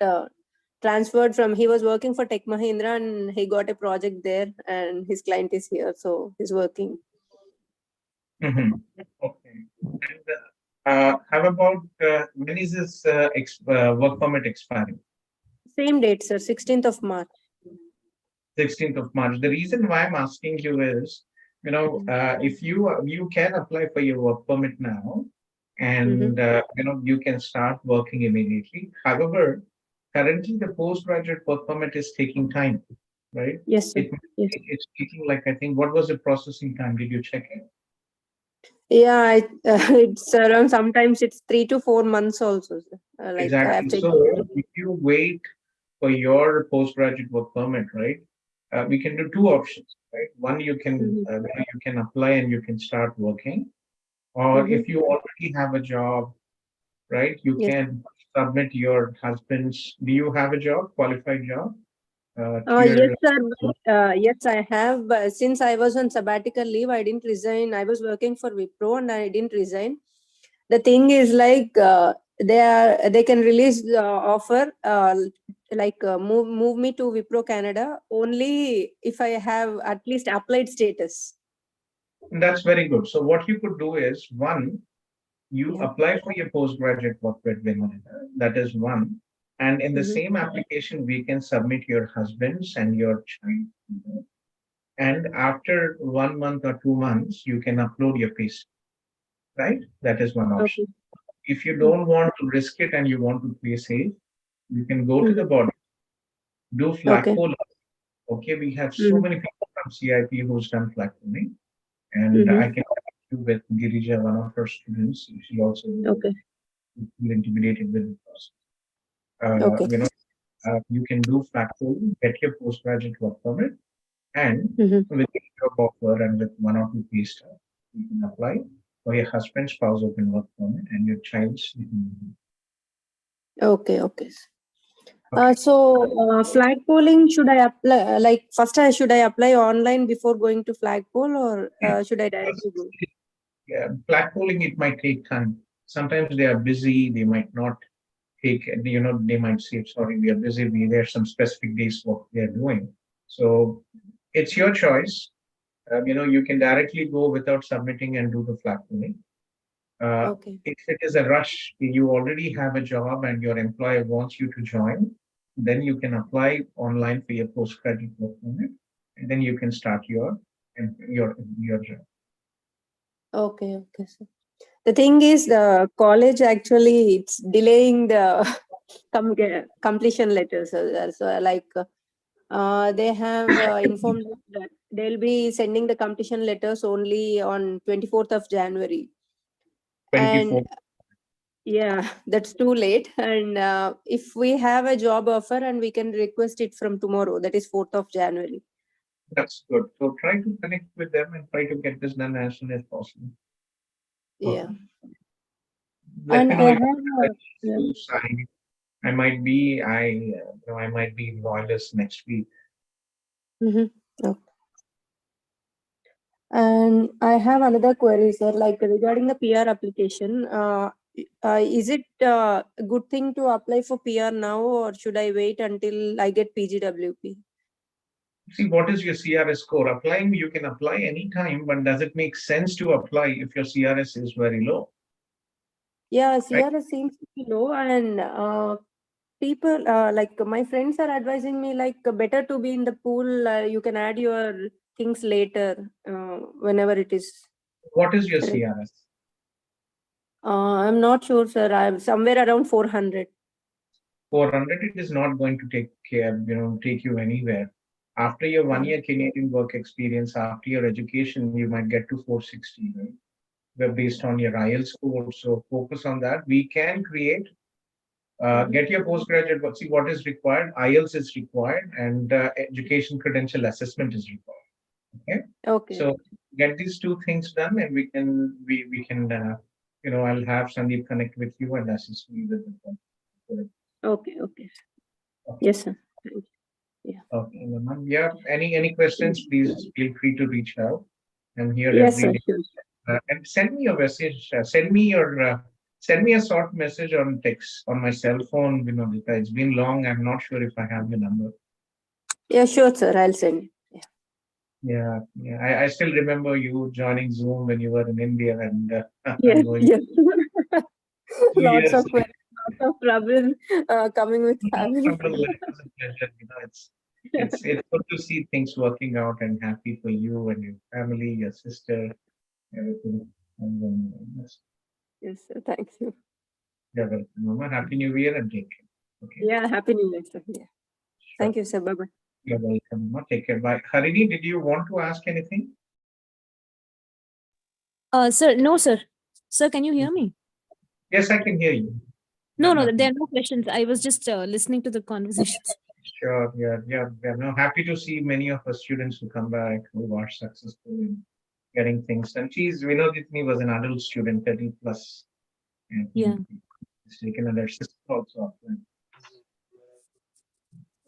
transferred from, he was working for Tech Mahindra and he got a project there and his client is here, so he's working. Mm-hmm. Okay. And how about when is this work permit expiring? Same date, sir, 16th of March. 16th of March. The reason why I'm asking you is, if you can apply for your work permit now, and you can start working immediately. However, currently the postgraduate work permit is taking time, right? Yes, sir. It's taking, like, I think, what was the processing time? Did you check it? Yeah, it's around, sometimes it's 3 to 4 months also, sir. Exactly. So if you wait for your postgraduate work permit, right? We can do two options, right? One, you can you can apply and you can start working, or if you already have a job, right? You can submit your husband's. Do you have a job, qualified job? Yes, sir. Yes, I have. Since I was on sabbatical leave, I didn't resign. I was working for Wipro and I didn't resign. The thing is, like, they can release the offer, move me to Wipro Canada only if I have at least applied status. That's very good. So what you could do is, one, you apply for your postgraduate work permit. That is one. And in the same application, we can submit your husband's and your child. And after 1 month or 2 months, you can upload your payslip, right? That is one option. If you don't want to risk it and you want to play safe, you can go to the border, do flagpole. Okay, we have so many people from CIP who's done flagpoling, and I can connect you with Girija, one of her students. She also intimidated with the process. You can do flagpole, get your postgraduate work permit, and with a job offer and with 1 or 2 pay stubs, you can apply for your husband's spouse open work permit and your child's. Okay. So flagpoling, should I apply? First, should I apply online before going to flagpole, or should I directly go? Yeah, flagpoling, it might take time. Sometimes they are busy. They might not take. They might say, "Sorry, we are busy. There are some specific days what they are doing." So it's your choice. You can directly go without submitting and do the flat filling. Okay. If it is a rush, you already have a job and your employer wants you to join, then you can apply online for your postgraduate work permit, and then you can start your job. Okay. Okay, sir. The thing is, the college actually it's delaying the completion letters. So like they have informed us that they'll be sending the completion letters only on 24th of January. 24. And yeah, that's too late. And if we have a job offer and we can request it from tomorrow, that is 4th of January. That's good. So try to connect with them and try to get this done as soon as possible. Yeah. Let And me know I if have to sign. I might be loyalist next week. Okay. And I have another query, sir, like regarding the PR application. Is it a good thing to apply for PR now, or should I wait until I get PGWP? See, what is your CRS score? Applying, you can apply anytime, but does it make sense to apply if your CRS is very low? Yeah, CRS seems to be low, and people like my friends are advising me like better to be in the pool. You can add your things later whenever it is. What is your CRS? I'm not sure, sir. I'm somewhere around 400. 400, it is not going to take you anywhere. After your 1 year Canadian work experience, after your education, you might get to 460, right? Based on your IELTS score. So focus on that. We can create, get your postgraduate, but see what is required. IELTS is required, and education credential assessment is required. Okay. Okay. So get these two things done, and we can, I'll have Sandeep connect with you and assist me with them. Okay. Yes, sir. Thank you. Yeah. Okay, ma'am. Yeah. Any questions? Please feel free to reach out. I'm here Yes, every sir. day. Sure. And send me a message. Send me a short message on text on my cell phone. Vinodita, it's been long. I'm not sure if I have your number. Yeah, sure, sir. I'll send it. Yeah. I still remember you joining Zoom when you were in India, and Yes. yes. Lots of trouble coming with family. It was a pleasure. It's good to see things working out, and happy for you and your family, your sister, everything. Yes, sir. Thank you. You're welcome, Mama. Happy New Year and take care. Okay. Yeah, Happy New Year, sir. Yeah. Sure. Thank you, sir. Bye-bye. You're welcome, Mama. Take care. Bye. Harini, did you want to ask anything? Sir, no, sir. Sir, can you hear me? Yes, I can hear you. No, there are no questions. I was just listening to the conversations. Sure. Yeah. No, happy to see many of our students who come back who are successful in getting things done. Vinoditni was an adult student, 30 plus. And yeah. She's taken another sister also.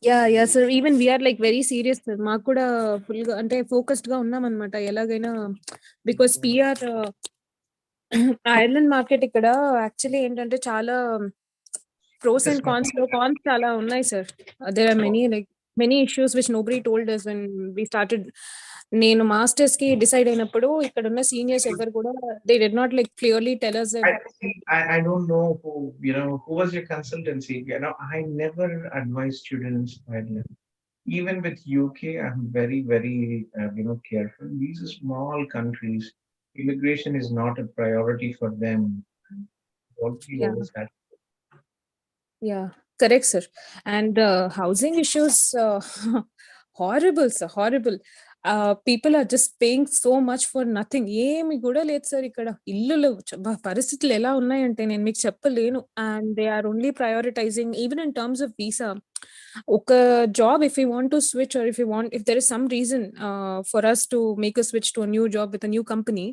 Yeah, sir. Even we are like very serious, sir. మాకు కూడా full గా అంటే focused గా ఉన్నాం అన్నమాట ఎలాగైనా because PR Ireland market ఇక్కడ actually ఏంటంటే చాలా pros and cons చాలా ఉన్నాయి sir. There are many issues which nobody told us when we started. నేను మాస్టర్స్ కి డిసైడ్ అయినప్పుడు ఇక్కడ ఉన్న సీనియర్స్ ఎవరు కూడా they did not like clearly tell us that. I don't know who was your consultancy. I never advise students. Even with UK, I'm very, very careful. These are small countries. Immigration is not a priority for them. Yeah, correct, sir. And housing issues, horrible, sir, horrible. People are just paying so much for nothing. ఏమి కూడా లేదు sir ఇక్కడ ఇల్లులు పరిస్థితులు ఎలా ఉన్నాయంటే నేను మీకు చెప్పలేను. And they are only prioritizing even in terms of visa. ఒక job, if we want to switch, or if there is some reason for us to make a switch to a new job with a new company,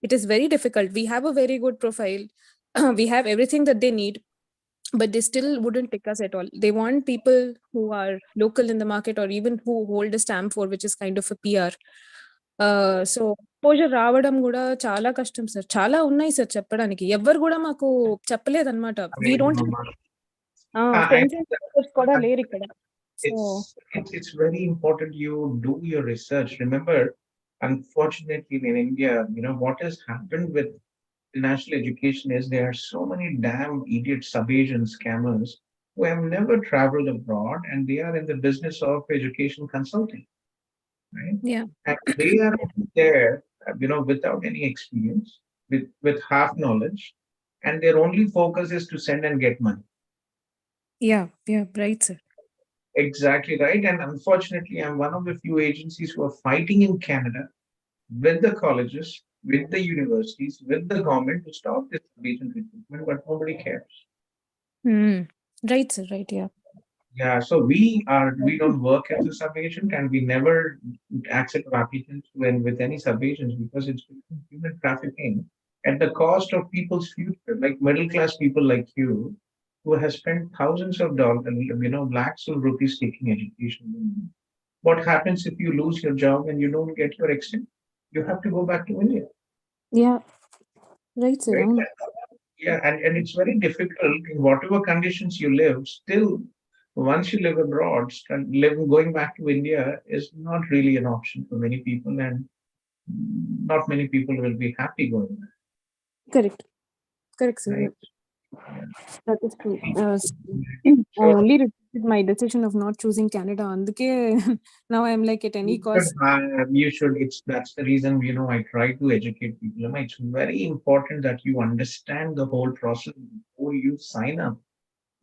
it is very difficult. We have a very good profile. We have everything that they need, but they still wouldn't pick us at all. They want people who are local in the market, or even who hold a stamp for, which is kind of a PR. So exposure రావడం కూడా చాలా కష్టం sir. చాలా ఉన్నాయి sir చెప్పడానికి. ఎవ్వరు కూడా మాకు చెప్పలేదన్నమాట. We don't కూడా లేరు ఇక్కడ. It's very important you do your research. Remember, unfortunately in India, what has happened with national education is there are so many damn idiot sub-agent scammers who have never traveled abroad and they are in the business of education consulting, right? Yeah. And they are there, without any experience, with half knowledge, and their only focus is to send and get money. Yeah, right, sir. Exactly right. And unfortunately, I'm one of the few agencies who are fighting in Canada with the colleges, with the universities, with the government to stop this sub-agent recruitment, but nobody cares. Right, sir. Right. Yeah. Yeah, so we don't work as a sub-agent and we never accept applicants with any sub-agents because it's human trafficking at the cost of people's future, like middle-class people like you, who have spent thousands of dollars, lakhs of rupees taking education. What happens if you lose your job and you don't get your extent? You have to go back to India. Yeah. Right, sir. Right? Yeah, and it's very difficult in whatever conditions you live. Still, once you live abroad, going back to India is not really an option for many people, and not many people will be happy going back. Correct, sir. Right? That is true. I only regretted my decision of not choosing Canada. Anduke, now I'm like at any cost. You should. That's the reason I try to educate people. It's very important that you understand the whole process before you sign up.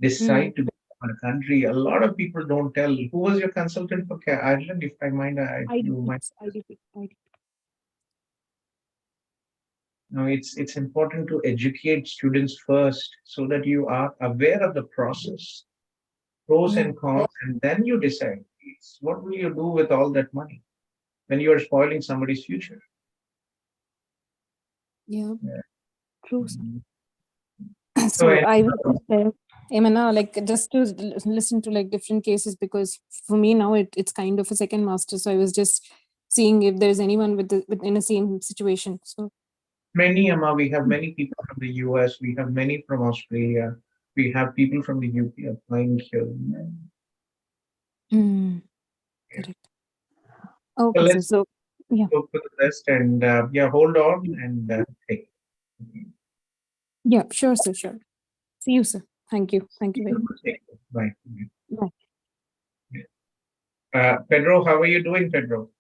Decide to go to a country. A lot of people don't tell. Who was your consultant for Ireland? If I mind, you might. No, it's important to educate students first so that you are aware of the process, pros and cons, and then you decide. What will you do with all that money when you are spoiling somebody's future? Yeah. True. So I was like just to listen to like different cases, because for me now it's kind of a second master. So I was just seeing if there's anyone within the same situation. So many, Amma, we have many people from the US, we have many from Australia, we have people from the UK applying here. Correct. Okay, So let's so yeah. go for the rest and hold on and take. Yeah, sure, sir, sure. See you, sir. Thank you. Thank you very much. Bye. Bye. Pedro, how are you doing, Pedro?